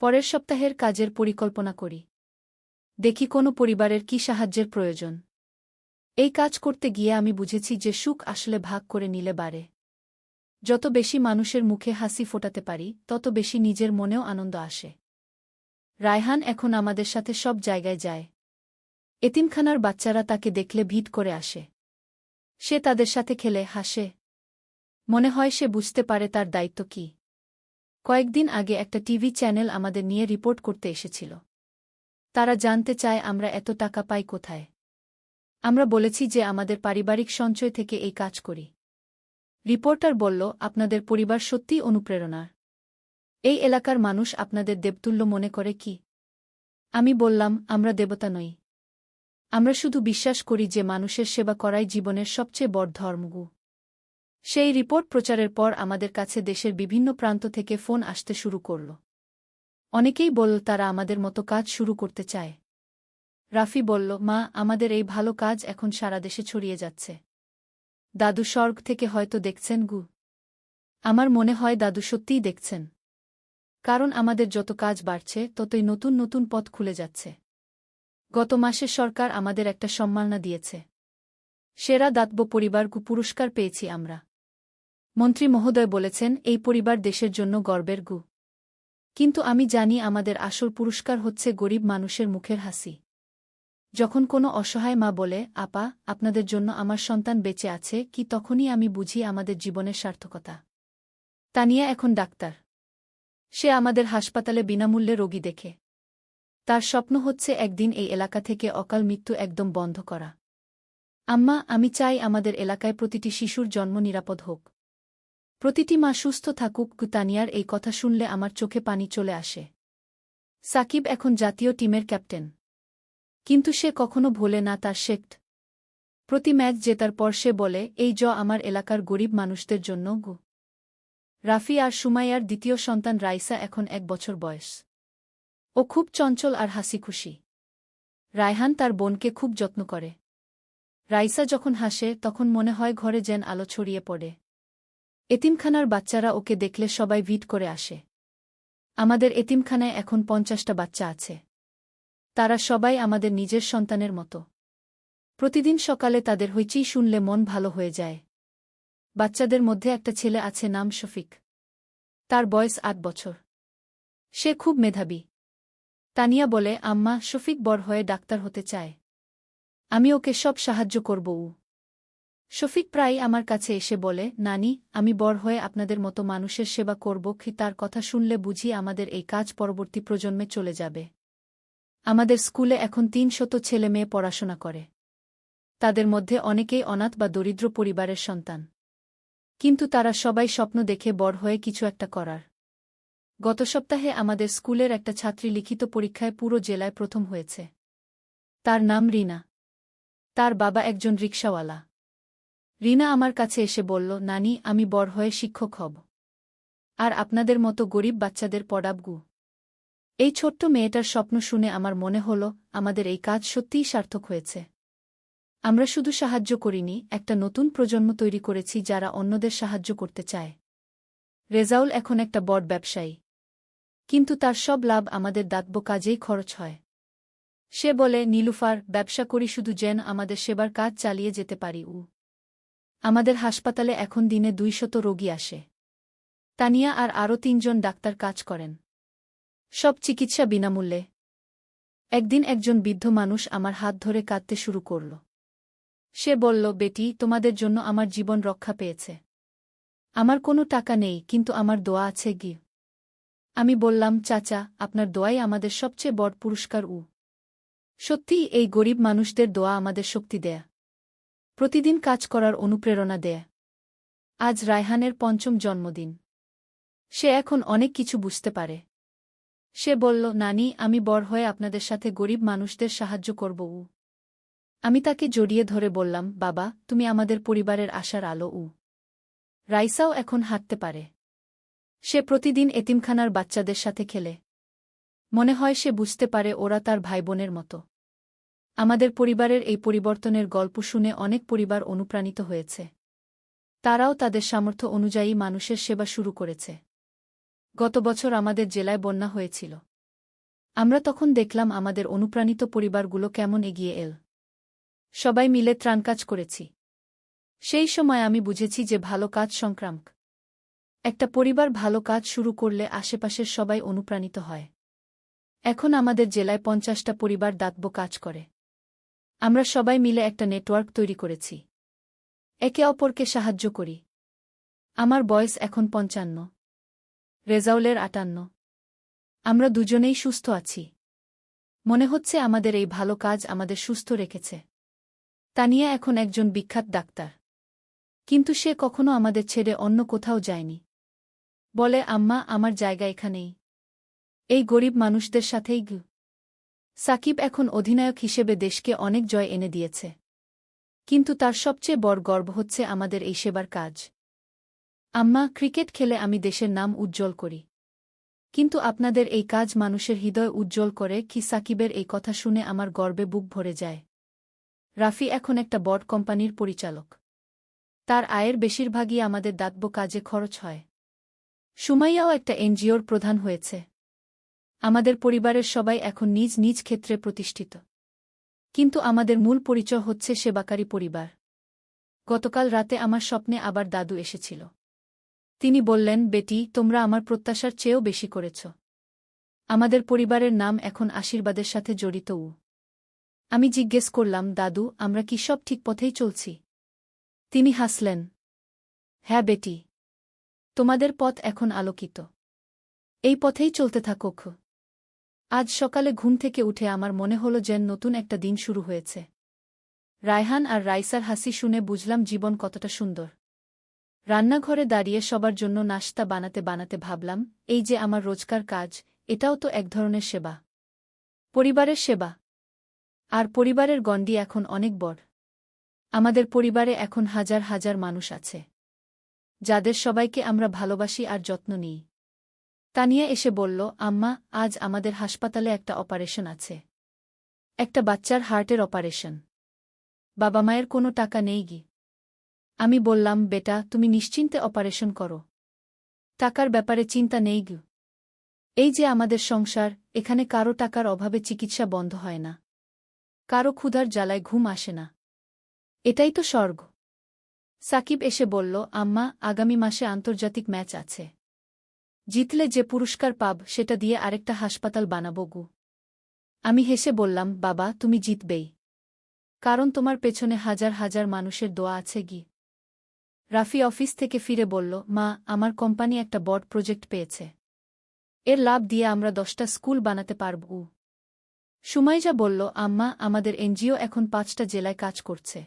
A: পরের সপ্তাহের কাজের পরিকল্পনা করি। দেখি কোনো পরিবারের কি সাহায্যের প্রয়োজন। এই কাজ করতে গিয়ে আমি বুঝেছি যে সুখ আসলে ভাগ করে নিলে বাড়ে। যত বেশি মানুষের মুখে হাসি ফোটাতে পারি, তত বেশি নিজের মনেও আনন্দ আসে। রায়হান এখন আমাদের সাথে সব জায়গায় যায়। এতিমখানার বাচ্চারা তাকে দেখলে ভিড় করে আসে। সে তাদের সাথে খেলে, হাসে। মনে হয় সে বুঝতে পারে তার দায়িত্ব কী। কয়েকদিন আগে একটা টিভি চ্যানেল আমাদের নিয়ে রিপোর্ট করতে এসেছিল। তারা জানতে চায় আমরা এত টাকা পাই কোথায়। আমরা বলেছি যে আমাদের পারিবারিক সঞ্চয় থেকে এই কাজ করি। রিপোর্টার বলল, আপনাদের পরিবার সত্যিই অনুপ্রেরণার। এই এলাকার মানুষ আপনাদের দেবতুল্য মনে করে কি? আমি বললাম, আমরা দেবতা নই। আমরা শুধু বিশ্বাস করি যে মানুষের সেবা করাই জীবনের সবচেয়ে বড় ধর্ম। সেই রিপোর্ট প্রচারের পর আমাদের কাছে দেশের বিভিন্ন প্রান্ত থেকে ফোন আসতে শুরু করল। অনেকেই বলল তারা আমাদের মতো কাজ শুরু করতে চায়। রাফি বলল, মা, আমাদের এই ভালো কাজ এখন সারা দেশে ছড়িয়ে যাচ্ছে। দাদু স্বর্গ থেকে হয়তো দেখছেন। আমার মনে হয় দাদু সত্যিই দেখছেন। কারণ আমাদের যত কাজ বাড়ছে ততই নতুন নতুন পথ খুলে যাচ্ছে। গত মাসে সরকার আমাদের একটা সম্মাননা দিয়েছে। সেরা দাতব্য পরিবার পুরস্কার পেয়েছি আমরা। মন্ত্রী মহোদয় বলেছেন, এই পরিবার দেশের জন্য গর্বের। কিন্তু আমি জানি আমাদের আসল পুরস্কার হচ্ছে গরিব মানুষের মুখের হাসি। যখন কোনো অসহায় মা বলে, আপা, আপনাদের জন্য আমার সন্তান বেঁচে আছে কি, তখনই আমি বুঝি আমাদের জীবনের সার্থকতা। তানিয়া এখন ডাক্তার। সে আমাদের হাসপাতালে বিনামূল্যে রোগী দেখে। তার স্বপ্ন হচ্ছে একদিন এই এলাকা থেকে অকাল মৃত্যু একদম বন্ধ করা। আম্মা, আমি চাই আমাদের এলাকায় প্রতিটি শিশুর জন্ম নিরাপদ হোক। প্রতিটি মা সুস্থ থাকুক। তানিয়ার এই কথা শুনলে আমার চোখে পানি চলে আসে। সাকিব এখন জাতীয় টিমের ক্যাপ্টেন। কিন্তু সে কখনো ভোলে না তার শেক্ট। প্রতি ম্যাচ জেতার পর সে বলে, এই আমার এলাকার গরিব মানুষদের জন্য। রাফি আর সুমাইয়ার দ্বিতীয় সন্তান রাইসা এখন 1 বছর বয়স। ও খুব চঞ্চল আর হাসিখুশি। রায়হান তার বোনকে খুব যত্ন করে। রাইসা যখন হাসে তখন মনে হয় ঘরে যেন আলো ছড়িয়ে পড়ে। এতিমখানার বাচ্চারা ওকে দেখলে সবাই ভিড় করে আসে। আমাদের এতিমখানায় এখন 50টা বাচ্চা আছে। তারা সবাই আমাদের নিজের সন্তানের মতো। প্রতিদিন সকালে তাদের হইচই শুনলে মন ভালো হয়ে যায়। বাচ্চাদের মধ্যে একটা ছেলে আছে, নাম শফিক। তার বয়স 8 বছর। সে খুব মেধাবী। তানিয়া বলে, আম্মা, শফিক বড় হয়ে ডাক্তার হতে চায়। আমি ওকে সব সাহায্য করব। শফিক প্রায়ই আমার কাছে এসে বলে, নানি, আমি বড় হয়ে আপনাদের মতো মানুষের সেবা করব। তার কথা শুনলে বুঝি আমাদের এই কাজ পরবর্তী প্রজন্মে চলে যাবে। আমাদের স্কুলে এখন 300 ছেলে মেয়ে পড়াশোনা করে। তাদের মধ্যে অনেকেই অনাথ বা দরিদ্র পরিবারের সন্তান। কিন্তু তারা সবাই স্বপ্ন দেখে বড় হয়ে কিছু একটা করার। গত সপ্তাহে আমাদের স্কুলের একটা ছাত্রী লিখিত পরীক্ষায় পুরো জেলায় প্রথম হয়েছে। তার নাম রিনা। তার বাবা একজন রিকশাওয়ালা। রিনা আমার কাছে এসে বলল, নানি, আমি বড় হয়ে শিক্ষক হব। আর আপনাদের মতো গরিব বাচ্চাদের পড়াবো। এই ছোট্ট মেয়েটার স্বপ্ন শুনে আমার মনে হল আমাদের এই কাজ সত্যিই সার্থক হয়েছে। আমরা শুধু সাহায্য করিনি, একটা নতুন প্রজন্ম তৈরি করেছি যারা অন্যদের সাহায্য করতে চায়। রেজাউল এখন একটা বড় ব্যবসায়ী। কিন্তু তার সব লাভ আমাদের দাতব্য কাজেই খরচ হয়। সে বলে, নীলুফার, ব্যবসা করি শুধু যেন আমাদের সেবার কাজ চালিয়ে যেতে পারি। আমাদের হাসপাতালে এখন দিনে 200 রোগী আসে। তানিয়া আর আরও 3 জন ডাক্তার কাজ করেন। সব চিকিৎসা বিনামূল্যে। একদিন একজন বৃদ্ধ মানুষ আমার হাত ধরে কাঁদতে শুরু করল। সে বলল, বেটি, তোমাদের জন্য আমার জীবন রক্ষা পেয়েছে। আমার কোনো টাকা নেই, কিন্তু আমার দোয়া আছে। আমি বললাম, চাচা, আপনার দোয়াই আমাদের সবচেয়ে বড় পুরস্কার। সত্যিই এই গরিব মানুষদের দোয়া আমাদের শক্তি দেয়, প্রতিদিন কাজ করার অনুপ্রেরণা দেয়। আজ রায়হানের ৫ম জন্মদিন। সে এখন অনেক কিছু বুঝতে পারে। সে বলল, নানি, আমি বড় হয়ে আপনাদের সাথে গরিব মানুষদের সাহায্য করব। আমি তাকে জড়িয়ে ধরে বললাম, বাবা, তুমি আমাদের পরিবারের আশার আলো। রাইসাও এখন হাঁটতে পারে। সে প্রতিদিন এতিমখানার বাচ্চাদের সাথে খেলে। মনে হয় সে বুঝতে পারে ওরা তার ভাইবোনের মতো। আমাদের পরিবারের এই পরিবর্তনের গল্প শুনে অনেক পরিবার অনুপ্রাণিত হয়েছে। তারাও তাদের সামর্থ্য অনুযায়ী মানুষের সেবা শুরু করেছে। গত বছর আমাদের জেলায় বন্যা হয়েছিল। আমরা তখন দেখলাম আমাদের অনুপ্রাণিত পরিবারগুলো কেমন এগিয়ে এল। সবাই মিলে ত্রাণকাজ করেছি। সেই সময় আমি বুঝেছি যে ভালো কাজ সংক্রামক। একটা পরিবার ভালো কাজ শুরু করলে আশেপাশের সবাই অনুপ্রাণিত হয়। এখন আমাদের জেলায় ৫০টা পরিবার দাতব্য কাজ করে। আমরা সবাই মিলে একটা নেটওয়ার্ক তৈরি করেছি। একে অপরকে সাহায্য করি। আমার বয়স এখন ৫৫। রেজাউলের ৫৮। আমরা দুজনেই সুস্থ আছি। মনে হচ্ছে আমাদের এই ভালো কাজ আমাদের সুস্থ রেখেছে। তানিয়া এখন একজন বিখ্যাত ডাক্তার। কিন্তু সে কখনো আমাদের ছেড়ে অন্য কোথাও যায়নি। বলে, আম্মা, আমার জায়গা এখানেই, এই গরিব মানুষদের সাথেই। সাকিব এখন অধিনায়ক হিসেবে দেশকে অনেক জয় এনে দিয়েছে। কিন্তু তার সবচেয়ে বড় গর্ব হচ্ছে আমাদের এই সেবার কাজ। আম্মা, ক্রিকেট খেলে আমি দেশের নাম উজ্জ্বল করি। কিন্তু আপনাদের এই কাজ মানুষের হৃদয় উজ্জ্বল করে কি? সাকিবের এই কথা শুনে আমার গর্বে বুক ভরে যায়। রাফি এখন একটা বড় কোম্পানির পরিচালক। তার আয়ের বেশিরভাগই আমাদের দাতব্য কাজে খরচ হয়। সুমাইয়াও একটা এনজিওর প্রধান হয়েছে। আমাদের পরিবারের সবাই এখন নিজ নিজ ক্ষেত্রে প্রতিষ্ঠিত। কিন্তু আমাদের মূল পরিচয় হচ্ছে সেবাকারী পরিবার। গতকাল রাতে আমার স্বপ্নে আবার দাদু এসেছিল। তিনি বললেন, বেটি, তোমরা আমার প্রত্যাশার চেয়েও বেশি করেছ। আমাদের পরিবারের নাম এখন আশীর্বাদের সাথে জড়িত। আমি জিজ্ঞেস করলাম, দাদু, আমরা কি সব ঠিক পথেই চলছি? তিনি হাসলেন। হ্যাঁ বেটি, তোমাদের পথ এখন আলোকিত। এই পথেই চলতে থাকুক। আজ সকালে ঘুম থেকে উঠে আমার মনে হলো যেন নতুন একটা দিন শুরু হয়েছে। রায়হান আর রাইসার হাসি শুনে বুঝলাম জীবন কতটা সুন্দর। রান্নাঘরে দাঁড়িয়ে সবার জন্য নাশতা বানাতে বানাতে ভাবলাম, এই যে আমার রোজকার কাজ, এটাও তো এক ধরনের সেবা। পরিবারের সেবা। আর পরিবারের গণ্ডি এখন অনেক বড়। আমাদের পরিবারে এখন হাজার হাজার মানুষ আছে, যাদের সবাইকে আমরা ভালোবাসি আর যত্ন নিই। তানিয়া এসে বলল, আম্মা, আজ আমাদের হাসপাতালে একটা অপারেশন আছে। একটা বাচ্চার হার্টের অপারেশন। বাবা মায়ের কোনো টাকা নেই গি। আমি বললাম, বেটা, তুমি নিশ্চিন্তে অপারেশন করো। টাকার ব্যাপারে চিন্তা নেই গি। এই যে আমাদের সংসার, এখানে কারো টাকার অভাবে চিকিৎসা বন্ধ হয় না। কারো ক্ষুধার জ্বালায় ঘুম আসে না। এটাই তো স্বর্গ। সাকিব এসে বলল, আম্মা, আগামী মাসে আন্তর্জাতিক ম্যাচ আছে। জিতলে যে পুরস্কার পাব সেটা দিয়ে আরেকটা হাসপাতাল বানাবো গু। আমি হেসে বললাম, বাবা, তুমি জিতবেই। কারণ তোমার পেছনে হাজার হাজার মানুষের দোয়া আছে গি। রাফি অফিস থেকে ফিরে বলল, মা, আমার কোম্পানি একটা বড় প্রজেক্ট পেয়েছে। এর লাভ দিয়ে আমরা 10টা স্কুল বানাতে পারব। সুমাইজা বলল, আম্মা, আমাদের এনজিও এখন 5টা জেলায় কাজ করছে।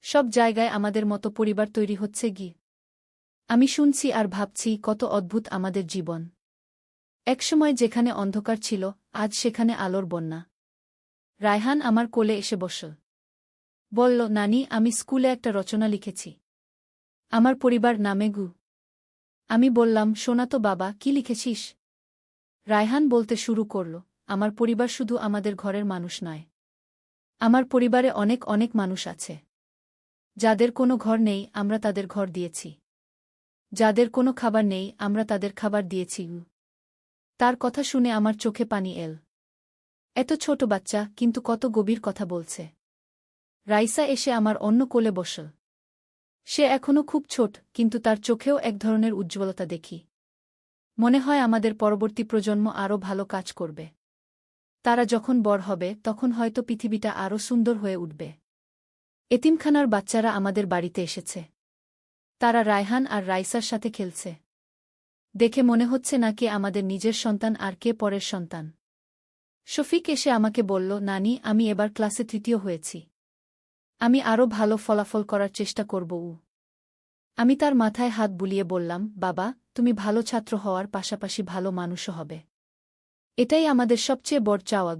A: সব জায়গায় আমাদের মতো পরিবার তৈরি হচ্ছে গি। আমি শুনছি আর ভাবছি, কত অদ্ভুত আমাদের জীবন। একসময় যেখানে অন্ধকার ছিল, আজ সেখানে আলোর বন্যা। রায়হান আমার কোলে এসে বসল। বলল, নানি, আমি স্কুলে একটা রচনা লিখেছি আমার পরিবার নামে গু। আমি বললাম, শোনা তো বাবা, কি লিখেছিস? রায়হান বলতে শুরু করল, আমার পরিবার শুধু আমাদের ঘরের মানুষ নয়। আমার পরিবারে অনেক অনেক মানুষ আছে, যাদের কোনো ঘর নেই, আমরা তাদের ঘর দিয়েছি। যাদের কোনো খাবার নেই, আমরা তাদের খাবার দিয়েছি। তার কথা শুনে আমার চোখে পানি এল। এত ছোট বাচ্চা, কিন্তু কত গভীর কথা বলছে। রাইসা এসে আমার অন্য কোলে বসল। সে এখনও খুব ছোট, কিন্তু তার চোখেও এক ধরনের উজ্জ্বলতা দেখি। মনে হয় আমাদের পরবর্তী প্রজন্ম আরও ভালো কাজ করবে। তারা যখন বড় হবে, তখন হয়তো পৃথিবীটা আরও সুন্দর হয়ে উঠবে। এতিমখানার বাচ্চারা আমাদের বাড়িতে এসেছে। তারা রায়হান আর রাইসার সাথে খেলছে। দেখে মনে হচ্ছে না কে আমাদের নিজের সন্তান আর কে পরের সন্তান। শফিক এসে আমাকে বলল, নানি, আমি এবার ক্লাসে 3য় হয়েছি। আমি আরও ভালো ফলাফল করার চেষ্টা করব। আমি তার মাথায় হাত বুলিয়ে বললাম, বাবা, তুমি ভালো ছাত্র হওয়ার পাশাপাশি ভালো মানুষও হবে। এটাই আমাদের সবচেয়ে বড় চাওয়া।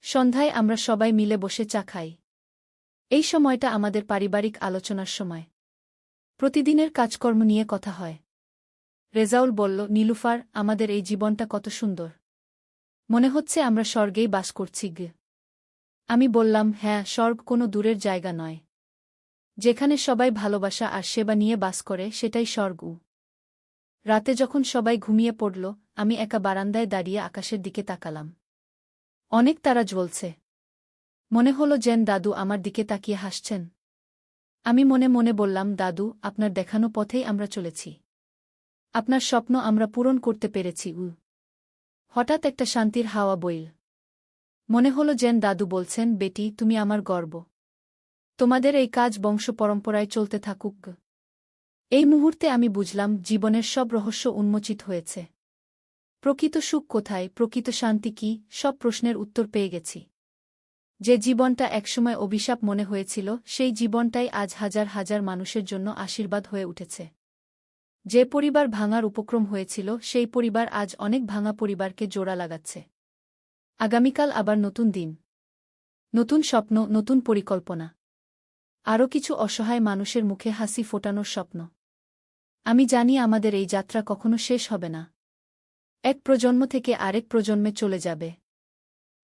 A: সন্ধ্যায় আমরা সবাই মিলে বসে চা খাই। এই সময়টা আমাদের পারিবারিক আলোচনার সময়। প্রতিদিনের কাজকর্ম নিয়ে কথা হয়। রেজাউল বলল, নীলুফার, আমাদের এই জীবনটা কত সুন্দর। মনে হচ্ছে আমরা স্বর্গেই বাস করছি। আমি বললাম, হ্যাঁ, স্বর্গ কোনো দূরের জায়গা নয়। যেখানে সবাই ভালোবাসা আর সেবা নিয়ে বাস করে, সেটাই স্বর্গ। রাতে যখন সবাই ঘুমিয়ে পড়ল, আমি একা বারান্দায় দাঁড়িয়ে আকাশের দিকে তাকালাম। অনেক তারা জ্বলছে। মনে হলো যেন দাদু আমার দিকে তাকিয়ে হাসছেন। আমি মনে মনে বললাম, দাদু, আপনার দেখানো পথেই আমরা চলেছি। আপনার স্বপ্ন আমরা পূরণ করতে পেরেছি। হঠাৎ একটা শান্তির হাওয়া বইল। মনে হলো যেন দাদু বলছেন, বেটি, তুমি আমার গর্ব। তোমাদের এই কাজ বংশ পরম্পরায় চলতে থাকুক। এই মুহূর্তে আমি বুঝলাম, জীবনের সব রহস্য উন্মোচিত হয়েছে। প্রকৃত সুখ কোথায়, প্রকৃত শান্তি কি, সব প্রশ্নের উত্তর পেয়ে গেছি। যে জীবনটা একসময় অভিশাপ মনে হয়েছিল, সেই জীবনটাই আজ হাজার হাজার মানুষের জন্য আশীর্বাদ হয়ে উঠেছে। যে পরিবার ভাঙার উপক্রম হয়েছিল, সেই পরিবার আজ অনেক ভাঙা পরিবারকে জোড়া লাগাচ্ছে। আগামীকাল আবার নতুন দিন, নতুন স্বপ্ন, নতুন পরিকল্পনা। আরও কিছু অসহায় মানুষের মুখে হাসি ফোটানোর স্বপ্ন। আমি জানি আমাদের এই যাত্রা কখনো শেষ হবে না। এক প্রজন্ম থেকে আরেক প্রজন্মে চলে যাবে।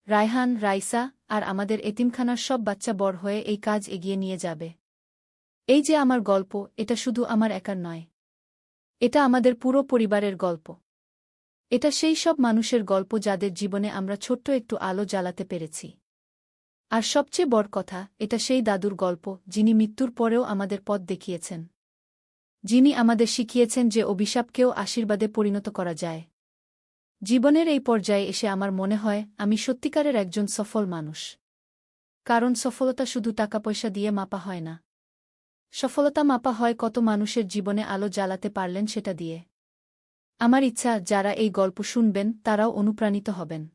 A: রায়হান, রাইসা আর আমাদের এতিমখানার সব বাচ্চা বড় হয়ে এই কাজ এগিয়ে নিয়ে যাবে। এই যে আমার গল্প, এটা শুধু আমার একার নয়। এটা আমাদের পুরো পরিবারের গল্প। এটা সেই সব মানুষের গল্প যাদের জীবনে আমরা ছোট্ট একটু আলো জ্বালাতে পেরেছি। আর সবচেয়ে বড় কথা, এটা সেই দাদুর গল্প, যিনি মৃত্যুর পরেও আমাদের পথ দেখিয়েছেন। যিনি আমাদের শিখিয়েছেন যে অভিশাপকেও আশীর্বাদে পরিণত করা যায়। জীবনের এই পর্যায়ে এসে আমার মনে হয়, আমি সত্যিকারের একজন সফল মানুষ। কারণ সফলতা শুধু টাকা পয়সা দিয়ে মাপা হয় না। সফলতা মাপা হয় কত মানুষের জীবনে আলো জ্বালাতে পারলেন সেটা দিয়ে। আমার ইচ্ছা, যারা এই গল্প শুনবেন তারাও অনুপ্রাণিত হবেন।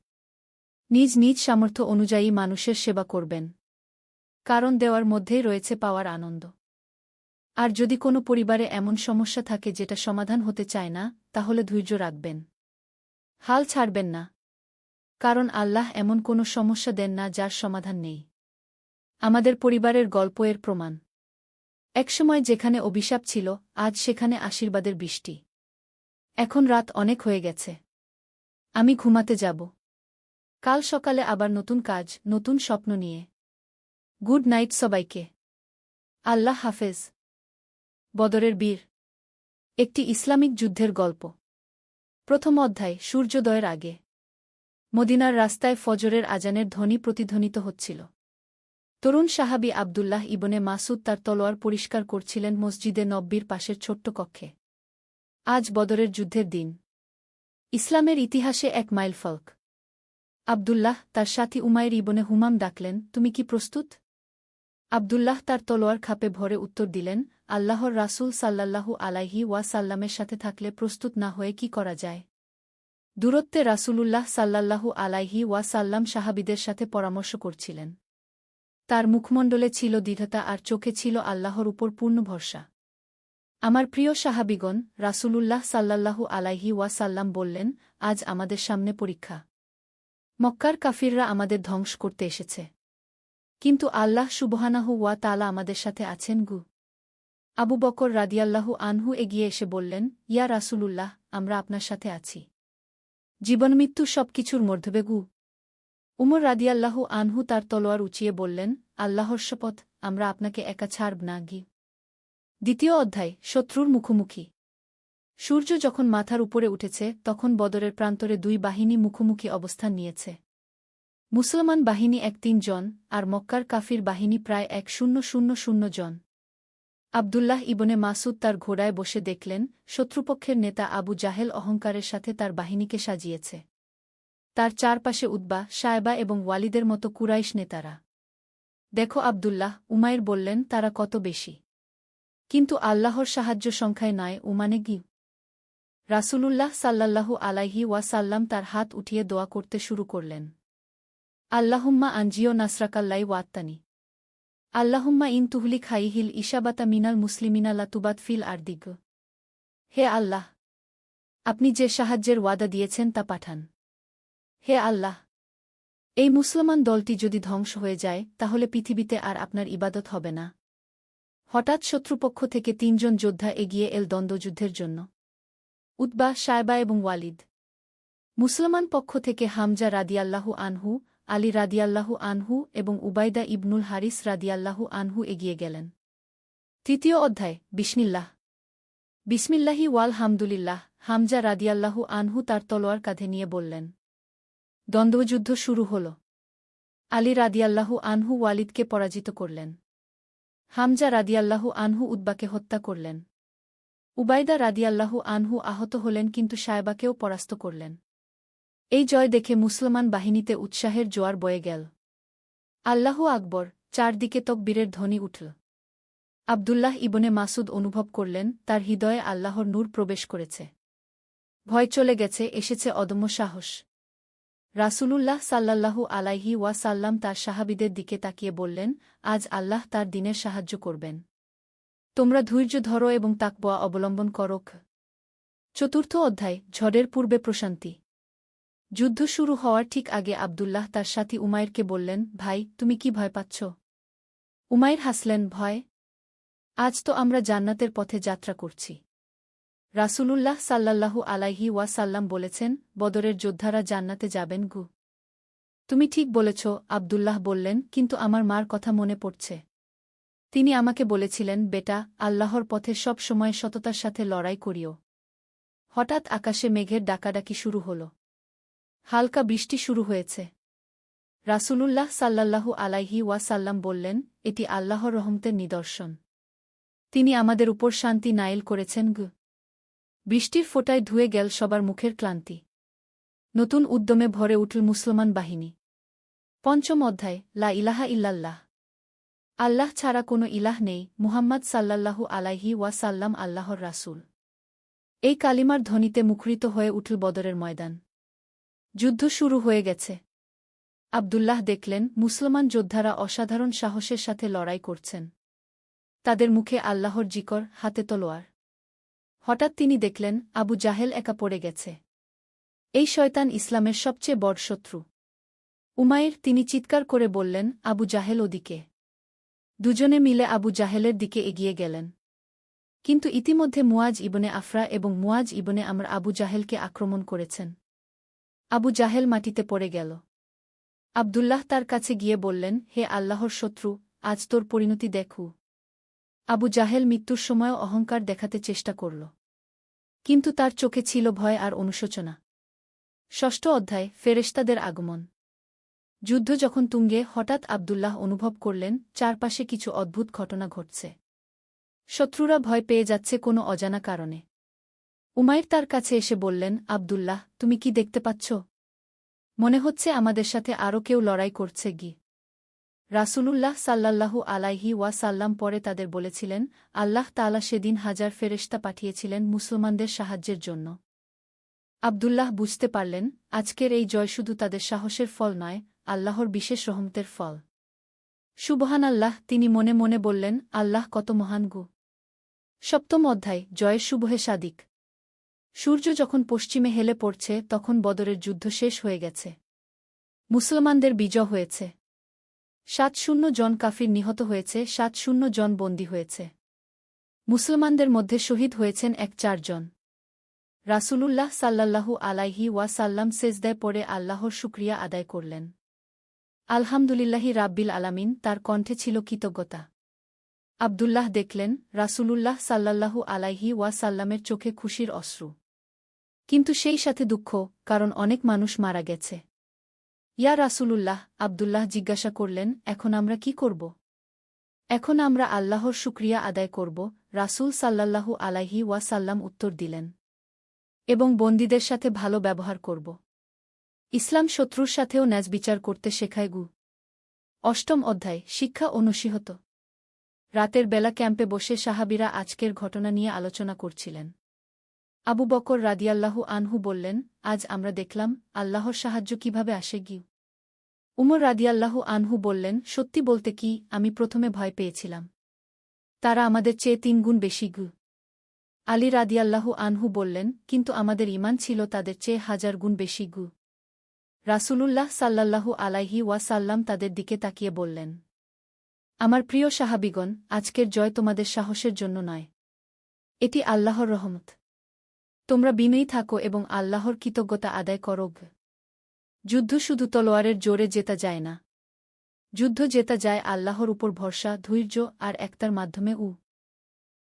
A: নিজ নিজ সামর্থ্য অনুযায়ী মানুষের সেবা করবেন। কারণ দেওয়ার মধ্যেই রয়েছে পাওয়ার আনন্দ। আর যদি কোনো পরিবারে এমন সমস্যা থাকে যেটা সমাধান হতে চায় না, তাহলে ধৈর্য রাখবেন। হাল ছাড়বেন না। কারণ আল্লাহ এমন কোনো সমস্যা দেন না যার সমাধান নেই। আমাদের পরিবারের গল্প এর প্রমাণ। একসময় যেখানে অভিশাপ ছিল, আজ সেখানে আশীর্বাদের বৃষ্টি। এখন রাত অনেক হয়ে গেছে। আমি ঘুমাতে যাব। কাল সকালে আবার নতুন কাজ, নতুন স্বপ্ন নিয়ে। গুড নাইট সবাইকে। আল্লাহ হাফেজ। বদরের বীর। একটি ইসলামিক যুদ্ধের গল্প। প্রথম অধ্যায়, সূর্যোদয়ের আগে। মদিনার রাস্তায় ফজরের আজানের ধ্বনি প্রতিধ্বনিত হচ্ছিল। তরুণ সাহাবী আবদুল্লাহ ইবনে মাসুদ তার তলোয়ার পরিষ্কার করছিলেন মসজিদে নব্বীর পাশের ছোট্ট কক্ষে। আজ বদরের যুদ্ধের দিন। ইসলামের ইতিহাসে এক মাইলফলক। আবদুল্লাহ তার সাথী উমাইর ইবনে হুমাম ডাকলেন, তুমি কি প্রস্তুত? আবদুল্লাহ তার তলোয়ার খাপে ভরে উত্তর দিলেন, আল্লাহর রাসূল সাল্লাল্লাহু আলাইহি ওয়াসাল্লামের সাথে থাকলে প্রস্তুত না হয়ে কি করা যায়? দূরত্বে রাসূলুল্লাহ সাল্লাল্লাহু আলাইহি ওয়াসাল্লাম সাহাবীদের সাথে পরামর্শ করছিলেন। তার মুখমণ্ডলে ছিল দৃঢ়তা আর চোখে ছিল আল্লাহর উপর পূর্ণ ভরসা। আমার প্রিয় সাহাবীগণ, রাসূলুল্লাহ সাল্লাল্লাহু আলাইহি ওয়াসাল্লাম বললেন, আজ আমাদের সামনে পরীক্ষা। মক্কার কাফিররা আমাদের ধ্বংস করতে এসেছে। কিন্তু আল্লাহ সুবহানাহু ওয়া তাআলা আমাদের সাথে আছেন। আবু বকর রাদিয়াল্লাহু আনহু এগিয়ে এসে বললেন, ইয়া রাসূলুল্লাহ, আমরা আপনার সাথে আছি। জীবনমৃত্যু সবকিছুর মধ্যে। উমর রাদিয়াল্লাহু আনহু তার তলোয়ার উঁচিয়ে বললেন, আল্লাহর শপথ, আমরা আপনাকে একা ছাড়ব না। দ্বিতীয় অধ্যায়, শত্রুর মুখোমুখি। সূর্য যখন মাথার উপরে উঠেছে, তখন বদরের প্রান্তরে দুই বাহিনী মুখোমুখি অবস্থান নিয়েছে। মুসলমান বাহিনী ১৩ জন, আর মক্কার কাফির বাহিনী প্রায় ১০০০ জন। আবদুল্লাহ ইবনে মাসুদ তার ঘোড়ায় বসে দেখলেন, শত্রুপক্ষের নেতা আবু জাহেল অহংকারের সাথে তার বাহিনীকে সাজিয়েছে। তার চারপাশে উতবা, শায়বা এবং ওয়ালিদের মতো কুরাইশ নেতারা। দেখো আবদুল্লাহ, উমাইর বললেন, তারা কত বেশি। কিন্তু আল্লাহর সাহায্য সংখ্যায় নয়, উমানে গি। রাসূলুল্লাহ সাল্লাল্লাহু আলাইহি ওয়াসাল্লাম তার হাত উঠিয়ে দোয়া করতে শুরু করলেন। আল্লাহুম্মা আনজিও নাসরাকাল্লাই ওয়াত্তানি। আল্লাহুম্মা ইন তুহলিক হাইহিল ইশাবাতা মিনাল মুসলিমিনা লা তুবাত ফিল আরদিগ। হে আল্লাহ, আপনি যে সাহায্যের ওয়াদা দিয়েছেন তা পাঠান। হে আল্লাহ, এই মুসলমান দলটি যদি ধ্বংস হয়ে যায় তাহলে পৃথিবীতে আর আপনার ইবাদত হবে না। হঠাৎ শত্রুপক্ষ থেকে ৩ জন যোদ্ধা এগিয়ে এল দ্বন্দ্বযুদ্ধের জন্য। উতবা, শায়বা এবং ওয়ালিদ। মুসলমান পক্ষ থেকে হামজা রাদিয়াল্লাহু আনহু, আলী রাদিয়াল্লাহু আনহু এবং উবাইদা ইবনুল হারিস রাদিয়াল্লাহু আনহু এগিয়ে গেলেন। তৃতীয় অধ্যায়। বিসমিল্লাহ। বিসমিল্লাহি ওয়াল হামদুলিল্লাহ। হামজা রাদিয়াল্লাহু আনহু তার তলোয়ার কাঁধে নিয়ে বললেন। দ্বন্দ্বযুদ্ধ শুরু হল। আলী রাদিয়াল্লাহু আনহু ওয়ালিদকে পরাজিত করলেন। হামজা রাদিয়াল্লাহু আনহু উতবাকে হত্যা করলেন। উবাইদা রাদিয়াল্লাহু আনহু আহত হলেন কিন্তু শায়বাকেও পরাস্ত করলেন। এই জয় দেখে মুসলমান বাহিনীতে উৎসাহের জোয়ার বয়ে গেল। আল্লাহু আকবর! চারদিকে তকবীরের ধ্বনি উঠল। আব্দুল্লাহ ইবনে মাসুদ অনুভব করলেন তার হৃদয়ে আল্লাহর নূর প্রবেশ করেছে। ভয় চলে গেছে, এসেছে অদম্য সাহস। রাসূলুল্লাহ সাল্লাল্লাহু আলাইহি ওয়াসাল্লাম তার সাহাবীদের দিকে তাকিয়ে বললেন, আজ আল্লাহ তার দ্বীনের সাহায্য করবেন। তোমরা ধৈর্য ধরো এবং তাকওয়া অবলম্বন করো। চতুর্থ অধ্যায়। ঝড়ের পূর্বে প্রশান্তি। যুদ্ধ শুরু হওয়ার ঠিক আগে আব্দুল্লাহ তার সাথী উমাইরকে বললেন, ভাই, তুমি কি ভয় পাচ্ছ? উমাইর হাসলেন, ভয়? আজ তো আমরা জান্নাতের পথে যাত্রা করছি। রাসূলুল্লাহ সাল্লাল্লাহু আলাইহি ওয়াসাল্লাম বলেছেন, বদরের যোদ্ধারা জান্নাতে যাবেন গু। তুমি ঠিক বলেছ, আব্দুল্লাহ বললেন, কিন্তু আমার মার কথা মনে পড়ছে। তিনি আমাকে বলেছিলেন, বেটা, আল্লাহর পথে সব সময় সততার সাথে লড়াই করিও। হঠাৎ আকাশে মেঘের ডাকাডাকি শুরু হল। হালকা বৃষ্টি শুরু হয়েছে। রাসূলুল্লাহ সাল্লাল্লাহু আলাইহি ওয়াসাল্লাম বললেন, এটি আল্লাহর রহমতের নিদর্শন। তিনি আমাদের উপর শান্তি নায়েল করেছেন গু। বৃষ্টির ফোঁটায় ধুয়ে গেল সবার মুখের ক্লান্তি। নতুন উদ্যমে ভরে উঠল মুসলমান বাহিনী। পঞ্চম অধ্যায়। লা ইলাহা ইল্লাল্লাহ। আল্লাহ ছাড়া কোনো ইলাহ নেই, মুহাম্মদ সাল্লাল্লাহু আলাইহি ওয়াসাল্লাম আল্লাহর রাসূল। এই কালিমার ধ্বনিতে মুখরিত হয়ে উঠল বদরের ময়দান। যুদ্ধ শুরু হয়ে গেছে। আব্দুল্লাহ দেখলেন মুসলমান যোদ্ধারা অসাধারণ সাহসের সাথে লড়াই করছেন। তাদের মুখে আল্লাহর জিকর, হাতে তলোয়ার। হঠাৎ তিনি দেখলেন আবু জাহেল একা পড়ে গেছে। এই শয়তান ইসলামের সবচেয়ে বড় শত্রু। উমাইর, তিনি চিৎকার করে বললেন, আবু জাহেল ওদিকে। দুজনে মিলে আবু জাহেলের দিকে এগিয়ে গেলেন। কিন্তু ইতিমধ্যে মুয়াজ ইবনে আফরা এবং মুয়াজ ইবনে আমর আবু জাহেলকে আক্রমণ করেছেন। আবু জাহেল মাটিতে পড়ে গেল। আব্দুল্লাহ তার কাছে গিয়ে বললেন, হে আল্লাহর শত্রু, আজ তোর পরিণতি দেখু। আবু জাহেল মৃত্যুর সময়ও অহংকার দেখাতে চেষ্টা করল। কিন্তু তার চোখে ছিল ভয় আর অনুশোচনা। ষষ্ঠ অধ্যায়। ফেরেশতাদের আগমন। যুদ্ধ যখন তুঙ্গে, হঠাৎ আব্দুল্লাহ অনুভব করলেন চারপাশে কিছু অদ্ভুত ঘটনা ঘটছে। শত্রুরা ভয় পেয়ে যাচ্ছে কোনো অজানা কারণে। উমাইর তার কাছে এসে বললেন, আব্দুল্লাহ, তুমি কি দেখতে পাচ্ছ? মনে হচ্ছে আমাদের সাথে আরও কেউ লড়াই করছে গি। রাসূলুল্লাহ সাল্লাল্লাহু আলাইহি ওয়াসাল্লাম পরে তাদের বলেছিলেন, আল্লাহ তাআলা সেদিন হাজার ফেরেশতা পাঠিয়েছিলেন মুসলমানদের সাহায্যের জন্য। আব্দুল্লাহ বুঝতে পারলেন আজকের এই জয় শুধু তাদের সাহসের ফল নয়, আল্লাহর বিশেষ রহমতের ফল। সুবহানাল্লাহ! তিনি মনে মনে বললেন, আল্লাহ কত মহান গু। সপ্তম অধ্যায়। জয়ের সুবহে সাদিক। সূর্য যখন পশ্চিমে হেলে পড়ছে তখন বদরের যুদ্ধ শেষ হয়ে গেছে। মুসলমানদের বিজয় হয়েছে। ৭০ জন কাফির নিহত হয়েছে, ৭০ জন বন্দী হয়েছে। মুসলমানদের মধ্যে শহীদ হয়েছেন ১-৪ জন। রাসূলুল্লাহ সাল্লাল্লাহু আলাইহি ওয়াসাল্লাম সেজদায় পড়ে আল্লাহর শুকরিয়া আদায় করলেন। আলহামদুলিল্লাহি রাব্বিল আলামিন, তার কণ্ঠে ছিল কৃতজ্ঞতা। আব্দুল্লাহ দেখলেন রাসূলুল্লাহ সাল্লাল্লাহু আলাইহি ওয়াসাল্লামের চোখে খুশির অশ্রু। কিন্তু সেই সাথে দুঃখ, কারণ অনেক মানুষ মারা গেছে। ইয়া রাসূলুল্লাহ, আব্দুল্লাহ জিজ্ঞাসা করলেন, এখন আমরা কি করব? এখন আমরা আল্লাহর শুকরিয়া আদায় করব, রাসূল সাল্লাল্লাহু আলাইহি ওয়াসাল্লাম উত্তর দিলেন। এবং বন্দীদের সাথে ভালো ব্যবহার করব। ইসলাম শত্রুর সাথেও ন্যায়বিচার করতে শেখায় গু। অষ্টম অধ্যায়। শিক্ষা ও নসিহত। রাতের বেলা ক্যাম্পে বসে সাহাবীরা আজকের ঘটনা নিয়ে আলোচনা করছিলেন। আবু বকর রাদিয়াল্লাহু আনহু বললেন, আজ আমরা দেখলাম আল্লাহর সাহায্য কিভাবে আসে গি। উমর রাদিয়াল্লাহু আনহু বললেন, সত্যি বলতে কি, আমি প্রথমে ভয় পেয়েছিলাম। তারা আমাদের চেয়ে 3 গুণ বেশি গু। আলী রাদিয়াল্লাহু আনহু বললেন, কিন্তু আমাদের ঈমান ছিল তাদের চেয়ে 1000 গুণ বেশি গু। রাসূলুল্লাহ সাল্লাল্লাহু আলাইহি ওয়াসাল্লাম তাদের দিকে তাকিয়ে বললেন, আমার প্রিয় সাহাবীগণ, আজকের জয় তোমাদের সাহসের জন্য নয়। এটি আল্লাহর রহমত। তোমরা বিনয়ী থাকো এবং আল্লাহর কৃতজ্ঞতা আদায় করো। যুদ্ধ শুধু তলোয়ারের জোরে জেতা যায় না। যুদ্ধ জেতা যায় আল্লাহর উপর ভরসা, ধৈর্য আর একতার মাধ্যমে।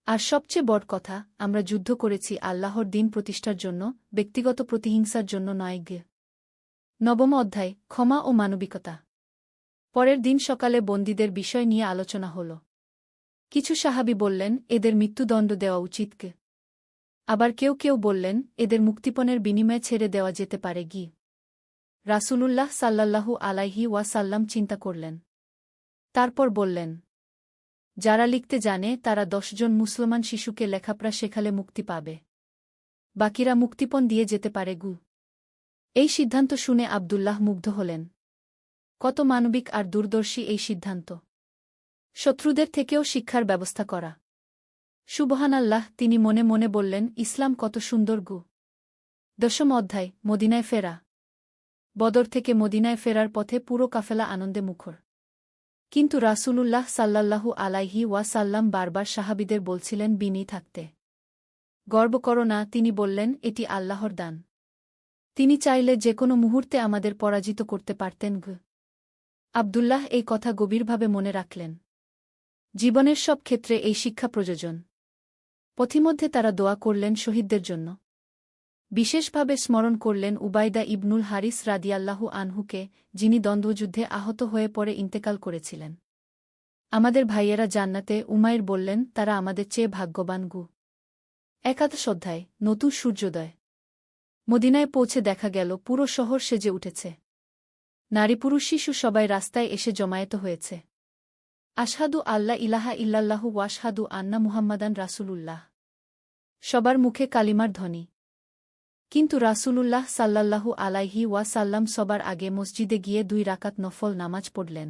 A: আর সবচেয়ে বড় কথা, আমরা যুদ্ধ করেছি আল্লাহর দ্বীন প্রতিষ্ঠার জন্য, ব্যক্তিগত প্রতিহিংসার জন্য নয়। নবম অধ্যায়, ক্ষমা ও মানবিকতা। পরের দিন সকালে বন্দীদের বিষয় নিয়ে আলোচনা হল। কিছু সাহাবী বললেন, এদের মৃত্যুদণ্ড দেওয়া উচিত। আবার কেউ কেউ বললেন, এদের মুক্তিপণের বিনিময়ে ছেড়ে দেওয়া যেতে পারে। রাসূলুল্লাহ সাল্লাল্লাহু আলাইহি ওয়াসাল্লাম চিন্তা করলেন। তারপর বললেন, যারা লিখতে জানে তারা 10 জন মুসলমান শিশুকে লেখাপড়া শেখালে মুক্তি পাবে। বাকিরা মুক্তিপণ দিয়ে যেতে পারে। এই সিদ্ধান্ত শুনে আব্দুল্লাহ মুগ্ধ হলেন। কত মানবিক আর দূরদর্শী এই সিদ্ধান্ত! শত্রুদের থেকেও শিক্ষার ব্যবস্থা করা। সুবহানাল্লাহ, তিনি মনে মনে বললেন, ইসলাম কত সুন্দর! 10ম অধ্যায়, মদিনায় ফেরা। বদর থেকে মদিনায় ফেরার পথে পুরো কাফেলা আনন্দে মুখর। কিন্তু রাসূলুল্লাহ সাল্লাল্লাহু আলাইহি ওয়াসাল্লাম বারবার সাহাবীদের বলছিলেন বিনয়ী থাকতে। গর্ব করো না, তিনি বললেন, এটি আল্লাহর দান। তিনি চাইলে যে কোনো মুহূর্তে আমাদের পরাজিত করতে পারতেন। আব্দুল্লাহ এই কথা গভীরভাবে মনে রাখলেন। জীবনের সব ক্ষেত্রে এই শিক্ষা প্রয়োজন। পথিমধ্যে তারা দোয়া করলেন শহীদদের জন্য। বিশেষভাবে স্মরণ করলেন উবাইদা ইবনুল হারিস রাদিয়াল্লাহু আনহুকে, যিনি দ্বন্দ্বযুদ্ধে আহত হয়ে পরে ইন্তেকাল করেছিলেন। আমাদের ভাইয়েরা জান্নাতে, উমাইর বললেন, তারা আমাদের চেয়ে ভাগ্যবান। একাদশ অধ্যায়, নতুন সূর্যোদয়। মদিনায় পৌঁছে দেখা গেল পুরো শহর সেজে উঠেছে। নারী পুরুষ শিশু সবাই রাস্তায় এসে জমায়েত হয়েছে। আশহাদু আল্লা ইলাহা ইল্লাল্লাহু ওয়াশহাদু আন্না মুহাম্মাদান রাসূলুল্লাহ। সবার মুখে কালিমার ধ্বনি। কিন্তু রাসূলুল্লাহ সাল্লাল্লাহু আলাইহি ওয়াসাল্লাম সবার আগে মসজিদে গিয়ে 2 রাকাত নফল নামাজ পড়লেন।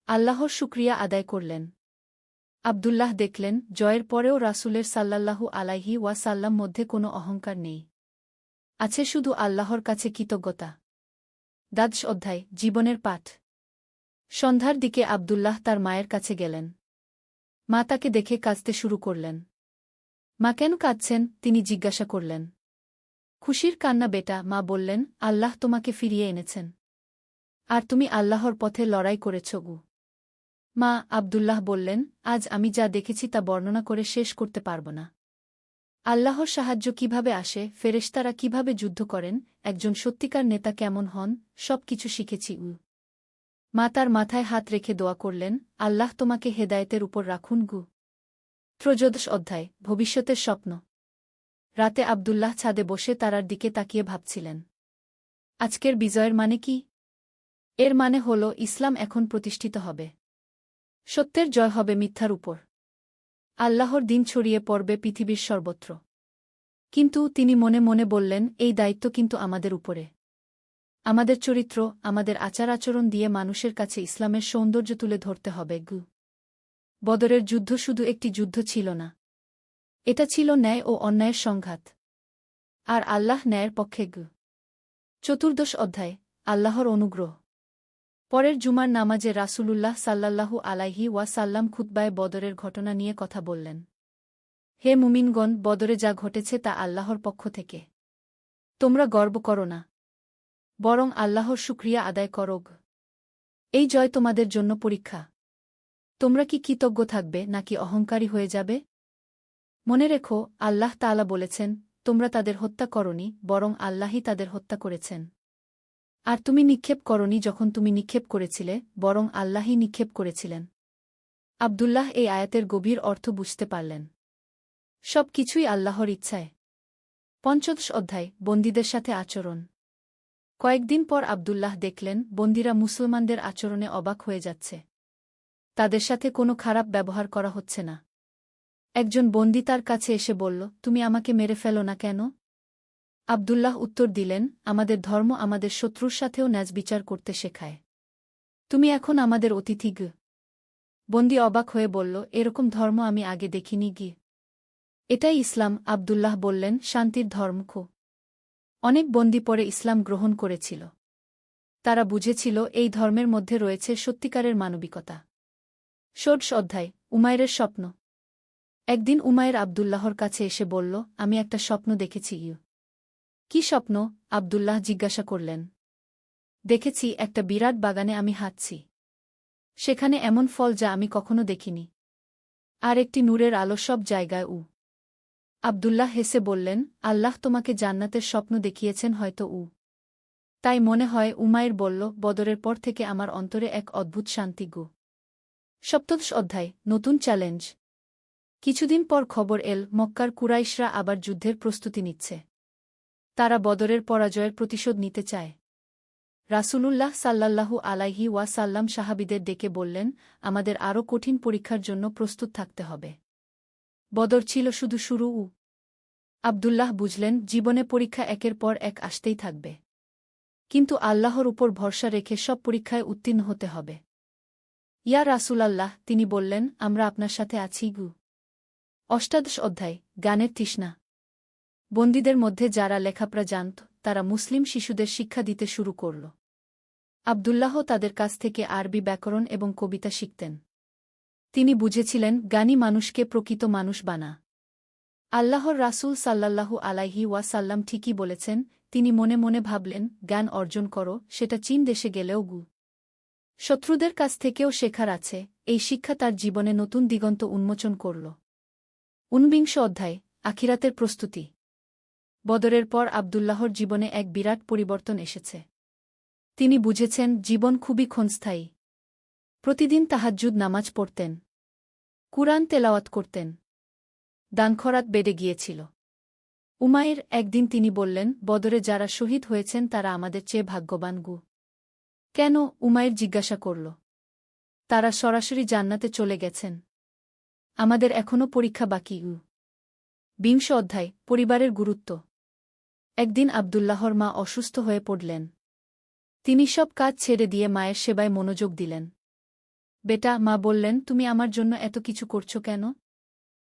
A: আল্লাহর শুকরিয়া আদায় করলেন। আব্দুল্লাহ দেখলেন, জয়ের পরেও রাসূলের সাল্লাল্লাহু আলাইহি ওয়াসাল্লাম মধ্যে কোনো অহংকার নেই। আছে শুধু আল্লাহর কাছে কৃতজ্ঞতা। দ্বাদশ অধ্যায়, জীবনের পাঠ। সন্ধ্যার দিকে আব্দুল্লাহ তার মায়ের কাছে গেলেন। মা তাকে দেখে কাঁদতে শুরু করলেন। মা কেন কাঁদছেন, তিনি জিজ্ঞাসা করলেন। খুশির কান্না বেটা, মা বললেন, আল্লাহ তোমাকে ফিরিয়ে এনেছেন। আর তুমি আল্লাহর পথে লড়াই করেছ। মা, আব্দুল্লাহ বললেন, আজ আমি যা দেখেছি তা বর্ণনা করে শেষ করতে পারব না। আল্লাহর সাহায্য কিভাবে আসে, ফেরেশতারা কিভাবে যুদ্ধ করেন, একজন সত্যিকার নেতা কেমন হন, সব কিছু শিখেছি। মা তার মাথায় হাত রেখে দোয়া করলেন, আল্লাহ তোমাকে হেদায়েতের উপর রাখুন। ত্রয়োদশ অধ্যায়, ভবিষ্যতের স্বপ্ন। রাতে আব্দুল্লাহ ছাদে বসে তারার দিকে তাকিয়ে ভাবছিলেন। আজকের বিজয়ের মানে কি? এর মানে হল ইসলাম এখন প্রতিষ্ঠিত হবে। সত্যের জয় হবে মিথ্যার উপর। আল্লাহর দিন ছড়িয়ে পড়বে পৃথিবীর সর্বত্র। কিন্তু তিনি মনে মনে বললেন, এই দায়িত্ব কিন্তু আমাদের উপরে। আমাদের চরিত্র, আমাদের আচার আচরণ দিয়ে মানুষের কাছে ইসলামের সৌন্দর্য তুলে ধরতে হবে। বদরের যুদ্ধ শুধু একটি যুদ্ধ ছিল না। এটা ছিল ন্যায় ও অন্যায়ের সংঘাত। আর আল্লাহ ন্যায়ের পক্ষে। চতুর্দশ অধ্যায়, আল্লাহর অনুগ্রহ। পরের জুমার নামাজে রাসূলুল্লাহ সাল্লাল্লাহু আলাইহি ওয়াসাল্লাম খুতবায় বদরের ঘটনা নিয়ে কথা বললেন। হে মুমিনগণ, বদরে যা ঘটেছে তা আল্লাহর পক্ষ থেকে। তোমরা গর্ব করো না, বরং আল্লাহর শুকরিয়া আদায় করো। এই জয় তোমাদের জন্য পরীক্ষা। তোমরা কি কৃতজ্ঞ থাকবে নাকি অহংকারী হয়ে যাবে? মনে রেখো, আল্লাহ তাআলা বলেছেন, তোমরা তাদের হত্যা করনি, বরং আল্লাহই তাদের হত্যা করেছেন। আর তুমি নিক্ষেপ করনি যখন তুমি নিক্ষেপ করেছিলে, বরং আল্লাহই নিক্ষেপ করেছিলেন। আব্দুল্লাহ এই আয়াতের গভীর অর্থ বুঝতে পারলেন। সব কিছুই আল্লাহর ইচ্ছায়। পঞ্চদশ অধ্যায়, বন্দীদের সাথে আচরণ। কয়েকদিন পর আব্দুল্লাহ দেখলেন, বন্দীরা মুসলমানদের আচরণে অবাক হয়ে যাচ্ছে। তাদের সাথে কোনো খারাপ ব্যবহার করা হচ্ছে না। একজন বন্দী তার কাছে এসে বলল, তুমি আমাকে মেরে ফেলো না কেন? আব্দুল্লাহ উত্তর দিলেন, আমাদের ধর্ম আমাদের শত্রুর সাথেও ন্যায় বিচার করতে শেখায়। তুমি এখন আমাদের অতিথি গ। বন্দী অবাক হয়ে বলল, এরকম ধর্ম আমি আগে দেখিনি গি। এটাই ইসলাম, আব্দুল্লাহ বললেন, শান্তির ধর্ম। অনেক বন্দী পরে ইসলাম গ্রহণ করেছিল। তারা বুঝেছিল এই ধর্মের মধ্যে রয়েছে সত্যিকারের মানবিকতা। ষোড়শ অধ্যায়, উমাইরের স্বপ্ন। একদিন উমাইর আব্দুল্লাহর কাছে এসে বলল, আমি একটা স্বপ্ন দেখেছি। কি স্বপ্ন? আব্দুল্লাহ জিজ্ঞাসা করলেন। দেখেছি একটা বিরাট বাগানে আমি হাঁটছি। সেখানে এমন ফল যা আমি কখনো দেখিনি। আর একটি নূরের আলো সব জায়গায়। আব্দুল্লাহ হেসে বললেন, আল্লাহ তোমাকে জান্নাতের স্বপ্ন দেখিয়েছেন হয়তো। তাই মনে হয়। উমাইর বলল, বদরের পর থেকে আমার অন্তরে এক অদ্ভুত শান্তি গো। সপ্তদশ অধ্যায়, নতুন চ্যালেঞ্জ। কিছুদিন পর খবর এল, মক্কার কুরাইশরা আবার যুদ্ধের প্রস্তুতি নিচ্ছে। তারা বদরের পরাজয়ের প্রতিশোধ নিতে চায়। রাসূলুল্লাহ সাল্লাল্লাহু আলাইহি ওয়াসাল্লাম সাহাবীদের ডেকে বললেন, আমাদের আরও কঠিন পরীক্ষার জন্য প্রস্তুত থাকতে হবে। বদর ছিল শুধু শুরু। আব্দুল্লাহ বুঝলেন, জীবনে পরীক্ষা একের পর এক আসতেই থাকবে। কিন্তু আল্লাহর উপর ভরসা রেখে সব পরীক্ষায় উত্তীর্ণ হতে হবে। ইয়া রাসূলাল্লাহ, তিনি বললেন, আমরা আপনার সাথে আছি গু। অষ্টাদশ অধ্যায়, জ্ঞানের তৃষ্ণা। বন্দীদের মধ্যে যারা লেখাপড়া জানত, তারা মুসলিম শিশুদের শিক্ষা দিতে শুরু করল। আব্দুল্লাহ তাদের কাছ থেকে আরবি ব্যাকরণ এবং কবিতা শিখতেন। তিনি বুঝেছিলেন, জ্ঞানী মানুষকে প্রকৃত মানুষ বানা। আল্লাহর রাসূল সাল্লাল্লাহু আলাইহি ওয়াসাল্লাম ঠিকই বলেছেন। তিনি মনে মনে ভাবলেন, জ্ঞান অর্জন করো, সেটা চীন দেশে গেলেও গু। শত্রুদের কাছ থেকেও শেখার আছে। এই শিক্ষা তার জীবনে নতুন দিগন্ত উন্মোচন করল। ১৯ অধ্যায়, আখিরাতের প্রস্তুতি। বদরের পর আব্দুল্লাহর জীবনে এক বিরাট পরিবর্তন এসেছে। তিনি বুঝেছেন, জীবন খুবই ক্ষণস্থায়ী। প্রতিদিন তাহাজ্জুদ নামাজ পড়তেন। কুরআন তেলাওয়াত করতেন। দানখরাত বেড়ে গিয়েছিল। উমাইর একদিন তিনি বললেন, বদরে যারা শহীদ হয়েছেন তারা আমাদের চেয়ে ভাগ্যবান গু। কেন? উমাইর জিজ্ঞাসা করল। তারা সরাসরি জান্নাতে চলে গেছেন। আমাদের এখনও পরীক্ষা বাকি। ২০ অধ্যায়, পরিবারের গুরুত্ব। একদিন আব্দুল্লাহর মা অসুস্থ হয়ে পড়লেন। তিনি সব কাজ ছেড়ে দিয়ে মায়ের সেবায় মনোযোগ দিলেন। বেটা, মা বললেন, তুমি আমার জন্য এত কিছু করছো কেন?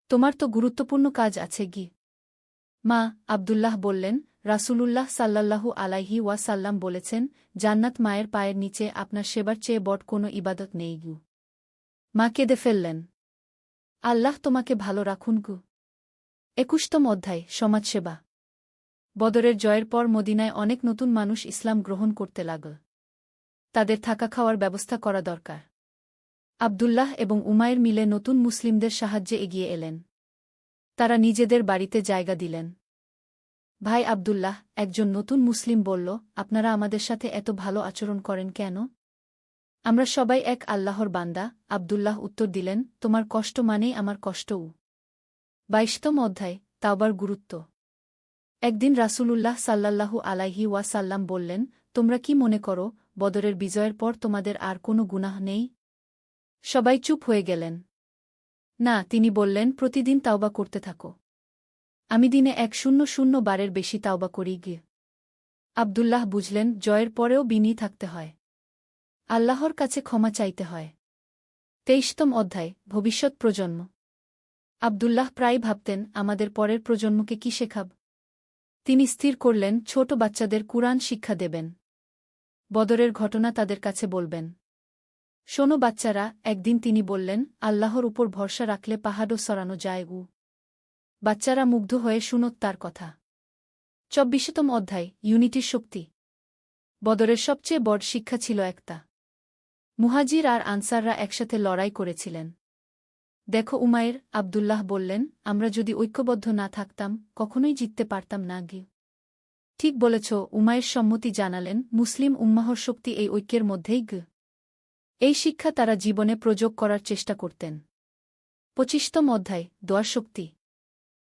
A: তোমার তো গুরুত্বপূর্ণ কাজ আছে গি। মা, আব্দুল্লাহ বললেন, রাসূলুল্লাহ সাল্লাল্লাহু আলাইহি ওয়াসাল্লাম বলেছেন, জান্নাত মায়ের পায়ের নিচে, আপনার সেবার চেয়ে বড় কোনো ইবাদত নেই গু। মা কেঁদে ফেললেন। আল্লাহ তোমাকে ভালো রাখুন গু। ২১তম অধ্যায়, সমাজসেবা। বদরের জয়ের পর মদিনায় অনেক নতুন মানুষ ইসলাম গ্রহণ করতে লাগল। তাদের থাকা খাওয়ার ব্যবস্থা করা দরকার। আব্দুল্লাহ এবং উমাইর মিলে নতুন মুসলিমদের সাহায্যে এগিয়ে এলেন। তারা নিজেদের বাড়িতে জায়গা দিলেন। ভাই আব্দুল্লাহ, একজন নতুন মুসলিম বলল, আপনারা আমাদের সাথে এত ভালো আচরণ করেন কেন? আমরা সবাই এক আল্লাহর বান্দা। আব্দুল্লাহ উত্তর দিলেন, তোমার কষ্ট মানেই আমার কষ্টও। ২২তম অধ্যায়, তাওবার গুরুত্ব। একদিন রাসূলুল্লাহ সাল্লাল্লাহু আলাইহি ওয়াসাল্লাম বললেন, তোমরা কি মনে করো, বদরের বিজয়ের পর তোমাদের আর কোনো গুনাহ নেই? সবাই চুপ হয়ে গেলেন। না, তিনি বললেন, প্রতিদিন তাওবা করতে থাকো। আমি দিনে ১০০ বারের বেশি তাওবা করি গিয়ে। আব্দুল্লাহ বুঝলেন, জয়ের পরেও বিনয়ী থাকতে হয়। আল্লাহর কাছে ক্ষমা চাইতে হয়। ২৩তম অধ্যায়, ভবিষ্যৎ প্রজন্ম। আব্দুল্লাহ প্রায় ভাবতেন, আমাদের পরের প্রজন্মকে কি শেখাব? তিনি স্থির করলেন, ছোট বাচ্চাদের কুরআন শিক্ষা দেবেন। বদরের ঘটনা তাদের কাছে বলবেন। শোনো বাচ্চারা, একদিন তিনি বললেন, আল্লাহর উপর ভরসা রাখলে পাহাড়ও সরানো যায়। বাচ্চারা মুগ্ধ হয়ে শুনত তার কথা। ২৪তম অধ্যায়, ইউনিটির শক্তি। বদরের সবচেয়ে বড় শিক্ষা ছিল একতা। মুহাজির আর আনসাররা একসাথে লড়াই করেছিলেন। দেখো উমাইর, আব্দুল্লাহ বললেন, আমরা যদি ঐক্যবদ্ধ না থাকতাম, কখনোই জিততে পারতাম না গি। ঠিক বলেছ, উমাইর সম্মতি জানালেন। মুসলিম উম্মাহর শক্তি এই ঐক্যের মধ্যেই গ। এই শিক্ষা তারা জীবনে প্রয়োগ করার চেষ্টা করতেন। ২৫তম অধ্যায়, দোয়ার শক্তি।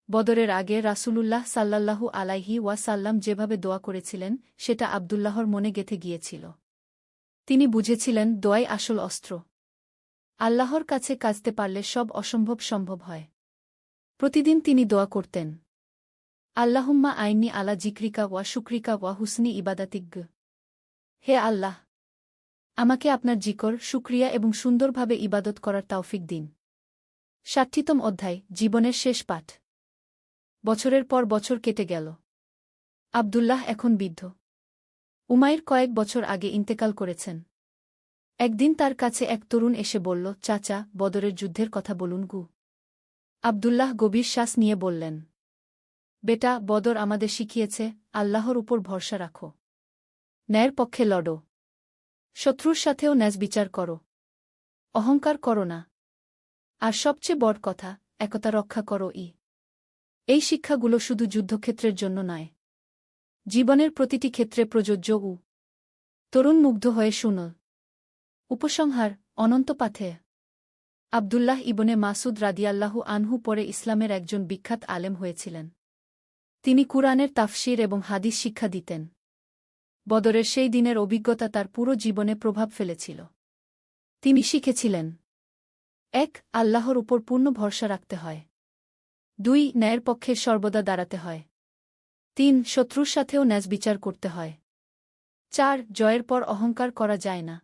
A: বদরের আগে রাসূলুল্লাহ সাল্লাল্লাহু আলাইহি ওয়াসাল্লাম যেভাবে দোয়া করেছিলেন, সেটা আব্দুল্লাহর মনে গেঁথে গিয়েছিল। তিনি বুঝেছিলেন, দোয়াই আসল অস্ত্র। আল্লাহর কাছে কাজতে পারলে সব অসম্ভব সম্ভব হয়। প্রতিদিন তিনি দোয়া করতেন, আল্লাহুম্মা আইনি আলা জিক্রিকা ওয়া শুকরিকা ওয়া হুসনি ইবাদাতিক। হে আল্লাহ, আমাকে আপনার জিকর, শুকরিয়া এবং সুন্দরভাবে ইবাদত করার তৌফিক দিন। 60তম অধ্যায়, জীবনের শেষ পাঠ। বছরের পর বছর কেটে গেল। আব্দুল্লাহ এখন বৃদ্ধ। উমাইর কয়েক বছর আগে ইন্তেকাল করেছেন। একদিন তার কাছে এক তরুণ এসে বলল, চাচা, বদরের যুদ্ধের কথা বলুন গু। আব্দুল্লাহ গভীর শ্বাস নিয়ে বললেন, বেটা, বদর আমাদের শিখিয়েছে, আল্লাহর উপর ভরসা রাখো। ন্যায়ের পক্ষে লড়ো। শত্রুর সাথেও ন্যায় বিচার করো। অহংকার করো না। আর সবচেয়ে বড় কথা, একতা রক্ষা করো। এই শিক্ষাগুলো শুধু যুদ্ধক্ষেত্রের জন্য নয়, জীবনের প্রতিটি ক্ষেত্রে প্রযোজ্য। তরুণ মুগ্ধ হয়ে শুনল। উপসংহার, অনন্ত পাথে। আব্দুল্লাহ ইবনে মাসুদ রাদিয়াল্লাহু আনহু পরে ইসলামের একজন বিখ্যাত আলেম হয়েছিলেন। তিনি কুরআনের তাফসির এবং হাদিস শিক্ষা দিতেন। বদরের সেই দিনের অভিজ্ঞতা তার পুরো জীবনে প্রভাব ফেলেছিল। তিনি শিখেছিলেন, ১. আল্লাহর উপর পূর্ণ ভরসা রাখতে হয়। ২. ন্যায়ের পক্ষে সর্বদা দাঁড়াতে হয়। ৩. শত্রুর সাথেও ন্যায় বিচার করতে হয়। ৪. জয়ের পর অহংকার করা যায় না।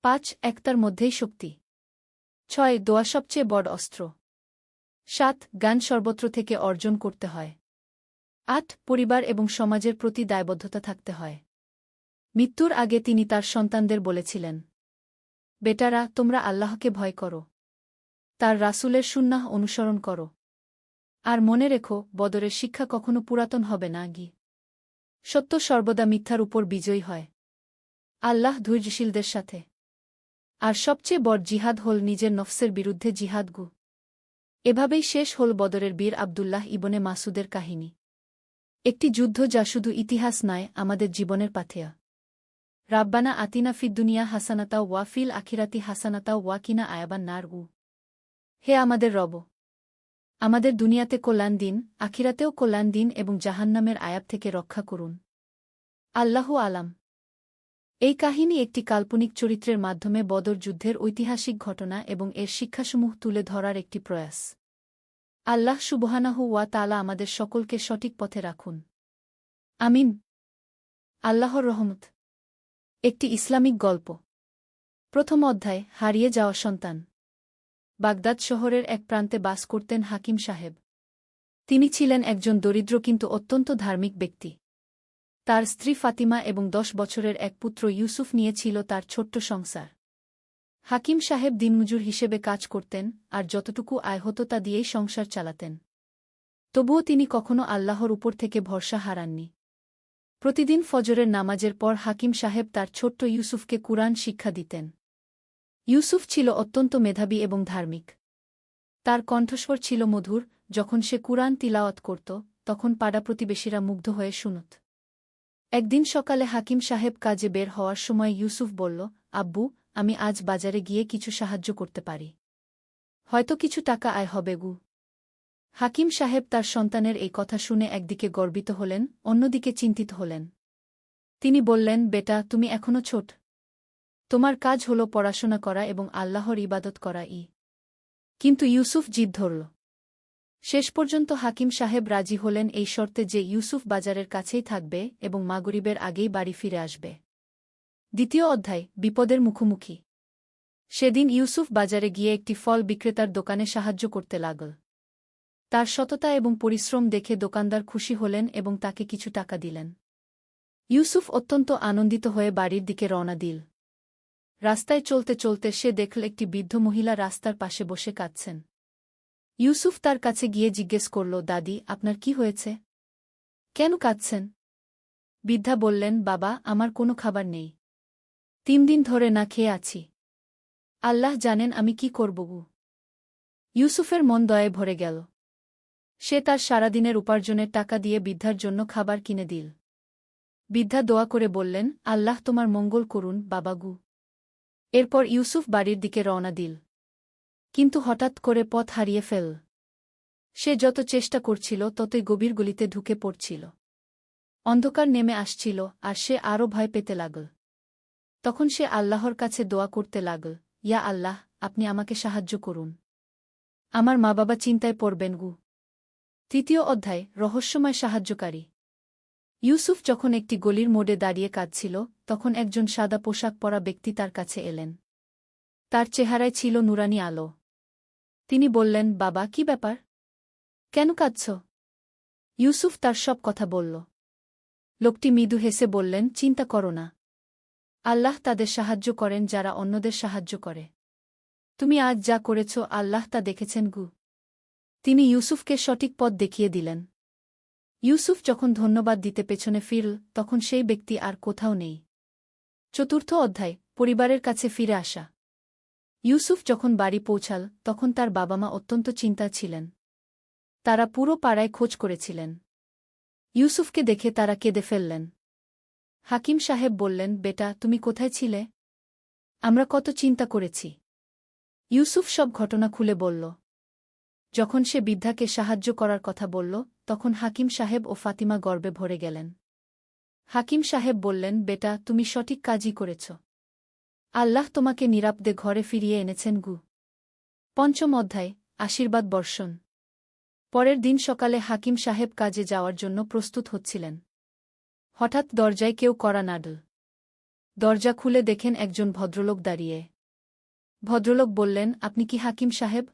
A: ৫. একতার মধ্যেই শক্তি। ৬. দোয়া সবচেয়ে বড় অস্ত্র। ৭. জ্ঞান সর্বত্র থেকে অর্জন করতে হয়। ৮. পরিবার এবং সমাজের প্রতি দায়বদ্ধতা থাকতে হয়। মৃত্যুর আগে তিনি তার সন্তানদের বলেছিলেন, বেটারা, তোমরা আল্লাহকে ভয় করো। তার রাসূলের সুন্নাহ অনুসরণ করো। আর মনে রেখো, বদরের শিক্ষা কখনো পুরাতন হবে না। সত্য সর্বদা মিথ্যার উপর বিজয়ী হয়। আল্লাহ ধৈর্যশীলদের সাথে। আর সবচেয়ে বড় জিহাদ হল নিজের নফসের বিরুদ্ধে জিহাদ। এভাবেই শেষ হল বদরের বীর আব্দুল্লাহ ইবনে মাসুদের কাহিনী। একটি যুদ্ধ যা শুধু ইতিহাস নয়, আমাদের জীবনের পাথেয়া। রাব্বানা আতিনা ফিদ দুনিয়া হাসানাতা ওয়া ফিল আখিরাতি হাসানাতা ওয়া কিনা আয়াবান নার। হে আমাদের রব, আমাদের দুনিয়াতে কল্যাণ দিন, আখিরাতেও কল্যাণ দিন এবং জাহান্নামের আয়াব থেকে রক্ষা করুন। আল্লাহু আলাম। এই কাহিনী একটি কাল্পনিক চরিত্রের মাধ্যমে বদর যুদ্ধের ঐতিহাসিক ঘটনা এবং এর শিক্ষাসমূহ তুলে ধরার একটি প্রয়াস। আল্লাহ সুবহানাহু ওয়া তাআলা আমাদের সকলকে সঠিক পথে রাখুন। আমিন। আল্লাহর রহমত। একটি ইসলামিক গল্প। প্রথম অধ্যায়, হারিয়ে যাওয়া সন্তান। বাগদাদ শহরের এক প্রান্তে বাস করতেন হাকিম সাহেব। তিনি ছিলেন একজন দরিদ্র কিন্তু অত্যন্ত ধার্মিক ব্যক্তি। তার স্ত্রী ফাতিমা এবং 10 বছরের এক পুত্র ইউসুফ নিয়ে ছিল তার ছোট্ট সংসার। হাকিম সাহেব দিনমজুর হিসেবে কাজ করতেন, আর যতটুকু আয় হতো তা দিয়েই সংসার চালাতেন। তবুও তিনি কখনো আল্লাহর উপর থেকে ভরসা হারাননি। প্রতিদিন ফজরের নামাজের পর হাকিম সাহেব তার ছোট্ট ইউসুফকে কুরআন শিক্ষা দিতেন। ইউসুফ ছিল অত্যন্ত মেধাবী এবং ধার্মিক। তার কণ্ঠস্বর ছিল মধুর। যখন সে কুরআন তিলাওয়াত করত, তখন পাড়া প্রতিবেশীরা মুগ্ধ হয়ে শুনত। একদিন সকালে হাকিম সাহেব কাজে বের হওয়ার সময় ইউসুফ বলল, আব্বু, আমি আজ বাজারে গিয়ে কিছু সাহায্য করতে পারি। হয়তো কিছু টাকা আয় হবে। হাকিম সাহেব তার সন্তানের এই কথা শুনে একদিকে গর্বিত হলেন, অন্যদিকে চিন্তিত হলেন। তিনি বললেন, বেটা, তুমি এখনো ছোট। তোমার কাজ হল পড়াশোনা করা এবং আল্লাহর ইবাদত করা। কিন্তু ইউসুফ জিদ ধরল। শেষ পর্যন্ত হাকিম সাহেব রাজি হলেন এই শর্তে যে ইউসুফ বাজারের কাছেই থাকবে এবং মাগরিবের আগেই বাড়ি ফিরে আসবে। দ্বিতীয় অধ্যায়, বিপদের মুখোমুখি। সেদিন ইউসুফ বাজারে গিয়ে একটি ফল বিক্রেতার দোকানে সাহায্য করতে লাগল। তার সততা এবং পরিশ্রম দেখে দোকানদার খুশি হলেন এবং তাকে কিছু টাকা দিলেন। ইউসুফ অত্যন্ত আনন্দিত হয়ে বাড়ির দিকে রওনা দিল। রাস্তায় চলতে চলতে সে দেখল একটি বৃদ্ধ মহিলা রাস্তার পাশে বসে কাঁদছেন। ইউসুফ তার কাছে গিয়ে জিজ্ঞেস করল, দাদি, আপনার কি হয়েছে? কেন কাঁদছেন? বৃদ্ধা বললেন, বাবা, আমার কোনো খাবার নেই। 3 দিন ধরে না খেয়ে আছি। আল্লাহ জানেন আমি কি করব। ইউসুফের মন দয়ায় ভরে গেল। সে তার সারাদিনের উপার্জনের টাকা দিয়ে বৃদ্ধার জন্য খাবার কিনে দিল। বৃদ্ধা দোয়া করে বললেন, আল্লাহ তোমার মঙ্গল করুন, বাবাগু। এরপর ইউসুফ বাড়ির দিকে রওনা দিল। কিন্তু হঠাৎ করে পথ হারিয়ে ফেল। সে যত চেষ্টা করছিল ততই গভীর গলিতে ঢুকে পড়ছিল। অন্ধকার নেমে আসছিল আর সে আরও ভয় পেতে লাগল। তখন সে আল্লাহর কাছে দোয়া করতে লাগল, ইয়া আল্লাহ, আপনি আমাকে সাহায্য করুন। আমার মা বাবা চিন্তায় পড়বেন। তৃতীয় অধ্যায়, রহস্যময় সাহায্যকারী। ইউসুফ যখন একটি গলির মোড়ে দাঁড়িয়ে কাঁদছিল, তখন একজন সাদা পোশাক পরা ব্যক্তি তার কাছে এলেন। তার চেহারায় ছিল নুরানি আলো। তিনি বললেন, বাবা, কি ব্যাপার? কেন কাঁদছ? ইউসুফ তার সব কথা বলল। লোকটি মৃদু হেসে বললেন, চিন্তা করো না। আল্লাহ তাদের সাহায্য করেন যারা অন্যদের সাহায্য করে। তুমি আজ যা করেছ আল্লাহ তা দেখেছেন গু। তিনি ইউসুফকে সঠিক পথ দেখিয়ে দিলেন। ইউসুফ যখন ধন্যবাদ দিতে পেছনে ফিরল, তখন সেই ব্যক্তি আর কোথাও নেই। চতুর্থ অধ্যায়, পরিবারের কাছে ফিরে আসা। ইউসুফ যখন বাড়ি পৌঁছাল, তখন তার বাবা মা অত্যন্ত চিন্তায় ছিলেন। তারা পুরো পাড়ায় খোঁজ করেছিলেন। ইউসুফকে দেখে তারা কেঁদে ফেললেন। হাকিম সাহেব বললেন, বেটা, তুমি কোথায় ছিলে? আমরা কত চিন্তা করেছি। ইউসুফ সব ঘটনা খুলে বলল। যখন সে বৃদ্ধাকে সাহায্য করার কথা বলল, তখন হাকিম সাহেব ও ফাতিমা গর্বে ভরে গেলেন। হাকিম সাহেব বললেন, বেটা, তুমি সঠিক কাজই করেছ। আল্লাহ তোমাকে নিরাপদে ঘরে ফিরিয়ে এনেছেন গু। পঞ্চম অধ্যায়, আশীর্বাদ বর্ষণ। পরের দিন সকালে হাকিম সাহেব কাজে যাওয়ার জন্য প্রস্তুত হচ্ছিলেন। হঠাৎ দরজায় কেউ কড়া নাড়ল। দরজা খুলে দেখেন একজন ভদ্রলোক দাঁড়িয়ে। ভদ্রলোক বললেন, আপনি কি হাকিম সাহেব?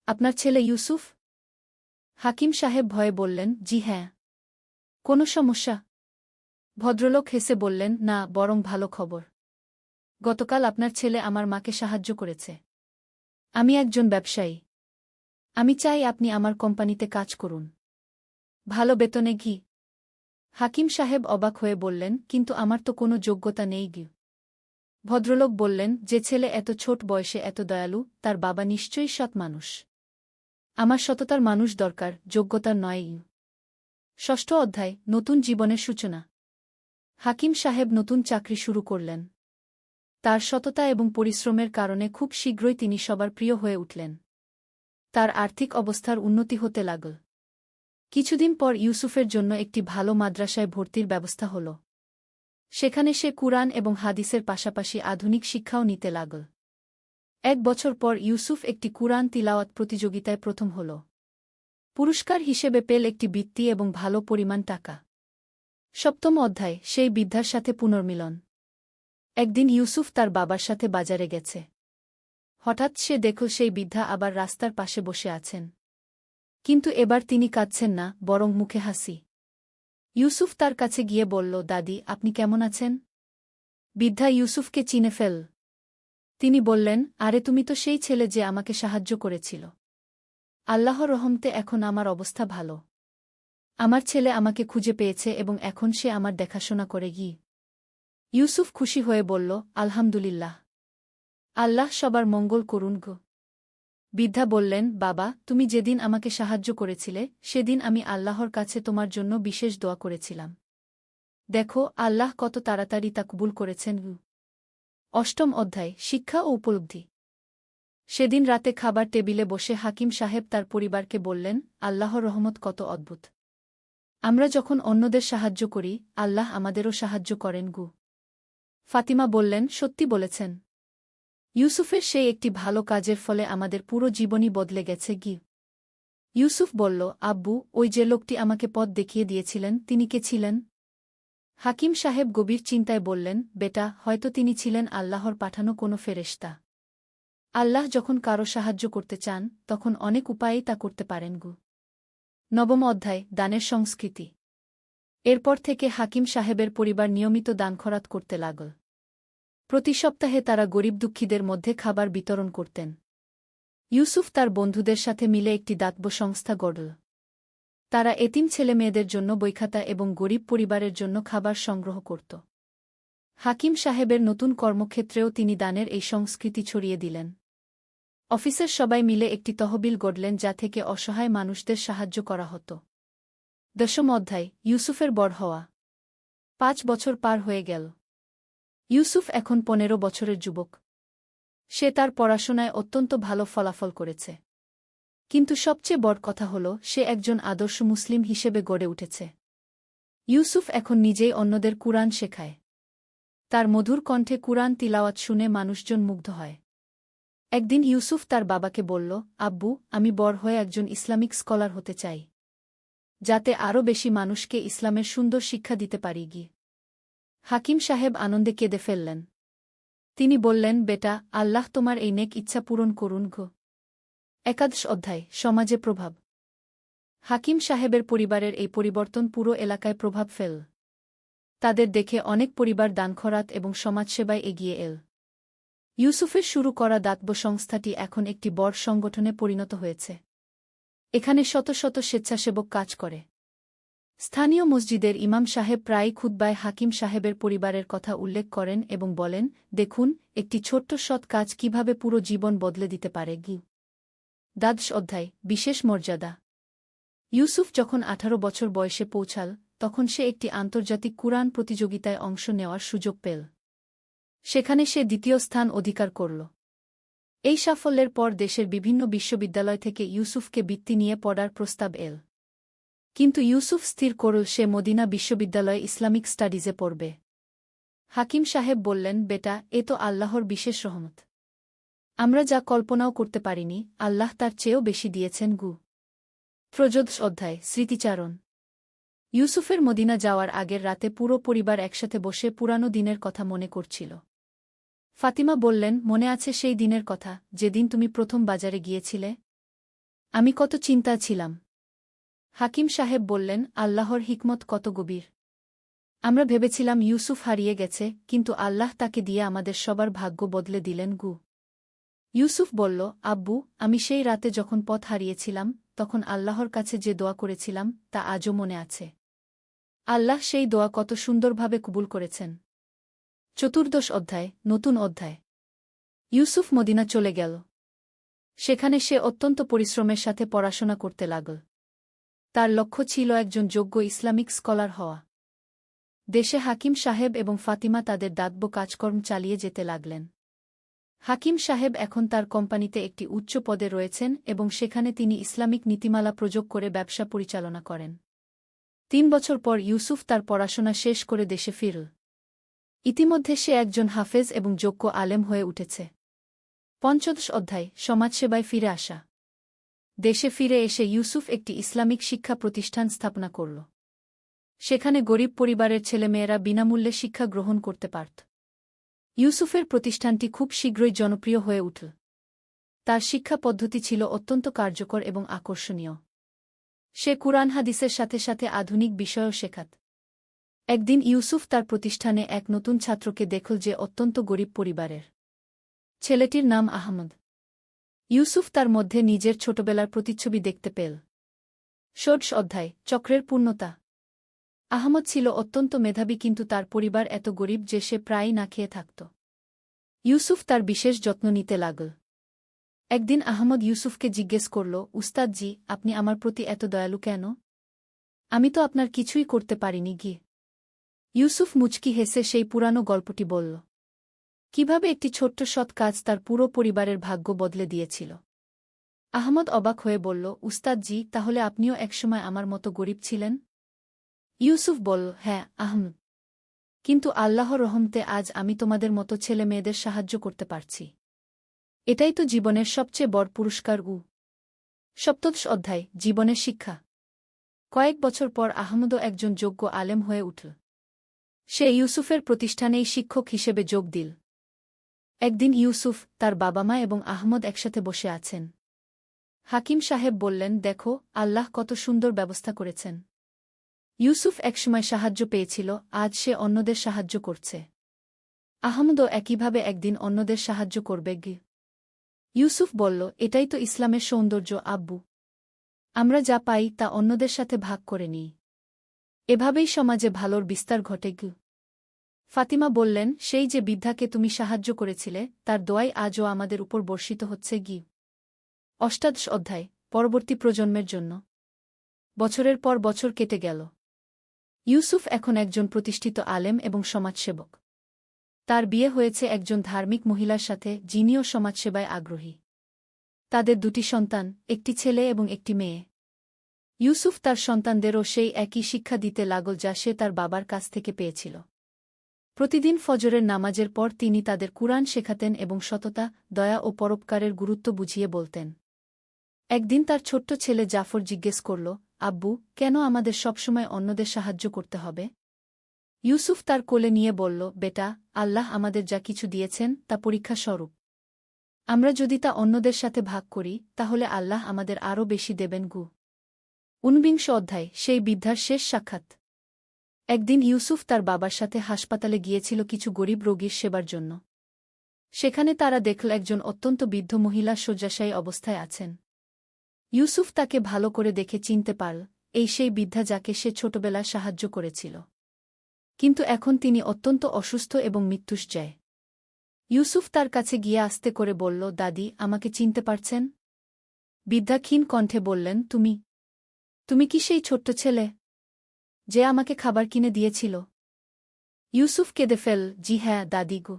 A: আপনার ছেলে ইউসুফ? হাকিম সাহেব ভয়ে বললেন, জি হ্যাঁ। কোনো সমস্যা? ভদ্রলোক হেসে বললেন, না, বরং ভালো খবর। গতকাল আপনার ছেলে আমার মাকে সাহায্য করেছে। আমি একজন ব্যবসায়ী। আমি চাই আপনি আমার কোম্পানিতে কাজ করুন। ভালো বেতনে ঘি। হাকিম সাহেব অবাক হয়ে বললেন, কিন্তু আমার তো কোনো যোগ্যতা নেই গি। ভদ্রলোক বললেন, যে ছেলে এত ছোট বয়সে এত দয়ালু, তার বাবা নিশ্চয়ই সৎ মানুষ। আমার সততার মানুষ দরকার, যোগ্যতার নয়। ষষ্ঠ অধ্যায়, নতুন জীবনের সূচনা। হাকিম সাহেব নতুন চাকরি শুরু করলেন। তার সততা এবং পরিশ্রমের কারণে খুব শীঘ্রই তিনি সবার প্রিয় হয়ে উঠলেন। তার আর্থিক অবস্থার উন্নতি হতে লাগল। কিছুদিন পর ইউসুফের জন্য একটি ভালো মাদ্রাসায় ভর্তির ব্যবস্থা হল। সেখানে সে কুরআন এবং হাদিসের পাশাপাশি আধুনিক শিক্ষাও নিতে লাগল। 1 বছর পর ইউসুফ একটি কুরআন তিলাওয়াত প্রতিযোগিতায় প্রথম হল। পুরস্কার হিসেবে পেল একটি বৃত্তি এবং ভালো পরিমাণ টাকা। সপ্তম অধ্যায়, সেই বৃদ্ধার সাথে পুনর্মিলন। একদিন ইউসুফ তার বাবার সাথে বাজারে গেছে। হঠাৎ সে দেখল সেই বৃদ্ধা আবার রাস্তার পাশে বসে আছেন। কিন্তু এবার তিনি কাঁদছেন না, বরং মুখে হাসি। ইউসুফ তার কাছে গিয়ে বলল, দাদি, আপনি কেমন আছেন? বৃদ্ধা ইউসুফকে চিনে ফেল। তিনি বললেন, আরে, তুমি তো সেই ছেলে যে আমাকে সাহায্য করেছিল। আল্লাহর রহমতে এখন আমার অবস্থা ভালো। আমার ছেলে আমাকে খুঁজে পেয়েছে এবং এখন সে আমার দেখাশোনা করে গি। ইউসুফ খুশি হয়ে বলল, আলহামদুলিল্লাহ। আল্লাহ সবার মঙ্গল করুন গো। বৃদ্ধা বললেন, বাবা, তুমি যেদিন আমাকে সাহায্য করেছিলে, সেদিন আমি আল্লাহর কাছে তোমার জন্য বিশেষ দোয়া করেছিলাম। দেখো, আল্লাহ কত তাড়াতাড়ি তা কবুল করেছেন। অষ্টম অধ্যায়, শিক্ষা ও উপলব্ধি। সেদিন রাতে খাবার টেবিলে বসে হাকিম সাহেব তার পরিবারকে বললেন, আল্লাহর রহমত কত অদ্ভুত। আমরা যখন অন্যদের সাহায্য করি, আল্লাহ আমাদেরও সাহায্য করেন গু। ফাতিমা বললেন, সত্যি বলেছেন। ইউসুফের সেই একটি ভালো কাজের ফলে আমাদের পুরো জীবনই বদলে গেছে গি। ইউসুফ বলল, আব্বু, ওই যে লোকটি আমাকে পথ দেখিয়ে দিয়েছিলেন, তিনি কে ছিলেন? হাকিম সাহেব গভীর চিন্তায় বললেন, বেটা, হয়তো তিনি ছিলেন আল্লাহর পাঠানো কোনো ফেরেশতা। আল্লাহ যখন কারো সাহায্য করতে চান, তখন অনেক উপায়েই তা করতে পারেন গু। নবম অধ্যায়, দানের সংস্কৃতি। এরপর থেকে হাকিম সাহেবের পরিবার নিয়মিত দান খরাত করতে লাগল। প্রতি সপ্তাহে তারা গরিব দুঃখীদের মধ্যে খাবার বিতরণ করতেন। ইউসুফ তার বন্ধুদের সাথে মিলে একটি দাতব্য সংস্থা গড়ল। তারা এতিম ছেলেমেয়েদের জন্য বইখাতা এবং গরিব পরিবারের জন্য খাবার সংগ্রহ করত। হাকিম সাহেবের নতুন কর্মক্ষেত্রেও তিনি দানের এই সংস্কৃতি ছড়িয়ে দিলেন। অফিসের সবাই মিলে একটি তহবিল গড়লেন যা থেকে অসহায় মানুষদের সাহায্য করা হতো। দশম অধ্যায়, ইউসুফের বড় হওয়া। 5 বছর পার হয়ে গেল। ইউসুফ এখন 15 বছরের যুবক। সে তার পড়াশোনায় অত্যন্ত ভালো ফলাফল করেছে। কিন্তু সবচেয়ে বড় কথা হল, সে একজন আদর্শ মুসলিম হিসেবে গড়ে উঠেছে। ইউসুফ এখন নিজেই অন্যদের কুরআন শেখায়। তার মধুর কণ্ঠে কুরআন তিলাওয়াত শুনে মানুষজন মুগ্ধ হয়। একদিন ইউসুফ তার বাবাকে বলল, আব্বু, আমি বড় হয়ে একজন ইসলামিক স্কলার হতে চাই। যাতে আরও বেশি মানুষকে ইসলামের সুন্দর শিক্ষা দিতে পারি গি। হাকিম সাহেব আনন্দে কেঁদে ফেললেন। তিনি বললেন, বেটা, আল্লাহ তোমার এই নেক ইচ্ছা পূরণ করুন গো। একাদশ অধ্যায়, সমাজে প্রভাব। হাকিম সাহেবের পরিবারের এই পরিবর্তন পুরো এলাকায় প্রভাব ফেল। তাদের দেখে অনেক পরিবার দানখরাত এবং সমাজসেবায় এগিয়ে এল। ইউসুফের শুরু করা দাতব্য সংস্থাটি এখন একটি বড় সংগঠনে পরিণত হয়েছে। এখানে শত শত স্বেচ্ছাসেবক কাজ করে। স্থানীয় মসজিদের ইমাম সাহেব প্রায়ই খুতবায় হাকিম সাহেবের পরিবারের কথা উল্লেখ করেন এবং বলেন, দেখুন, একটি ছোট্ট সৎ কাজ কিভাবে পুরো জীবন বদলে দিতে পারে গি। দ্বাদশ অধ্যায়, বিশেষ মর্যাদা। ইউসুফ যখন 18 বছর বয়সে পৌঁছাল, তখন সে একটি আন্তর্জাতিক কুরআন প্রতিযোগিতায় অংশ নেওয়ার সুযোগ পেল। সেখানে সে দ্বিতীয় স্থান অধিকার করল। এই সাফল্যের পর দেশের বিভিন্ন বিশ্ববিদ্যালয় থেকে ইউসুফকে বৃত্তি নিয়ে পড়ার প্রস্তাব এল। কিন্তু ইউসুফ স্থির করল সে মদিনা বিশ্ববিদ্যালয়ে ইসলামিক স্টাডিজে পড়বে। হাকিম সাহেব বললেন, বেটা, এ তো আল্লাহর বিশেষ রহমত। আমরা যা কল্পনাও করতে পারিনি, আল্লাহ তার চেয়েও বেশি দিয়েছেন গু। ত্রয়োদশ অধ্যায়, স্মৃতিচারণ। ইউসুফের মদিনা যাওয়ার আগের রাতে পুরো পরিবার একসাথে বসে পুরানো দিনের কথা মনে করছিল। ফাতিমা বললেন, মনে আছে সেই দিনের কথা, যেদিন তুমি প্রথম বাজারে গিয়েছিলে? আমি কত চিন্তা ছিলাম। হাকিম সাহেব বললেন, আল্লাহর হিকমত কত গভীর। আমরা ভেবেছিলাম ইউসুফ হারিয়ে গেছে, কিন্তু আল্লাহ তাকে দিয়ে আমাদের সবার ভাগ্য বদলে দিলেন গু। ইউসুফ বলল, আব্বু, আমি সেই রাতে যখন পথ হারিয়েছিলাম, তখন আল্লাহর কাছে যে দোয়া করেছিলাম তা আজও মনে আছে। আল্লাহ সেই দোয়া কত সুন্দরভাবে কবুল করেছেন। চতুর্দশ অধ্যায়, নতুন অধ্যায়। ইউসুফ মদিনা চলে গেল। সেখানে সে অত্যন্ত পরিশ্রমের সাথে পড়াশোনা করতে লাগল। তার লক্ষ্য ছিল একজন যোগ্য ইসলামিক স্কলার হওয়া। দেশে হাকিম সাহেব এবং ফাতিমা তাদের দাতব্য কাজকর্ম চালিয়ে যেতে লাগলেন। হাকিম সাহেব এখন তার কোম্পানিতে একটি উচ্চ পদে রয়েছেন এবং সেখানে তিনি ইসলামিক নীতিমালা প্রয়োগ করে ব্যবসা পরিচালনা করেন। 3 বছর পর ইউসুফ তার পড়াশোনা শেষ করে দেশে ফিরল। ইতিমধ্যে সে একজন হাফেজ এবং যোগ্য আলেম হয়ে উঠেছে। পঞ্চদশ অধ্যায়, সমাজসেবায় ফিরে আসা। দেশে ফিরে এসে ইউসুফ একটি ইসলামিক শিক্ষা প্রতিষ্ঠান স্থাপনা করল। সেখানে গরিব পরিবারের ছেলেমেয়েরা বিনামূল্যে শিক্ষা গ্রহণ করতে পারত। ইউসুফের প্রতিষ্ঠানটি খুব শীঘ্রই জনপ্রিয় হয়ে উঠল। তার শিক্ষা পদ্ধতি ছিল অত্যন্ত কার্যকর এবং আকর্ষণীয়। সে কুরআন হাদিসের সাথে সাথে আধুনিক বিষয়ও শেখাত। একদিন ইউসুফ তার প্রতিষ্ঠানে এক নতুন ছাত্রকে দেখল যে অত্যন্ত গরিব পরিবারের। ছেলেটির নাম আহমদ। ইউসুফ তার মধ্যে নিজের ছোটবেলার প্রতিচ্ছবি দেখতে পেল। ষোড়শ অধ্যায়, চক্রের পূর্ণতা। আহমদ ছিল অত্যন্ত মেধাবী, কিন্তু তার পরিবার এত গরিব যে সে প্রায়ই না খেয়ে থাকত। ইউসুফ তার বিশেষ যত্ন নিতে লাগল। একদিন আহমদ ইউসুফকে জিজ্ঞেস করল, উস্তাদজি, আপনি আমার প্রতি এত দয়ালু কেন? আমি তো আপনার কিছুই করতে পারিনি গি। ইউসুফ মুচকি হেসে সেই পুরানো গল্পটি বলল। কিভাবে একটি ছোট্ট সৎ কাজ তার পুরো পরিবারের ভাগ্য বদলে দিয়েছিল। আহমদ অবাক হয়ে বলল, উস্তাদজি, তাহলে আপনিও একসময় আমার মতো গরিব ছিলেন? ইউসুফ বলল, হ্যাঁ আহমদ, কিন্তু আল্লাহর রহমতে আজ আমি তোমাদের মতো ছেলে মেয়েদের সাহায্য করতে পারছি। এটাই তো জীবনের সবচেয়ে বড় পুরস্কার। সপ্তদশ অধ্যায়, জীবনের শিক্ষা। কয়েক বছর পর আহমদও একজন যোগ্য আলেম হয়ে উঠল। সে ইউসুফের প্রতিষ্ঠানেই শিক্ষক হিসেবে যোগ দিল। একদিন ইউসুফ, তার বাবা মা এবং আহমদ একসাথে বসে আছেন। হাকিম সাহেব বললেন, দেখো, আল্লাহ কত সুন্দর ব্যবস্থা করেছেন। ইউসুফ একসময় সাহায্য পেয়েছিল, আজ সে অন্যদের সাহায্য করছে। আহমদও একইভাবে একদিন অন্যদের সাহায্য করবে গি। ইউসুফ বলল, এটাই তো ইসলামের সৌন্দর্য আব্বু। আমরা যা পাই তা অন্যদের সাথে ভাগ করে নিই। এভাবেই সমাজে ভালোর বিস্তার ঘটে গি। ফাতিমা বললেন, সেই যে বৃদ্ধাকে তুমি সাহায্য করেছিলে, তার দোয়াই আজও আমাদের উপর বর্ষিত হচ্ছে গি। অষ্টাদশ অধ্যায়, পরবর্তী প্রজন্মের জন্য। বছরের পর বছর কেটে গেল। ইউসুফ এখন একজন প্রতিষ্ঠিত আলেম এবং সমাজসেবক। তার বিয়ে হয়েছে একজন ধার্মিক মহিলার সাথে, যিনিও সমাজসেবায় আগ্রহী। তাদের 2টি সন্তান, একটি ছেলে এবং একটি মেয়ে। ইউসুফ তার সন্তানদেরও সেই একই শিক্ষা দিতে লাগল যা সে তার বাবার কাছ থেকে পেয়েছিল। প্রতিদিন ফজরের নামাজের পর তিনি তাদের কুরআন শেখাতেন এবং সততা, দয়া ও পরোপকারের গুরুত্ব বুঝিয়ে বলতেন। একদিন তার ছোট্ট ছেলে জাফর জিজ্ঞেস করল, আব্বু, কেন আমাদের সবসময় অন্যদের সাহায্য করতে হবে? ইউসুফ তার কোলে নিয়ে বলল, বেটা, আল্লাহ আমাদের যা কিছু দিয়েছেন তা পরীক্ষা স্বরূপ। আমরা যদি তা অন্যদের সাথে ভাগ করি তাহলে আল্লাহ আমাদের আরও বেশি দেবেন। 49 অধ্যায়, সেই বৃদ্ধার শেষ সাক্ষাৎ। একদিন ইউসুফ তার বাবার সাথে হাসপাতালে গিয়েছিল কিছু গরিব রোগীর সেবার জন্য। সেখানে তারা দেখল একজন অত্যন্ত বৃদ্ধ মহিলা শয্যাশায়ী অবস্থায় আছেন। ইউসুফ তাকে ভালো করে দেখে চিনতে পারল, এই সেই বৃদ্ধা যাকে সে ছোটবেলায় সাহায্য করেছিল। কিন্তু এখন তিনি অত্যন্ত অসুস্থ এবং মৃত্যুশয্যায়। ইউসুফ তার কাছে গিয়ে আস্তে করে বলল, দাদি, আমাকে চিনতে পারছেন? বৃদ্ধা ক্ষীণ কণ্ঠে বললেন, তুমি কি সেই ছোট্ট ছেলে যে আমাকে খাবার কিনে দিয়েছিল? ইউসুফ কেঁদে ফেল, জি হ্যাঁ দাদি গো।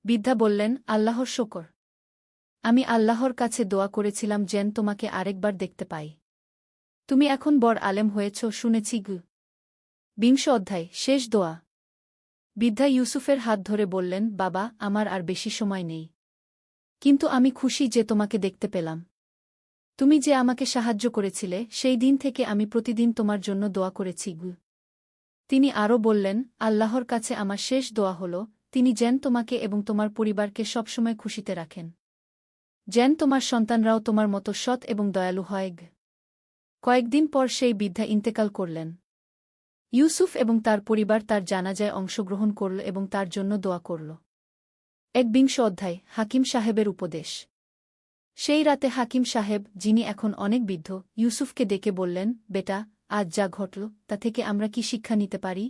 A: বৃদ্ধা বললেন, আল্লাহর শকর। আমি আল্লাহর কাছে দোয়া করেছিলাম যেন তোমাকে আরেকবার দেখতে পাই। তুমি এখন বড় আলেম হয়েছ শুনেছি। 20 অধ্যায়, শেষ দোয়া। বৃদ্ধা ইউসুফের হাত ধরে বললেন, বাবা, আমার আর বেশি সময় নেই। কিন্তু আমি খুশি যে তোমাকে দেখতে পেলাম। তুমি যে আমাকে সাহায্য করেছিলে সেই দিন থেকে আমি প্রতিদিন তোমার জন্য দোয়া করেছি। তিনি আরও বললেন, আল্লাহর কাছে আমার শেষ দোয়া হল, তিনি যেন তোমাকে এবং তোমার পরিবারকে সবসময় খুশিতে রাখেন। যেন তোমার সন্তানরাও তোমার মতো সৎ এবং দয়ালু হয়। কয়েকদিন পর সেই বৃদ্ধা ইন্তেকাল করলেন। ইউসুফ এবং তার পরিবার তার জানাজায় অংশগ্রহণ করল এবং তার জন্য দোয়া করল। 21 অধ্যায়, হাকিম সাহেবের উপদেশ। সেই রাতে হাকিম সাহেব, যিনি এখন অনেক বৃদ্ধ, ইউসুফকে ডেকে বললেন, বেটা, আজ যা ঘটল তা থেকে আমরা কি শিক্ষা নিতে পারি?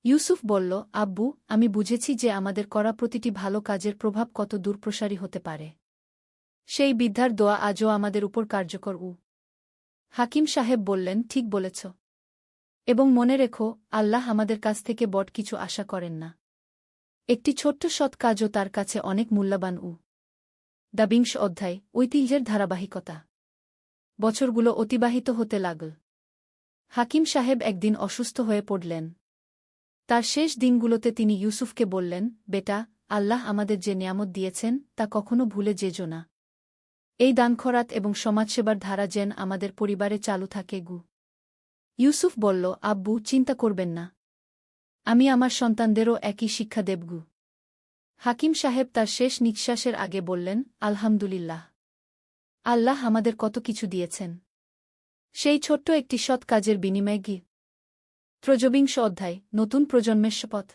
A: ইউসুফ বলল, আব্বু, আমি বুঝেছি যে আমাদের করা প্রতিটি ভালো কাজের প্রভাব কত দূরপ্রসারী হতে পারে। সেই বৃদ্ধার দোয়া আজও আমাদের উপর কার্যকর। হাকিম সাহেব বললেন, ঠিক বলেছ। এবং মনে রেখো, আল্লাহ আমাদের কাছ থেকে বড় কিছু আশা করেন না। একটি ছোট্ট সৎ কাজও তার কাছে অনেক মূল্যবান। 20 অধ্যায়, ঐতিহ্যের ধারাবাহিকতা। বছরগুলো অতিবাহিত হতে লাগল। হাকিম সাহেব একদিন অসুস্থ হয়ে পড়লেন। তার শেষ দিনগুলোতে তিনি ইউসুফকে বললেন, বেটা, আল্লাহ আমাদের যে নিয়ামত দিয়েছেন তা কখনো ভুলে যেও না। এই দানখরাত এবং সমাজসেবার ধারা যেন আমাদের পরিবারে চালু থাকে। ইউসুফ বলল, আব্বু, চিন্তা করবেন না। আমি আমার সন্তানদেরও একই শিক্ষা দেব। হাকিম সাহেব তার শেষ নিঃশ্বাসের আগে বললেন, আলহামদুলিল্লাহ। আল্লাহ আমাদের কত কিছু দিয়েছেন। সেই ছোট্ট একটি সৎ কাজের বিনিময়ে। 23 অধ্যায়, নতুন প্রজন্মের শপথ।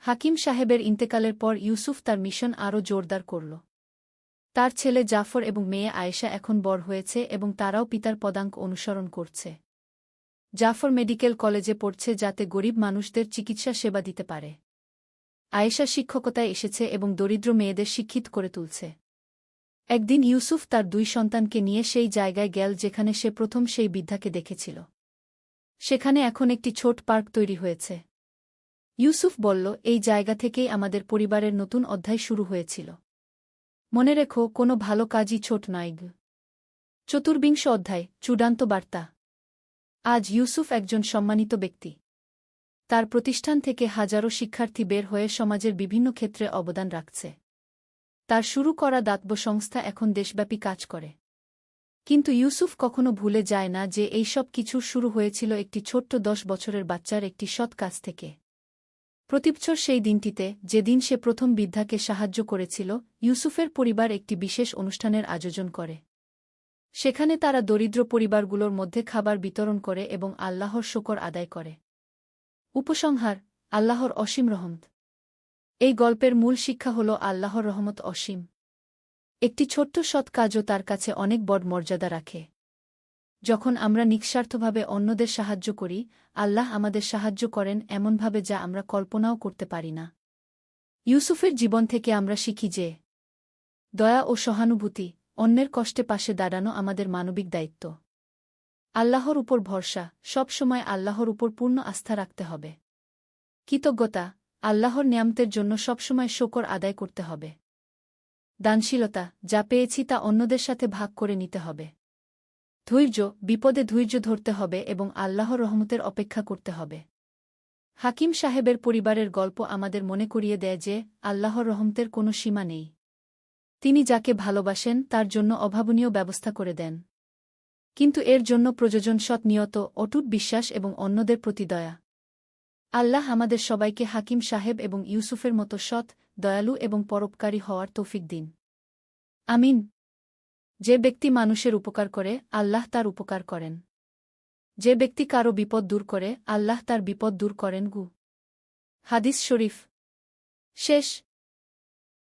A: হাকিম সাহেবের ইন্তেকালের পর ইউসুফ তার মিশন আরও জোরদার করল। তার ছেলে জাফর এবং মেয়ে আয়েশা এখন বড় হয়েছে এবং তারাও পিতার পদাঙ্ক অনুসরণ করছে। জাফর মেডিকেল কলেজে পড়ছে যাতে গরিব মানুষদের চিকিৎসা সেবা দিতে পারে। আয়েশা শিক্ষকতায় এসেছে এবং দরিদ্র মেয়েদের শিক্ষিত করে তুলছে। একদিন ইউসুফ তার 2 সন্তানকে নিয়ে সেই জায়গায় গেল যেখানে সে প্রথম সেই বৃদ্ধাকে দেখেছিল। সেখানে এখন একটি ছোট পার্ক তৈরি হয়েছে। ইউসুফ বলল, এই জায়গা থেকেই আমাদের পরিবারের নতুন অধ্যায় শুরু হয়েছিল। মনে রেখো, কোনো ভালো কাজই ছোট নয়। 24 অধ্যায়, চূড়ান্ত বার্তা। আজ ইউসুফ একজন সম্মানিত ব্যক্তি। তার প্রতিষ্ঠান থেকে হাজারো শিক্ষার্থী বের হয়ে সমাজের বিভিন্ন ক্ষেত্রে অবদান রাখছে। তার শুরু করা দাতব্য সংস্থা এখন দেশব্যাপী কাজ করে। কিন্তু ইউসুফ কখনো ভুলে যায় না যে এই সব কিছুর শুরু হয়েছিল একটি ছোট্ট 10 বছরের বাচ্চার একটি সৎ কাজ থেকে। প্রতিবছর সেই দিনটিতে, যেদিন সে প্রথম বৃদ্ধাকে সাহায্য করেছিল, ইউসুফের পরিবার একটি বিশেষ অনুষ্ঠানের আয়োজন করে। সেখানে তারা দরিদ্র পরিবারগুলোর মধ্যে খাবার বিতরণ করে এবং আল্লাহর শুকর আদায় করে। উপসংহার, আল্লাহর অসীম রহমত। এই গল্পের মূল শিক্ষা হল আল্লাহর রহমত অসীম। একটি ছোট্ট সৎ কাজও তার কাছে অনেক বড় মর্যাদা রাখে। যখন আমরা নিঃস্বার্থভাবে অন্যদের সাহায্য করি, আল্লাহ আমাদের সাহায্য করেন এমনভাবে যা আমরা কল্পনাও করতে পারি না। ইউসুফের জীবন থেকে আমরা শিখি যে দয়া ও সহানুভূতি, অন্যের কষ্টে পাশে দাঁড়ানো আমাদের মানবিক দায়িত্ব। আল্লাহর উপর ভরসা, সব সময় আল্লাহর উপর পূর্ণ আস্থা রাখতে হবে। কৃতজ্ঞতা, আল্লাহর নিয়ামতের জন্য সবসময় শুকর আদায় করতে হবে। দানশীলতা, যা পেয়েছি তা অন্যদের সাথে ভাগ করে নিতে হবে। ধৈর্য, বিপদে ধৈর্য ধরতে হবে এবং আল্লাহর রহমতের অপেক্ষা করতে হবে। হাকিম সাহেবের পরিবারের গল্প আমাদের মনে করিয়ে দেয় যে আল্লাহর রহমতের কোনো সীমা নেই। তিনি যাকে ভালোবাসেন তার জন্য অভাবনীয় ব্যবস্থা করে দেন। কিন্তু এর জন্য প্রয়োজন সৎ নিয়ত, অটুট বিশ্বাস এবং অন্যদের প্রতি দয়া। আল্লাহ আমাদের সবাইকে হাকিম সাহেব এবং ইউসুফের মতো সৎ, দয়ালু এবং পরোপকারী হওয়ার তৌফিক দিন। আমিন। যে ব্যক্তি মানুষের উপকার করে, আল্লাহ তার উপকার করেন। যে ব্যক্তি কারো বিপদ দূর করে, আল্লাহ তার বিপদ দূর করেন। হাদিস শরীফ শেষ।